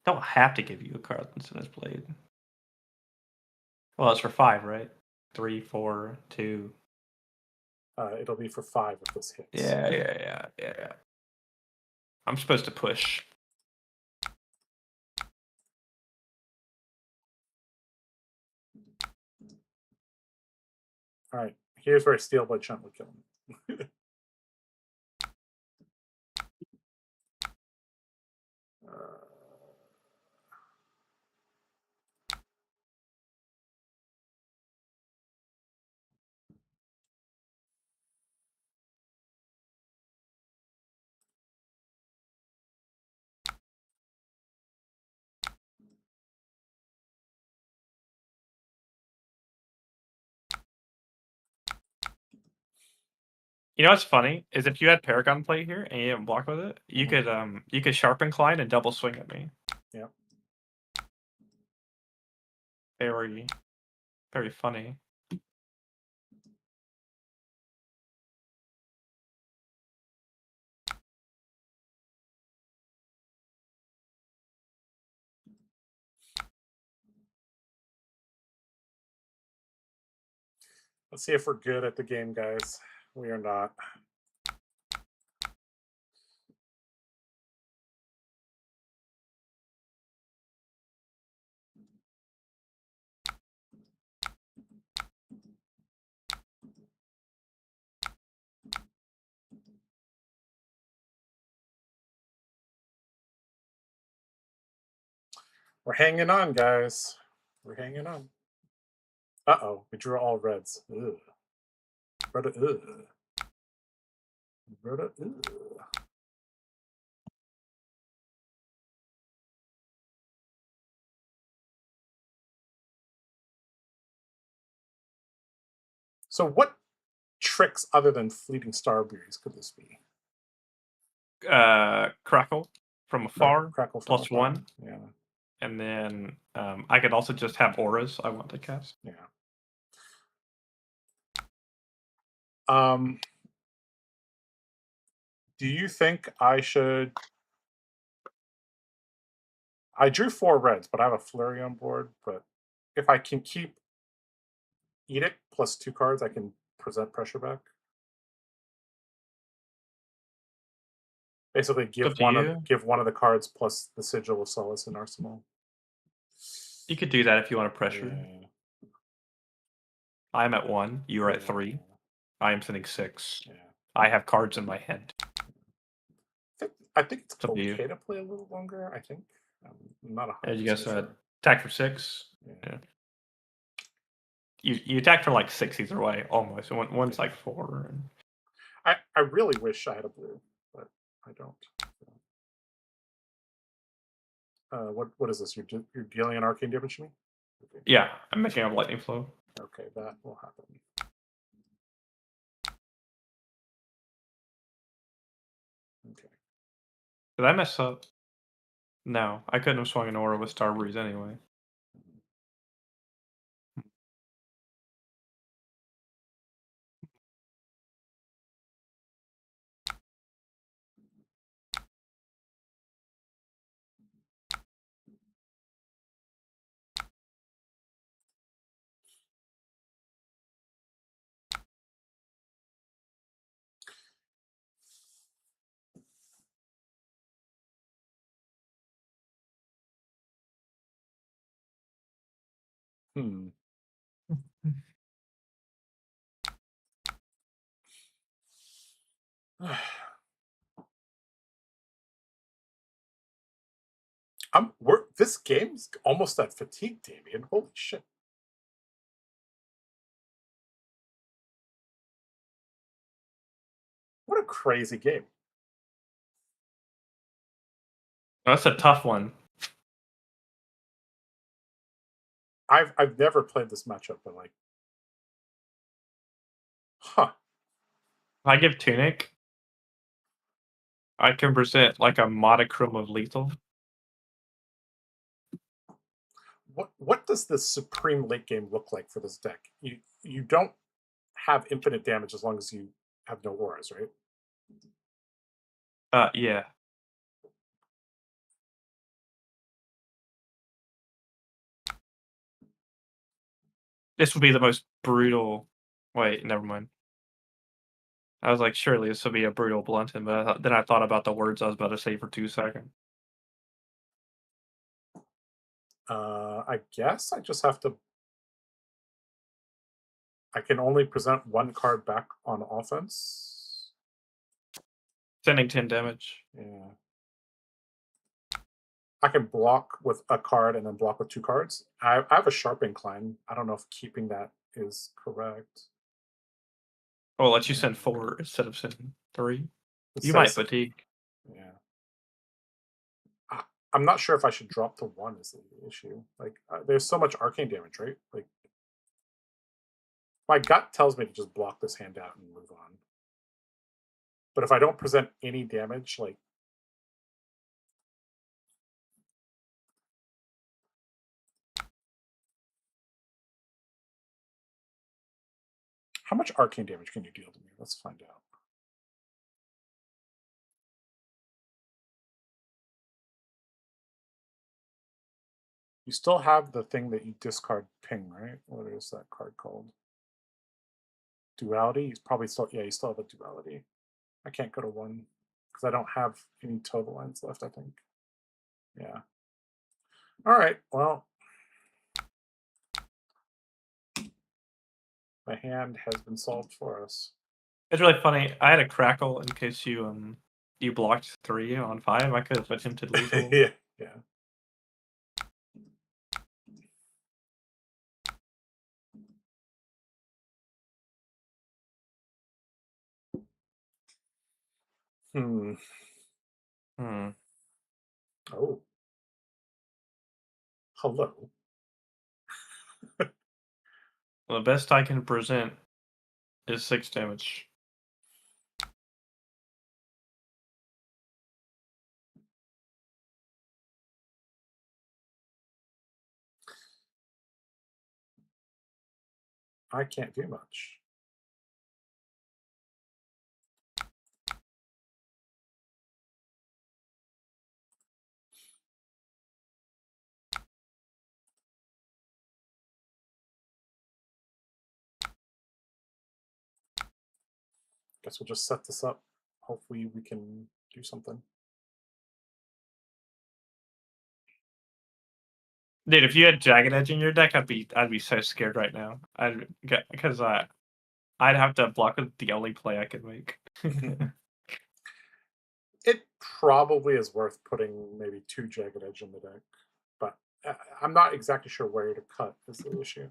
Don't have to give you a card on the Zenith Blade. Well, it's for 5, right? 3, 4, 2. It'll be for 5 if this hits. Yeah. I'm supposed to push. All right, here's where Steel Blade Shunt would kill him. You know what's funny is if you had Paragon plate here and you didn't block with it, you could Sharp Incline and double swing at me. Yeah. Very, very funny. Let's see if we're good at the game, guys. We are not. We're hanging on, guys. We're hanging on. Uh-oh, we drew all reds. Ugh. Brother, ugh. Brother, ugh. So what tricks other than Fleeting Starberries could this be? Crackle from afar, Crackle from plus afar. 1. Yeah. And then I could also just have auras I want to cast. Yeah. Do you think I should? I drew 4 reds, but I have a flurry on board. But if I can keep Edict plus 2 cards, I can present pressure back. Basically, It's up to you. give one of the cards plus the Sigil of Solace in Arsenal. You could do that if you want to pressure. Yeah, I'm at 1. You are at yeah, 3. I am sending 6. yeah. I have cards in my hand. I think it's It's up to you. okay to play a little longer. I think I'm not 100% As you guys sure. attack for 6. Yeah. You attack for like 6 either way, almost. One's Yeah. like 4. And... I really wish I had a blue, but I don't. What is this? You're dealing an arcane damage to me? Okay. Yeah, I'm making a lightning flow. Okay, that will happen. Okay. Did I mess up? No, I couldn't have swung an aura with Star Breeze anyway. Hmm. This game's almost at fatigue, Damien. Holy shit. What a crazy game. That's a tough one. I've never played this matchup, but like, huh. If I give Tunic, I can present like a monochrome of lethal. What does the supreme late game look like for this deck? You don't have infinite damage as long as you have no auras, right? Yeah. This would be the most brutal. Wait, never mind. I was like, surely this would be a brutal blunting, but then I thought about the words I was about to say for 2 seconds. I guess I just have to. I can only present 1 card back on offense. Sending 10 damage. Yeah. I can block with a card and then block with 2 cards. I have a sharp incline. I don't know if keeping that is correct. Oh, it lets you send 4 instead of sending 3. It You might says, fatigue. yeah. I'm not sure if I should drop to 1 is the issue. Like, there's so much arcane damage, right? Like, my gut tells me to just block this hand out and move on. But if I don't present any damage, like, how much arcane damage can you deal to me? Let's find out. You still have the thing that you discard ping, right? What is that card called? Duality? He's probably still, yeah, you still have a duality. I can't go to 1 because I don't have any total lines left, I think. Yeah. All right, well. My hand has been solved for us. It's really funny. I had a crackle in case you blocked 3 on 5. I could have attempted lethal. Yeah, yeah. Hmm. Oh. Hello. Well, the best I can present is 6 damage. I can't do much. Guess we'll just set this up. Hopefully we can do something. Dude, if you had Jagged Edge in your deck, I'd be so scared right now. Because I'd have to block with the only play I could make. It probably is worth putting maybe 2 Jagged Edge in the deck, but I'm not exactly sure where to cut is the issue.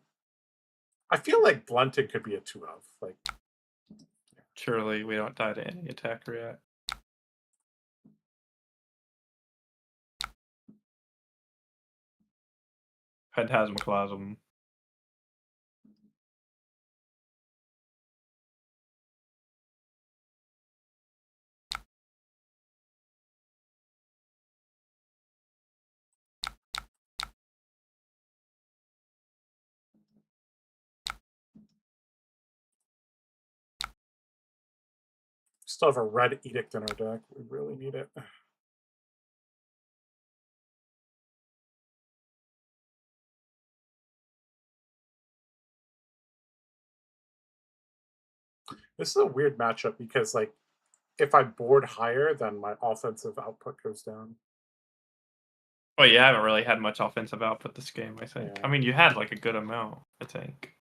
I feel like Blunted could be a 2 of. Like, Surely we don't die to any attacker yet. Phantasmaclasm. still have a red Edict in our deck. We really need it. This is a weird matchup because, like, if I board higher, then my offensive output goes down. Well, you haven't really had much offensive output this game, I think. Yeah. I mean, you had like a good amount, I think.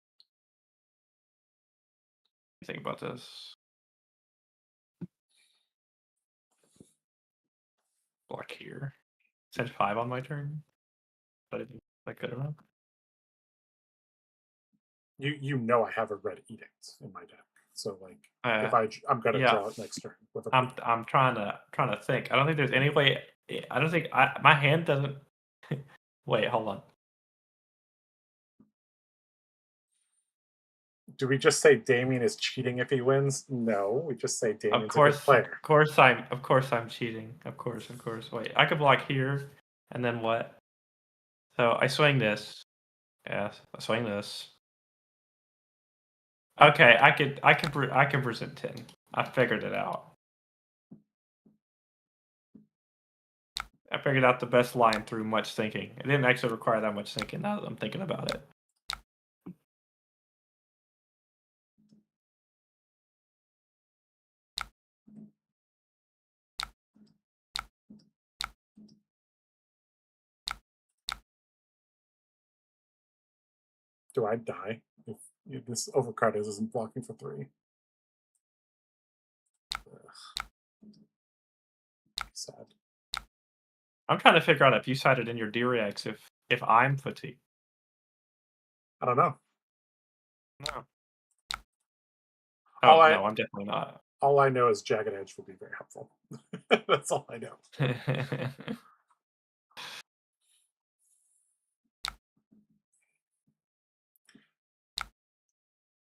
Think about this. Block here. Send 5 on my turn. But I think that's good enough. You know I have a red Edict in my deck, so like if I'm gonna yeah. draw it next turn with a. I'm trying to think. I don't think there's any way. I don't think my hand doesn't. Wait, hold on. Do we just say Damien is cheating if he wins? No, we just say Damien's a good player. Of course I'm cheating. Of course. Wait, I could block here, and then what? So I swing this. Yes, I swing this. Okay, I can present 10. I figured it out. I figured out the best line through much thinking. It didn't actually require that much thinking now that I'm thinking about it. Do I die if this overcard isn't blocking for 3? Ugh. Sad. I'm trying to figure out if you cited in your D-Rex if I'm fatigued. I don't know. No. Oh, no, I'm definitely not. All I know is Jagged Edge will be very helpful. That's all I know.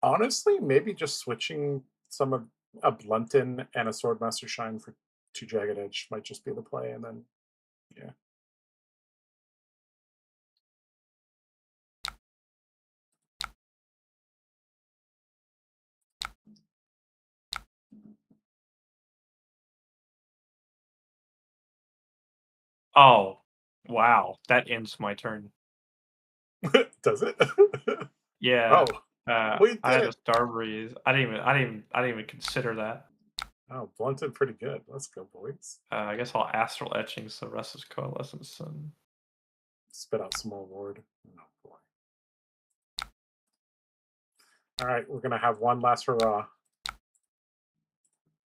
Honestly, maybe just switching some of a Blunton and a Swordmaster Shine for 2 Jagged Edge might just be the play, and then yeah. Oh, wow, that ends my turn. Does it? Yeah. Oh, I had a Star Breeze. I didn't even consider that. Oh, Blunted pretty good. Let's go, boys. I guess I'll Astral Etching so Restless Coalescence and spit out Small Ward. Oh boy. All right, we're gonna have one last hurrah.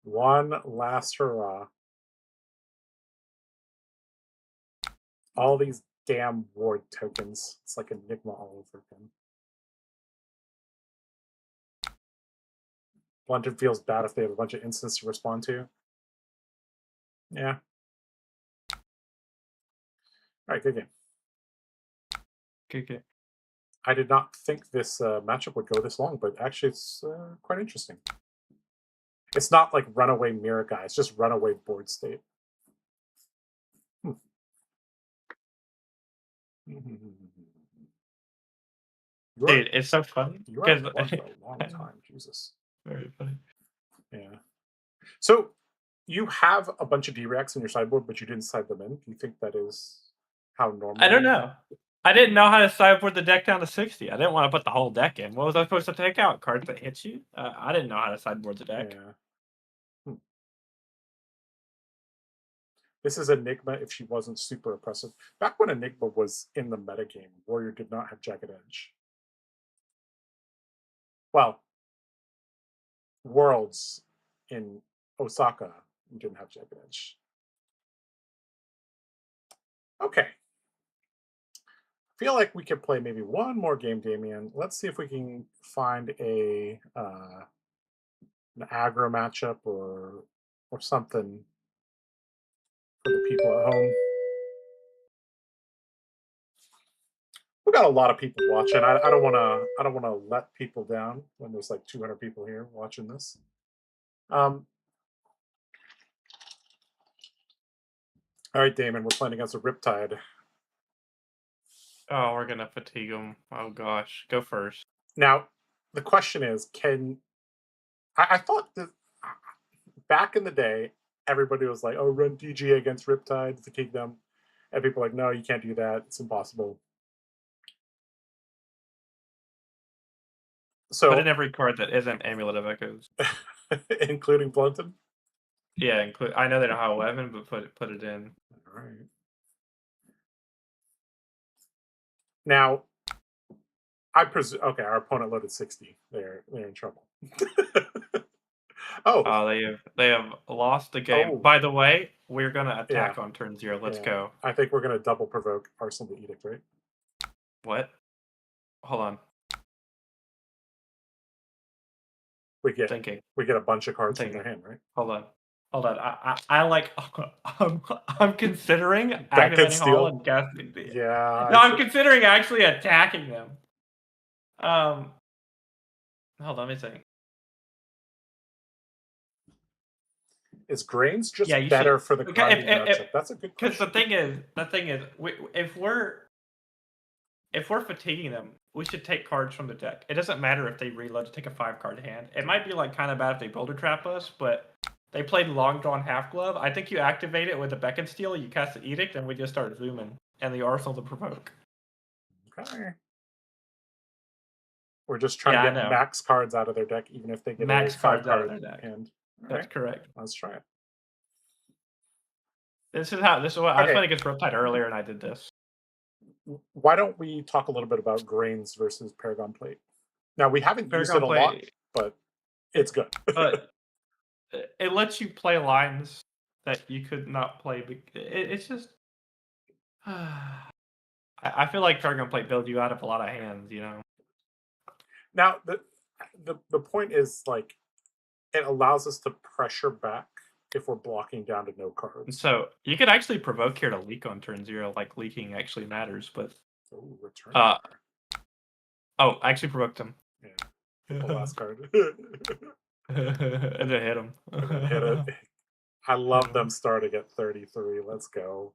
One last hurrah. All these damn ward tokens. It's like Enigma all over again. Blunted feels bad if they have a bunch of instants to respond to. Yeah. All right, good game. Good game. I did not think this matchup would go this long, but actually it's quite interesting. It's not like runaway mirror guy. It's just runaway board state. Dude, it's so funny. You are for a long time, Jesus. Very funny. Yeah. So you have a bunch of D-Rex in your sideboard, but you didn't side them in. Do you think that is how normal? I don't know. I didn't know how to sideboard the deck down to 60. I didn't want to put the whole deck in. What was I supposed to take out? Cards that hit you? I didn't know how to sideboard the deck. Yeah. This is Enigma if she wasn't super oppressive. Back when Enigma was in the metagame, Warrior did not have Jagged Edge. Well, Worlds in Osaka didn't have Jagged Edge. Okay. Feel like we could play maybe one more game, Damien. Let's see if we can find an aggro matchup or something for the people at home. We got a lot of people watching. I don't want to let people down when there's like 200 people here watching this. All right, Damon, we're playing against a Riptide. Oh, we're gonna fatigue them. Oh gosh, go first. Now, the question is, I thought that back in the day, everybody was like, "Oh, run DG against Riptide, fatigue them," and people are like, "No, you can't do that. It's impossible." So, put in every card that isn't Amulet of Echoes, including Blunted. Yeah, I know they don't have a weapon, but put it in. All right. Now, I presume. Okay, our opponent loaded 60. They're in trouble. They have lost the game. Oh. By the way, we're gonna attack on turn 0. Let's go. I think we're gonna double provoke Arsenal the Edict, right? What? Hold on. We get a bunch of cards in their hand, right? Hold on. I like. I'm considering activating Hala and casting. Yeah. No, I'm considering actually attacking them. Hold on, let me think. Is Grains just better for the Guardian matchup? That's a good question. Because the thing is, if we're fatiguing them, we should take cards from the deck. It doesn't matter if they reload to take a 5-card hand. It might be like kind of bad if they Boulder Trap us, but they played Long Drawn Half Glove. I think you activate it with a Beck and Steel, you cast the Edict, and we just start zooming. And the Arsenal to provoke. Okay. We're just trying to get max cards out of their deck, even if they get max a 5-card out of their deck. Hand. That's correct. Let's try it. This is what I was playing against Riptide earlier, and I did this. Why don't we talk a little bit about Grains versus Paragon Plate? Now, we haven't used it a lot, but it's good. But it lets you play lines that you could not play. It's just... I feel like Paragon Plate builds you out of a lot of hands, you know? Now, the point is, like, it allows us to pressure back if we're blocking down to no cards. So you could actually provoke here to leak on turn 0. Like, leaking actually matters, but... return. I actually provoked him. Yeah. The last card. And then hit him. Hit it. I love them starting at 33. Let's go.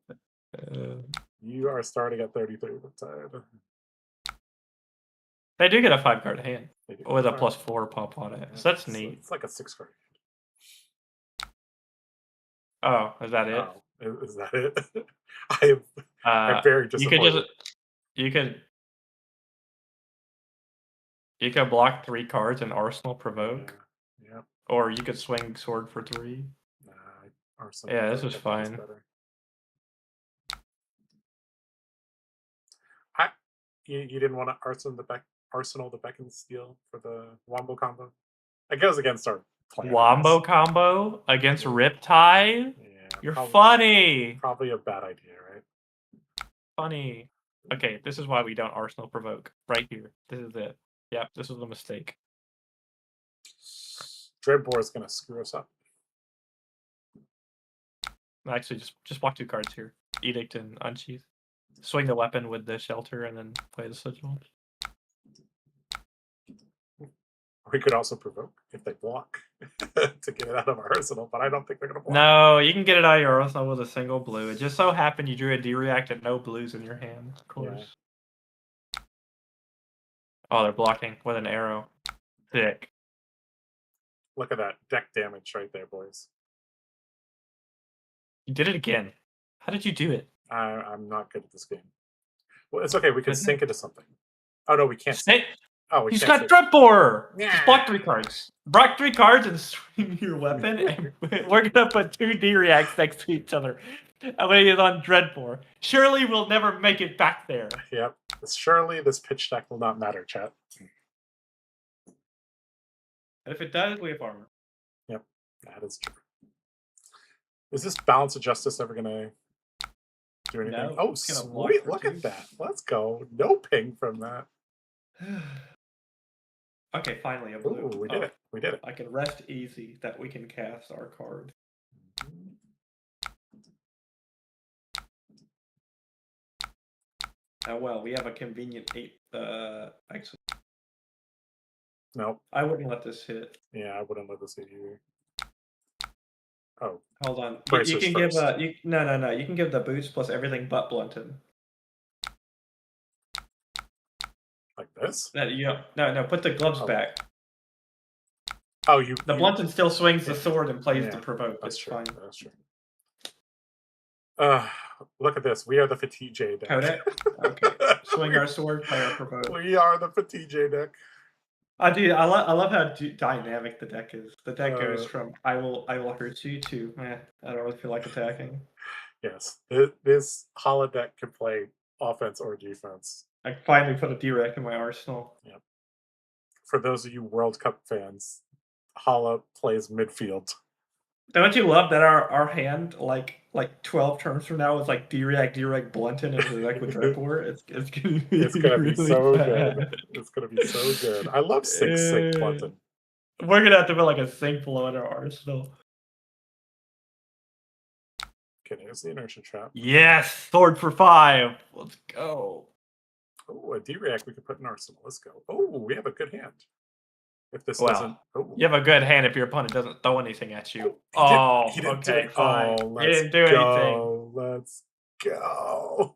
You are starting at 33 Riptide. They do get a 5-card hand with a +4 pop on it. Yeah, so that's neat. It's like a 6-card hand. Oh, is that it? Oh, is that it? I'm very disappointed. You could block 3 cards and Arsenal provoke. Yeah. Or you could swing sword for 3. Arsenal. Yeah, this was fine. You didn't want to Arsenal the Beck and Steel for the Wombo combo? It goes against our plan. Wombo combo against Riptide? Yeah. You're funny. Probably a bad idea, right? Funny. Okay, this is why we don't Arsenal provoke. Right here. This is it. Yeah, this was a mistake. Dreadbore is going to screw us up. Actually, just block 2 cards here. Edict and Unsheath. Swing the weapon with the shelter and then play the sigil. We could also provoke if they block to get it out of our arsenal, but I don't think they're going to block. No, you can get it out of your arsenal with a single blue. It just so happened you drew a D-React and no blues in your hand, of course. Yeah. Oh, they're blocking with an arrow. Thick. Look at that deck damage right there, boys. You did it again. How did you do it? I'm not good at this game. Well, it's okay. We can sync it to something. Oh, no, we can't. Oh, he's got Dreadbore! Yeah. Just block 3 cards. Block 3 cards and swing your weapon, and we're going to put 2 D-Reacts next to each other. I'm gonna use on Dreadbore. Surely we'll never make it back there. Yep. Surely this pitch deck will not matter, chat. And if it does, we have armor. Yep, that is true. Is this Balance of Justice ever gonna do anything? No, Oh, it's gonna sweet! block Look for at 2. that. Let's go. No ping from that. Okay, finally a blue. Ooh, we did it. We did it. I can rest easy that we can cast our card. Oh well, we have a convenient 8. Actually, Nope. I wouldn't let this hit. Yeah, I wouldn't let this hit either. Oh, Hold on. You Bracers can first. give no. You can give the boost plus everything but blunted. Like this? No. Put the gloves Oh. back. Oh, The blunted still swings the sword and plays yeah, the provoke. That's It's true. fine. That's true. Look at this. We are the fabtcg deck. Kodak? Okay. Swing our sword, play our provoke. We are the fabtcg deck. I love how dynamic the deck is. The deck goes from I will hurt you to I don't really feel like attacking. Yes, this Hala deck can play offense or defense. I finally put a direct in my arsenal. Yep. For those of you World Cup fans, Hala plays midfield. Don't you love that our hand like 12 turns from now is like direct blunted into the deck with Dreadbore? It's gonna be really so good. It's gonna be so good. I love sync blunted. We're gonna have to put like a sync below in our arsenal. Okay, there's the inertia trap. Yes, sword for 5. Let's go. Oh, a D-React we could put in arsenal. Let's go. Oh, we have a good hand. If this doesn't... You have a good hand if your opponent doesn't throw anything at you. He didn't okay, fine. He didn't do anything. Let's go.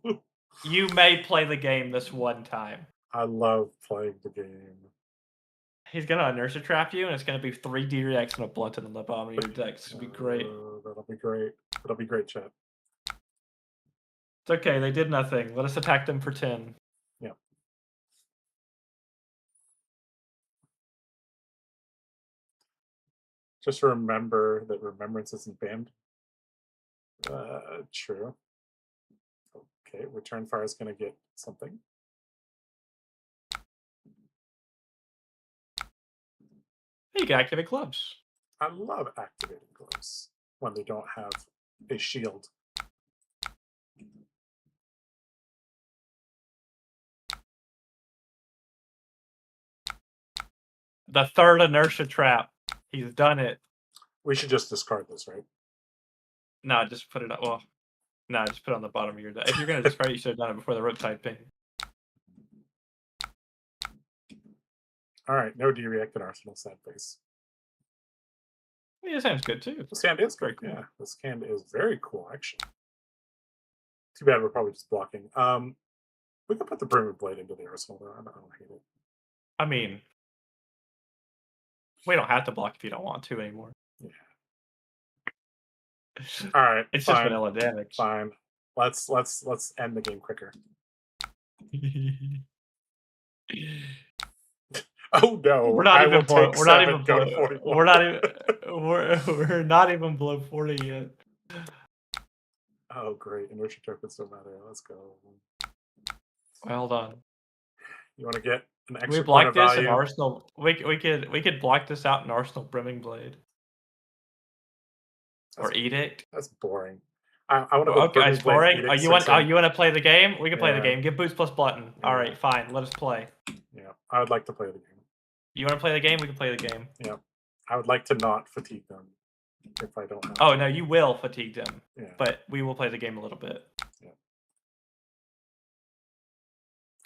You may play the game this one time. I love playing the game. He's gonna inertia trap you, and it's gonna be 3 D-Reacts and a blunted on the bottom of your deck. It's gonna be great. That'll be great. That'll be great, chat. It's okay, they did nothing. Let us attack them for 10. Yeah. Just remember that remembrance isn't banned. True. Okay, return fire is going to get something. You can activate gloves. I love activating gloves when they don't have a shield. The 3rd inertia trap. He's done it. We should just discard this, right? No, just put it up. Well, no, just put it on the bottom of your deck. If you're going to discard it, you should have done it before the Riptide ping. All right, no D-React in Arsenal, sad face. Yeah, this hand's good too. This hand is very cool. Yeah, this hand is very cool, actually. Too bad we're probably just blocking. We could put the Brimming Blade into the Arsenal, though. I don't hate it. I mean, we don't have to block if you don't want to anymore. Yeah. All right. It's just vanilla damage. Fine. Let's end the game quicker. Oh no! We're not even below. We're not even below 40 yet. Oh great! Inertia tokens don't matter. Let's go. Well, hold on. You want to get an extra? We block this in Arsenal. We could block this out in Arsenal Brimming Blade. Or Edict. That's boring. I want to go. Okay, it's boring. You want to play the game? We can play the game. Give boots plus button. Yeah. All right, fine. Let us play. Yeah, I would like to play the game. You want to play the game? We can play the game. Yeah, I would like to not fatigue them if I don't have. Oh no, you will fatigue them. Yeah. But we will play the game a little bit. Yeah.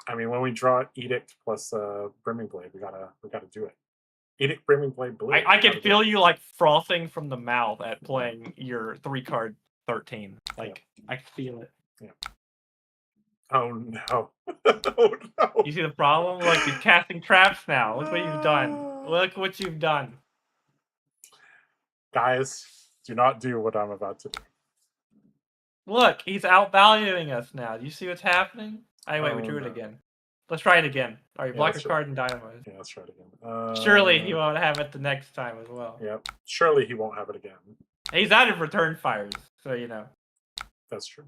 I mean, when we draw Edict plus Brimming Blade, we gotta do it. Edict, Brimming Blade, Blade. I can feel you like frothing from the mouth at playing your 3-card 13. Like I feel it. Yeah. Oh no! Oh no! You see the problem? Like you're casting traps now. Look what you've done. Look what you've done. Guys, do not do what I'm about to do. Look, he's outvaluing us now. Do you see what's happening? Anyway, we drew it again. Let's try it again. All right, block your card and dynamite. Yeah, let's try it again. Surely he won't have it the next time as well. Yep. Surely he won't have it again. He's out of return fires, so you know. That's true.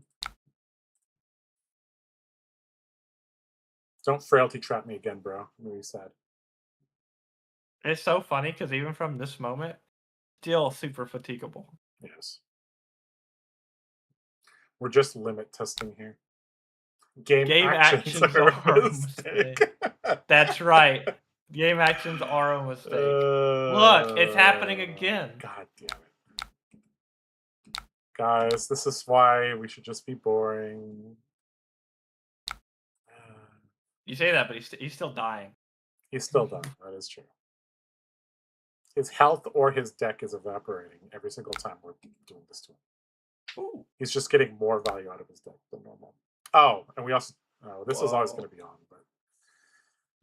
Don't frailty trap me again, bro. I'm really sad. It's so funny because even from this moment, still super fatiguable. Yes. We're just limit testing here. Game actions are a mistake. That's right. Game actions are a mistake. Look, it's happening again. God damn it. Guys, this is why we should just be boring. You say that, but he's still dying. He's still dying. That is true. His health or his deck is evaporating every single time we're doing this to him. Ooh. He's just getting more value out of his deck than normal. Oh, and we also... Oh, this is always going to be on, but...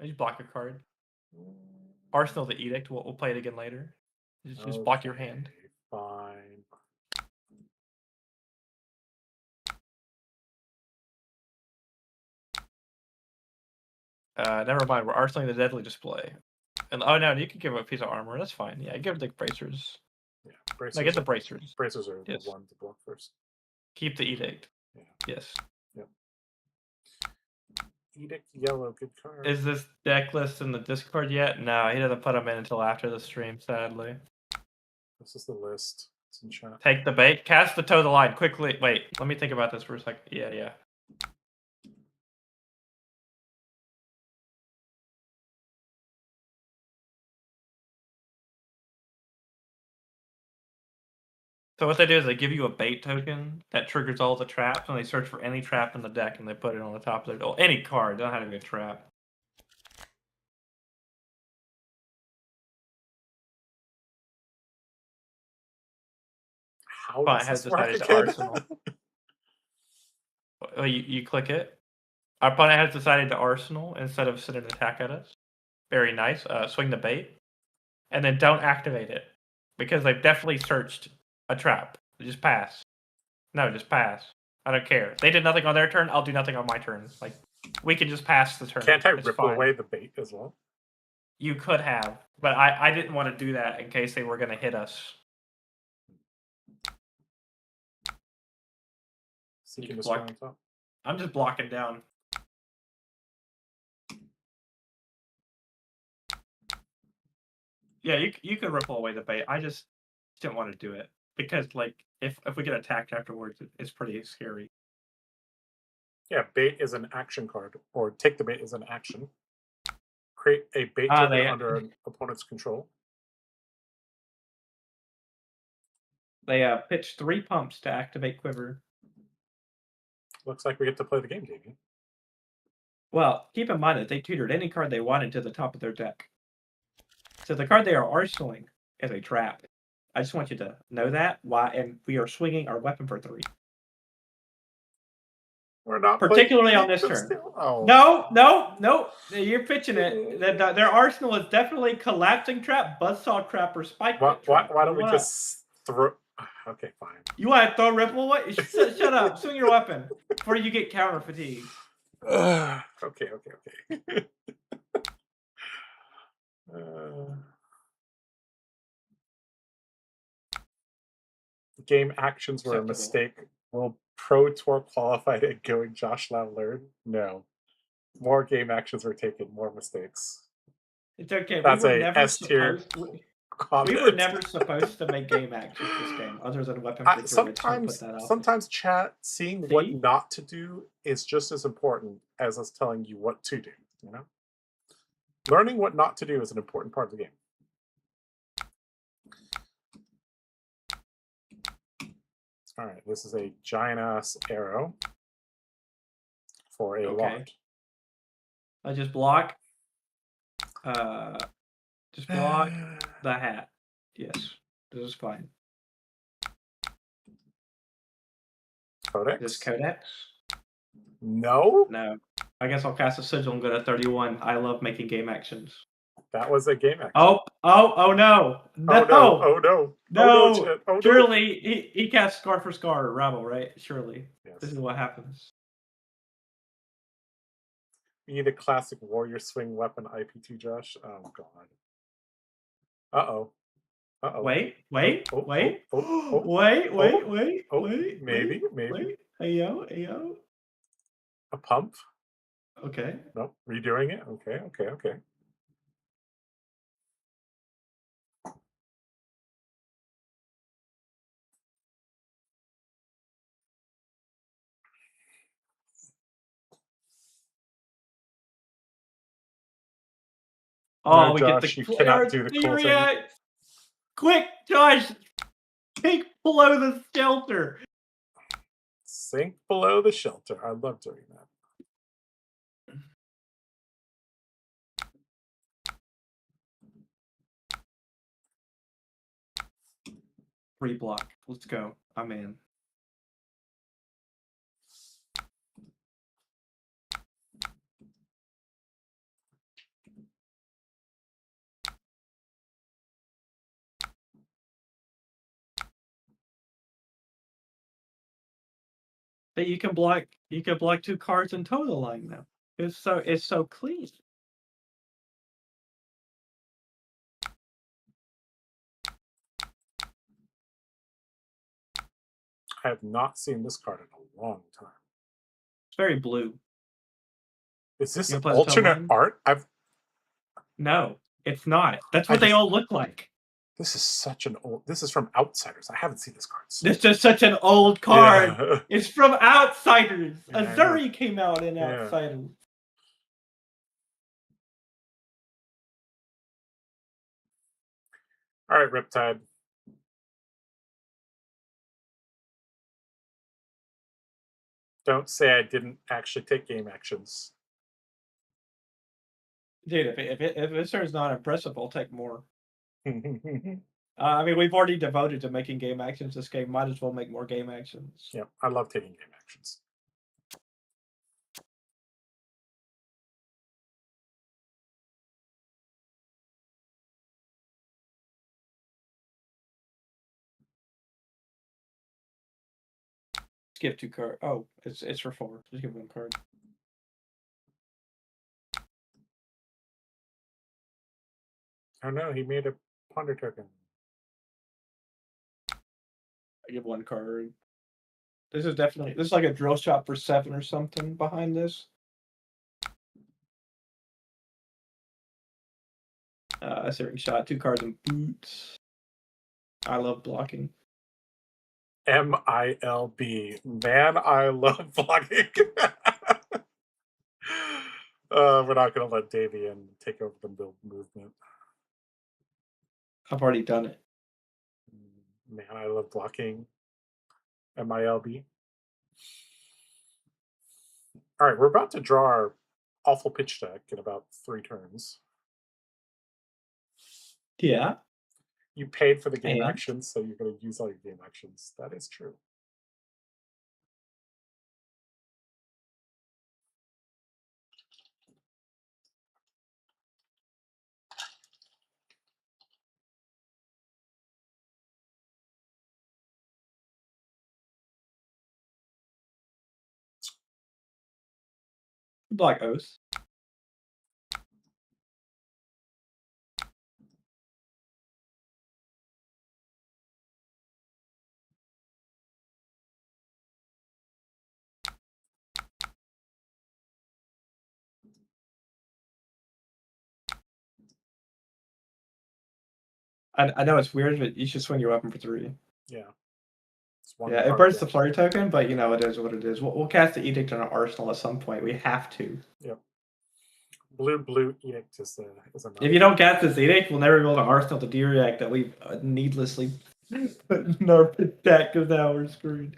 I just block a card. Arsenal the Edict. We'll play it again later. Just block your hand. Fine. Never mind. We're arsenaling the Deadly Display. And oh no, you can give a piece of armor. That's fine. Yeah, give the bracers. Yeah, bracers. I get the bracers. Bracers are the one to block first. Keep the Edict. Yeah. Yes. Yep. Edict yellow, good card. Is this deck list in the Discord yet? No, he doesn't put them in until after the stream, sadly. This is the list. It's in chat. Take the bait. Cast the toe the line quickly. Wait, let me think about this for a second. Yeah. So what they do is they give you a bait token that triggers all the traps, and they search for any trap in the deck, and they put it on the top of their door. Any card, don't have to be a trap. How does has this work decided again? to Arsenal. Well, you click it. Our opponent has decided to Arsenal instead of send an attack at us. Very nice. Swing the bait. And then don't activate it. Because they've definitely searched a trap. Just pass. No, just pass. I don't care. They did nothing on their turn, I'll do nothing on my turn. Like, we can just pass the turn. Can't I rip away the bait as well? You could have, but I didn't want to do that in case they were going to hit us. I'm just blocking down. Yeah, you could ripple away the bait. I just didn't want to do it because, like, if we get attacked afterwards, it's pretty scary. Yeah, bait is an action card, or take the bait is an action. Create a bait token under an opponent's control. They pitch 3 pumps to activate Quiver. Looks like we get to play the game, Davey. Well, keep in mind that they tutored any card they wanted to the top of their deck. So the card they are arsenaling is a trap. I just want you to know that. Why? And we are swinging our weapon for 3. We're not particularly on this turn. Oh. No. You're pitching it. Their arsenal is definitely collapsing trap, buzzsaw trap, or spike trap. Why don't we just throw? Okay, fine. You want to throw ripple away? Shut up. Swing your weapon before you get counter fatigue. Okay. Game actions were a mistake. Will Pro Tour qualified at going Josh Lau learn? No. More game actions were taken, more mistakes. It's okay. That's a S tier. We were never supposed to make game actions this game, other than weapon. Sometimes chat seeing what not to do is just as important as us telling you what to do. You know, learning what not to do is an important part of the game. All right, this is a giant ass arrow for a lot. I just block. Just block the hat. Yes, this is fine. Codex? This Codex? No? No. I guess I'll cast a sigil and go to 31. I love making game actions. That was a game action. Oh no. No. Surely he cast Scar for Scar, Rabble, right? Surely. Yes. This is what happens. We need a classic warrior swing weapon IPT, Josh. Oh god. Uh-oh. Wait. Maybe. Ayo, ayo. A pump? Okay. Nope. Redoing it? Okay, okay, okay. Oh, No, we get the Josh, you cannot do the cool thing. Quick, Josh! Take below the shelter! Sink below the shelter. I love doing that. Free block. Let's go. I'm in. But you can block 2 cards in total line now. It's so clean. I have not seen this card in a long time. It's very blue. Is this You wanna play the total alternate line? art? No, it's not. That's I what they just all look like. this is such an old this is from Outsiders. I haven't seen this card. This is such an old card. Yeah. It's from Outsiders. Yeah, I know. Azuri came out in Yeah. Outsiders. All right, Riptide. Don't say I didn't actually take game actions. Dude, if this turn's not impressive, I'll take more. I mean, we've already devoted to making game actions this game. Might as well make more game actions. Yeah, I love taking game actions. Let's give 2 cards. Oh, it's for 4. Just give 1 card. Oh no, he made a ponder token. I give 1 card. This is like a drill shot for 7 or something behind this. Searing shot, 2 cards and boots. I love blocking. MILB. Man, I love blocking. We're not going to let Davian take over the build movement. I've already done it. Man, I love blocking. MILB. All right, we're about to draw our awful pitch deck in about 3 turns. Yeah. You paid for the game And? actions, so you're going to use all your game actions. That is true. Block Oath. I know it's weird, but you should swing your weapon for 3. Yeah. Yeah, it burns the flurry token, but you know, it is what it is. We'll cast the Edict on our arsenal at some point. We have to. Yep. Blue Edict is a If you don't cast this Edict, we'll never be able to arsenal the D-React that we've needlessly put in our deck because now we're screwed.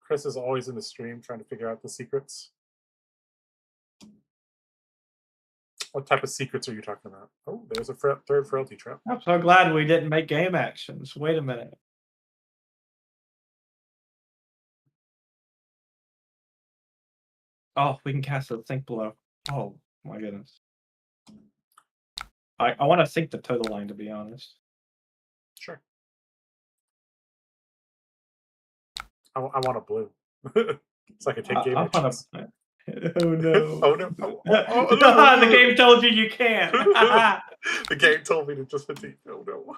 Chris is always in the stream trying to figure out the secrets. What type of secrets are you talking about? Oh, there's a third frailty trap. I'm so glad we didn't make game actions. Wait a minute. Oh, we can cast the Think Below. Oh my goodness. I want to think the total line, to be honest. Sure. I want a blue. So I can take game actions. Oh no. Oh no! The game told you you can't. The game told me to just fatigue. Oh no!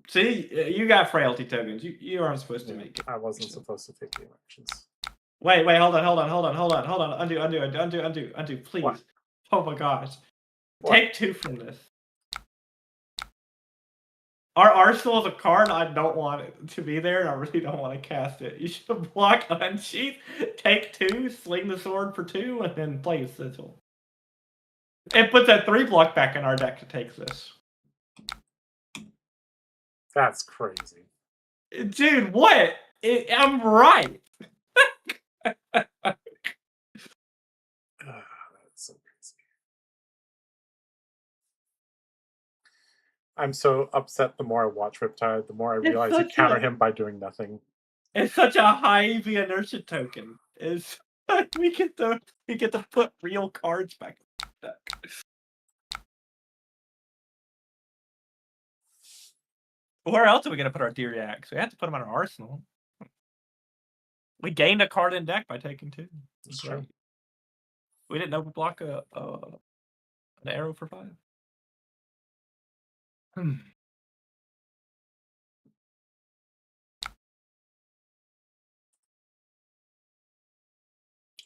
See, you got frailty tokens. You aren't supposed to Yeah, make it. I wasn't supposed to take the elections. Wait, hold on. Undo, What? please. Oh my gosh. What? Take 2 from this. Our arsenal is a card. I don't want it to be there, and I really don't want to cast it. You should block unsheath, take 2, sling the sword for 2, and then play a sigil. It puts that 3 block back in our deck to take this. That's crazy. Dude, what? I'm right. That's so crazy. I'm so upset the more I watch Riptide, the more I realize you counter him by doing nothing. It's such a high EV inertia token. It's we get to put real cards back in the deck. Where else are we gonna put our Diriacs? We have to put them on our arsenal. We gained a card in deck by taking 2. It's true. We didn't know we block an arrow for 5.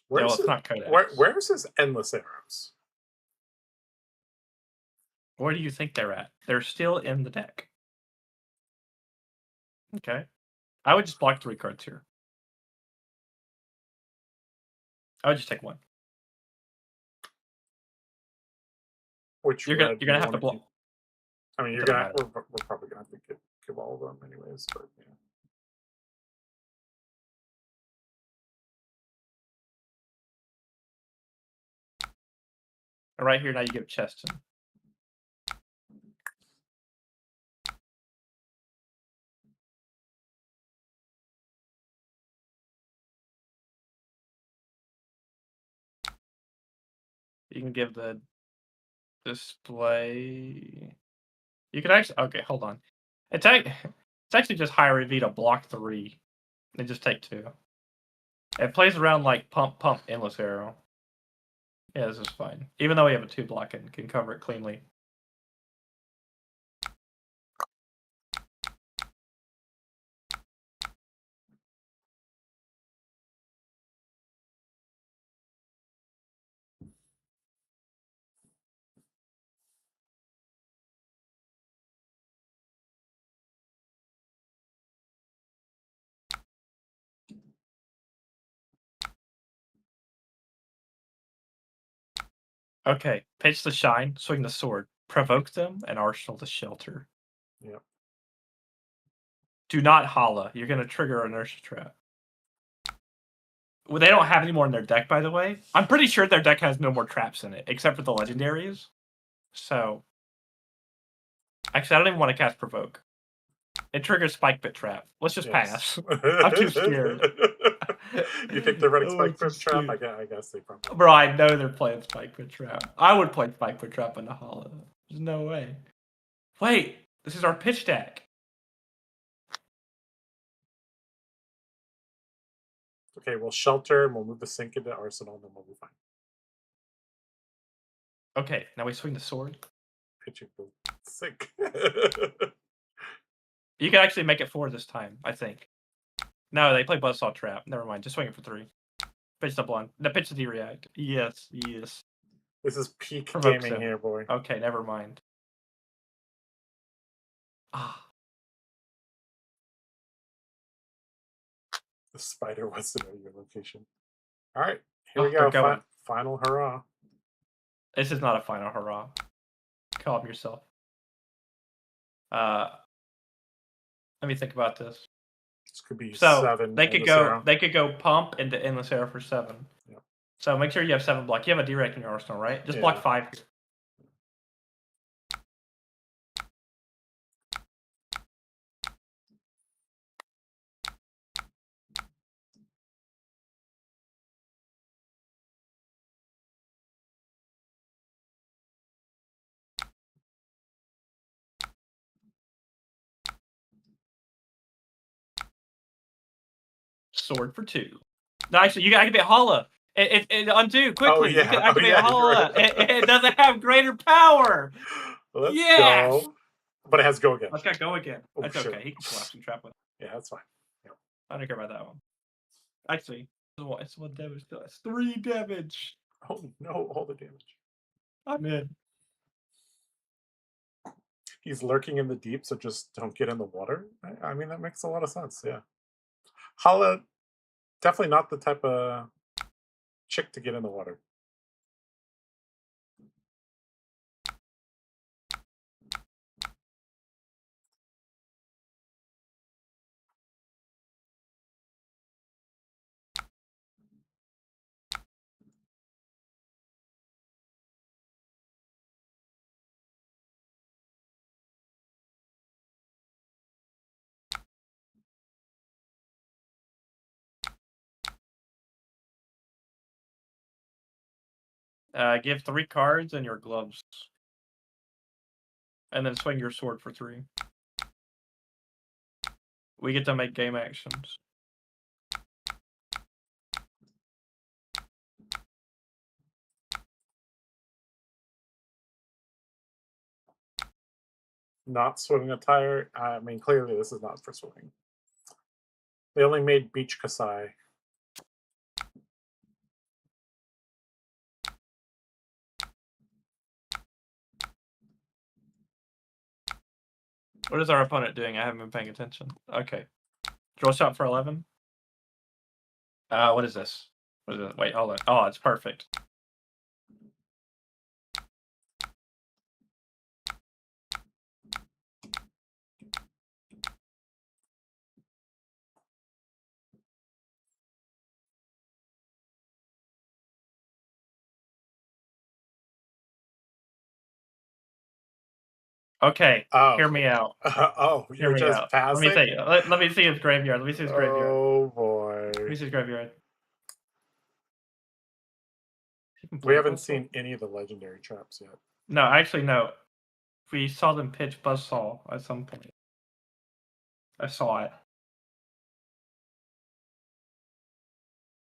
Where's it's not where's his endless arrows? Where do you think they're at? They're still in the deck. Okay. I would just block 3 cards here. I would just take 1. Which You're gonna have to block. I mean, we're probably gonna have to give all of them anyways, but yeah. And right here now you give Cheston. You can give the display. You could actually hold on. It's actually just higher EV to block 3 and just take 2. It plays around like pump, endless arrow. Yeah, this is fine. Even though we have a 2 block and can cover it cleanly. Okay, pitch the shine, swing the sword, provoke them, and arsenal the shelter. Yep. Do not Hala. You're gonna trigger inertia trap. Well, they don't have any more in their deck, by the way. I'm pretty sure their deck has no more traps in it, except for the legendaries. So, actually, I don't even want to cast provoke. It triggers Spike Pit Trap. Let's just pass. I'm too scared. You think they're running Spike Pit Trap? I guess they probably. Bro, I know they're playing Spike Pit Trap. I would play Spike Pit Trap in the Hala. There's no way. Wait, this is our pitch deck. Okay, we'll shelter and we'll move the sink into arsenal, and then we'll be fine. Okay, now we swing the sword. Pitching the sink. You can actually make it 4 this time, I think. No, they play Buzzsaw Trap. Never mind, just swing it for 3. Pitch the blunt. No, pitch the D-React. Yes. This is peak Provoke gaming here, boy. Okay, never mind. Ah. The spider wants to know your location. All right, here we go. Final hurrah. This is not a final hurrah. Calm yourself. Let me think about this. This could be so 7. They could go pump into endless arrow for 7. Yep. So make sure you have 7 block. You have a direct in your arsenal, right? Just block 5 here. Sword for 2. No, actually, you can activate Hala. It undo quickly. You can activate you're Hala. right. It doesn't have greater power. Let's Yes. go. But it has go again. Let's go again. Oh, That's shit. okay. He can collapse and trap with. Yeah, that's fine. Yep. I don't care about that one. Actually, it's 1 damage. That's 3 damage. Oh no, all the damage. I'm in. He's lurking in the deep, so just don't get in the water. I mean, that makes a lot of sense. Yeah. Hala, definitely not the type of chick to get in the water. Give 3 cards and your gloves. And then swing your sword for 3. We get to make game actions. Not swinging a tire. I mean, clearly this is not for swimming. They only made Beach Kasai. What is our opponent doing? I haven't been paying attention. Okay. Draw shot for 11. What is this? What is it? Wait, hold on. Oh, it's perfect. Okay, Oh. hear me out. Oh, Hear you're me just out. passing? Let me see. Let me see his graveyard. Let me see his graveyard. Oh boy. Let me see his graveyard. We haven't seen any of the legendary traps yet. No, actually, no. We saw them pitch Buzzsaw at some point. I saw it.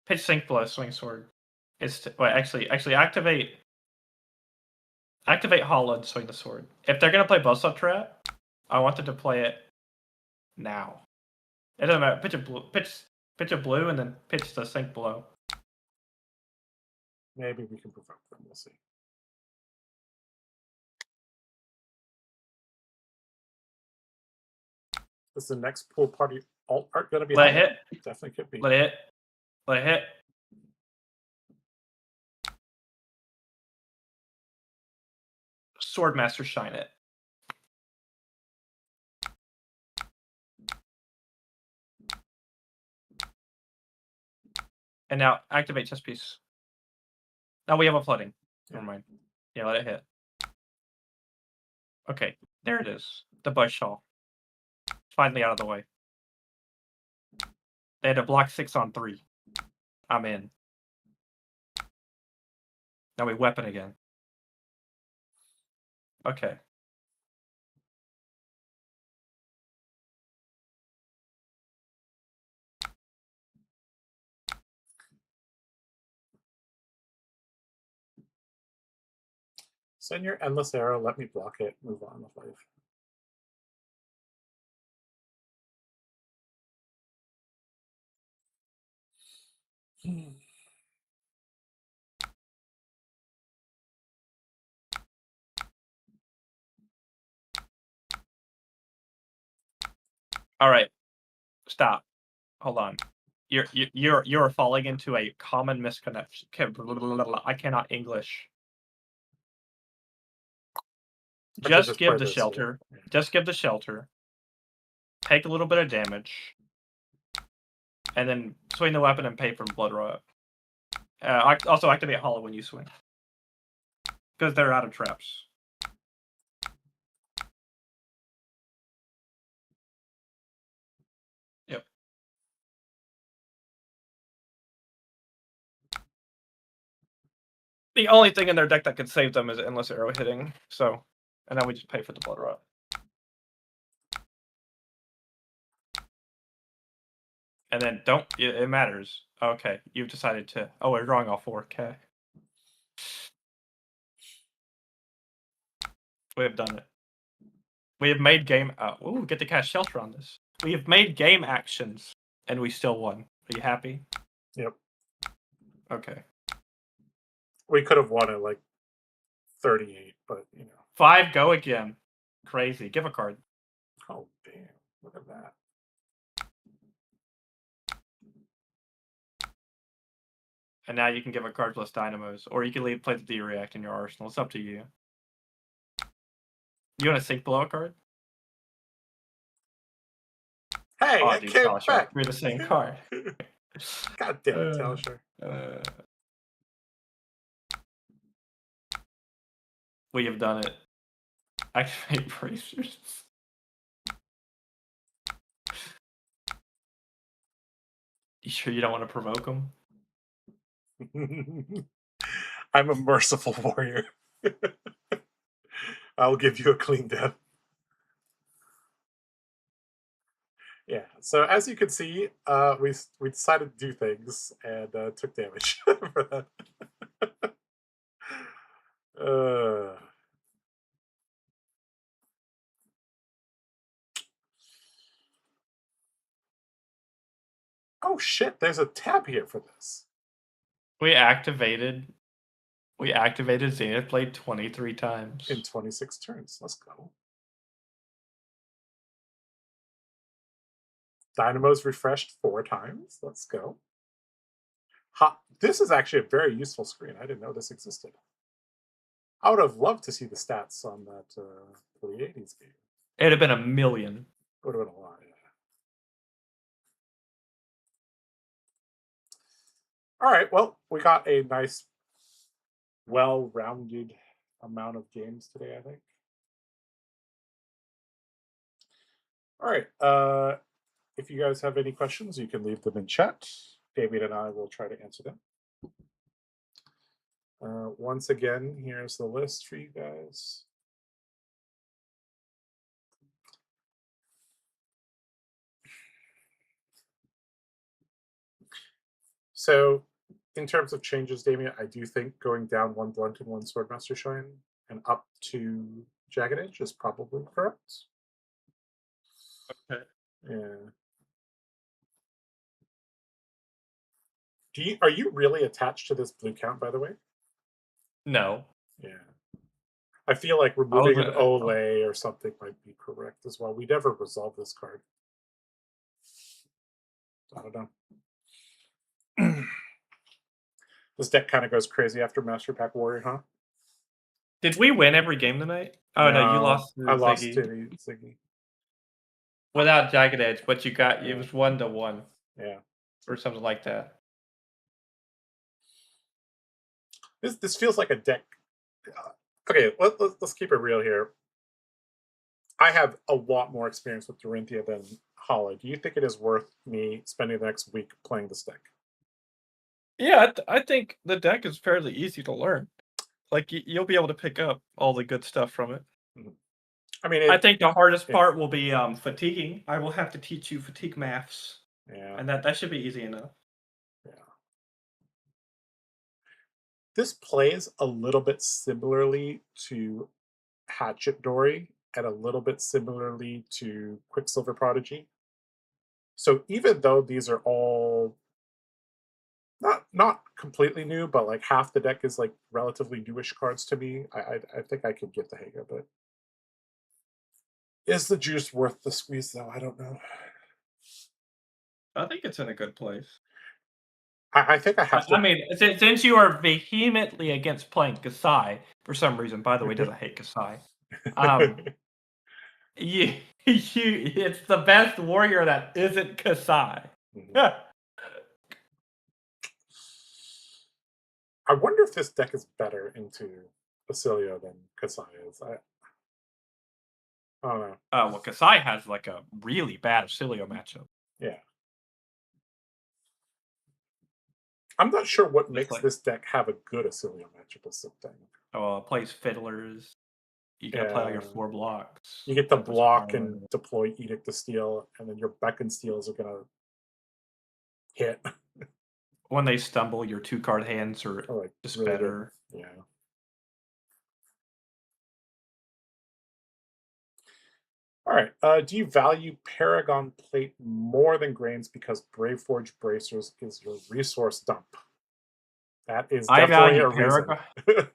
Pitch Sink Blow, Swing Sword. It's wait, actually activate Hala and swing the sword. If they're gonna play Buzzsaw trap, I want them to play it now. It doesn't matter. Pitch a blue and then pitch the Sink Blow. Maybe we can provoke them. We'll see. Is the next pool party alt art going to be? Let it hit. Definitely could be. Let it hit. Let it hit. Swordmaster shine it. And now activate chess piece. Now we have a flooding. Yeah. Never mind. Yeah, let it hit. Okay, there it is. The Buzzsaw. Finally out of the way. They had to block 6 on 3. I'm in. Now we weapon again. Okay. Send your endless arrow, let me block it, move on with life. All right. Stop. Hold on. You're falling into a common misconnection. I cannot English. Just give the shelter. Yeah. Just give the shelter. Take a little bit of damage. And then swing the weapon and pay for Blood Royal. Also activate Hala when you swing. Because they're out of traps. Yep. The only thing in their deck that could save them is Endless Arrow hitting. So, and then we just pay for the Blood Royal. And then don't. It matters. Okay, you've decided to. Oh, we're drawing all 4. Okay. We have done it. We have made game. Ooh, get to cast shelter on this. We have made game actions, and we still won. Are you happy? Yep. Okay. We could have won at like 38, but 5, go again. Crazy. Give a card. Oh damn! Look at that. And now you can give a card plus dynamos, or you can leave play the D-React in your arsenal. It's up to you. You want to sink below a card? Hey, Oh, I dude, came Talasher. back. We're the same card. God damn it, Talasher. We have done it. Activate bracers. You sure you don't want to provoke them? I'm a merciful warrior. I'll give you a clean death. Yeah. So as you can see, we decided to do things and took damage for that. Oh shit! There's a tab here for this. We activated Zenith Blade 23 times. In 26 turns. Let's go. Dynamo's refreshed 4 times. Let's go. This is actually a very useful screen. I didn't know this existed. I would have loved to see the stats on that for the 80s game. It'd have been a million. Would have been a lot, yeah. All right, well, we got a nice, well-rounded amount of games today, I think. All right, if you guys have any questions, you can leave them in chat. David and I will try to answer them. Once again, here's the list for you guys. So, in terms of changes, Damien, I do think going down 1 Blunt and 1 Swordmaster Shrine and up to Jagged Edge is probably correct. Okay. Yeah. Are you really attached to this blue count, by the way? No. Yeah. I feel like removing an Olay or something might be correct as well. We never resolved this card. I don't know. This deck kind of goes crazy after Master Pack Warrior, huh? Did we win every game tonight? Oh no, you lost to I lost to Ziggy. Ziggy. Without Jagged Edge, but you got it was 1-1. Yeah. Or something like that. This feels like a deck. Okay, let's keep it real here. I have a lot more experience with Dorinthia than Hala. Do you think it is worth me spending the next week playing this deck? Yeah, I think the deck is fairly easy to learn. Like you'll be able to pick up all the good stuff from it. I mean, I think the hardest part will be fatiguing. I will have to teach you fatigue maths. Yeah, and that should be easy enough. Yeah. This plays a little bit similarly to Hatchet Dory and a little bit similarly to Quicksilver Prodigy. So even though these are all not completely new, but like half the deck is like relatively newish cards to me, I think I could get the hang of it. Is the juice worth the squeeze though? I don't know. I think it's in a good place. I think I have to. I mean, since you are vehemently against playing Kasai for some reason, by the way, doesn't hate Kasai. It's the best warrior that isn't Kasai. I wonder if this deck is better into Basilio than Kasai is. I don't know. Well, Kasai has like a really bad Basilio matchup. Yeah. I'm not sure what makes this deck have a good Basilio matchup is something. Oh, it plays Fiddlers. You gotta play all your 4 blocks. You get to block and deploy Edict to Steal, and then your Beck and Steals are gonna hit. When they stumble, your 2-card hands are Like just really better. good. Yeah. All right. Do you value Paragon plate more than grains because Braveforge bracers is your resource dump? That is I definitely value a reason. Paragon.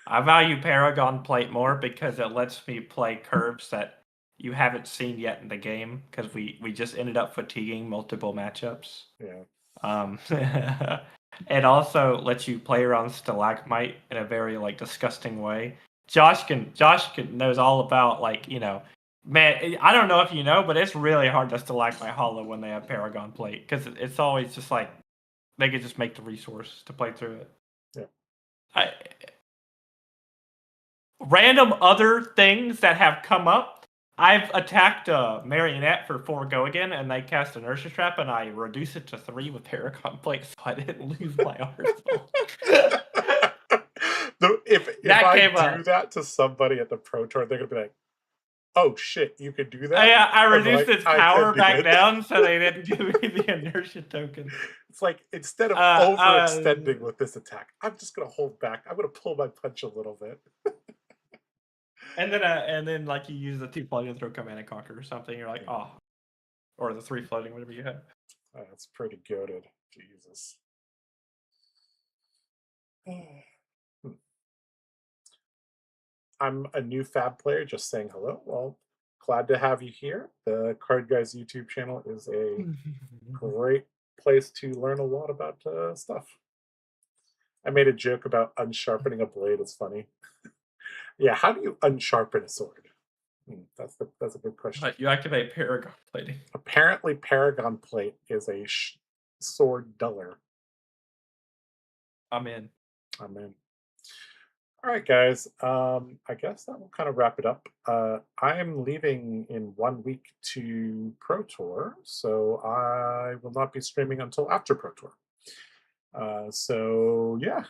I value Paragon plate more because it lets me play curves that you haven't seen yet in the game because we just ended up fatiguing multiple matchups. Yeah. It also lets you play around stalagmite in a very like disgusting way. Josh knows all about like man. I don't know if you know, but it's really hard to stalagmite hollow when they have Paragon plate because it's always just like they could just make the resource to play through it. Yeah. Random other things that have come up. I've attacked a Marionette for 4 go again, and they cast Inertia Trap, and I reduce it to 3 with Paragon Plate, so I didn't lose my arsenal. If That I came do up. that to somebody at the Pro Tour, they're gonna be like, "Oh shit, you could do that." I I'm reduced like, its "I power back did." down, so they didn't give me the Inertia token. It's like instead of Uh, overextending with this attack, I'm just gonna hold back. I'm gonna pull my punch a little bit. and then like you use the 2 floating throw Command and Conquer or something. You're like, oh, or the 3 floating, whatever you have. That's pretty goated. Jesus. I'm a new Fab player, just saying hello. Well, glad to have you here. The Card Guys YouTube channel is a great place to learn a lot about stuff. I made a joke about unsharpening a blade. It's funny. Yeah, how do you unsharpen a sword? That's a good question. But you activate Paragon plating. Apparently, Paragon plate is a sword duller. I'm in. I'm in. All right, guys. I guess that will kind of wrap it up. I am leaving in 1 week to Pro Tour, so I will not be streaming until after Pro Tour. So yeah,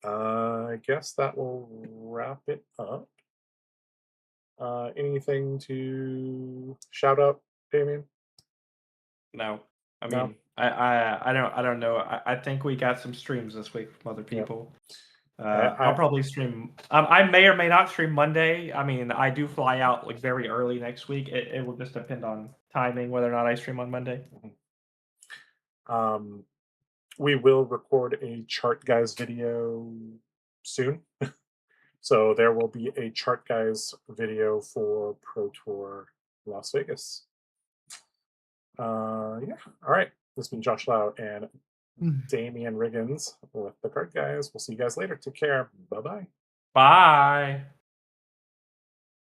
I guess that will wrap it up. Anything to shout out, Damien? No, I No? mean, I don't know. I think we got some streams this week from other Yep. people. I I'll probably stream. I may or may not stream Monday. I mean, I do fly out like very early next week. It will just depend on timing whether or not I stream on Monday. We will record a Chart Guys video soon. So there will be a Chart Guys video for Pro Tour Las Vegas. Yeah. All right. This has been Josh Lau and Damian Riggins with the Card Guys. We'll see you guys later. Take care. Bye-bye. Bye.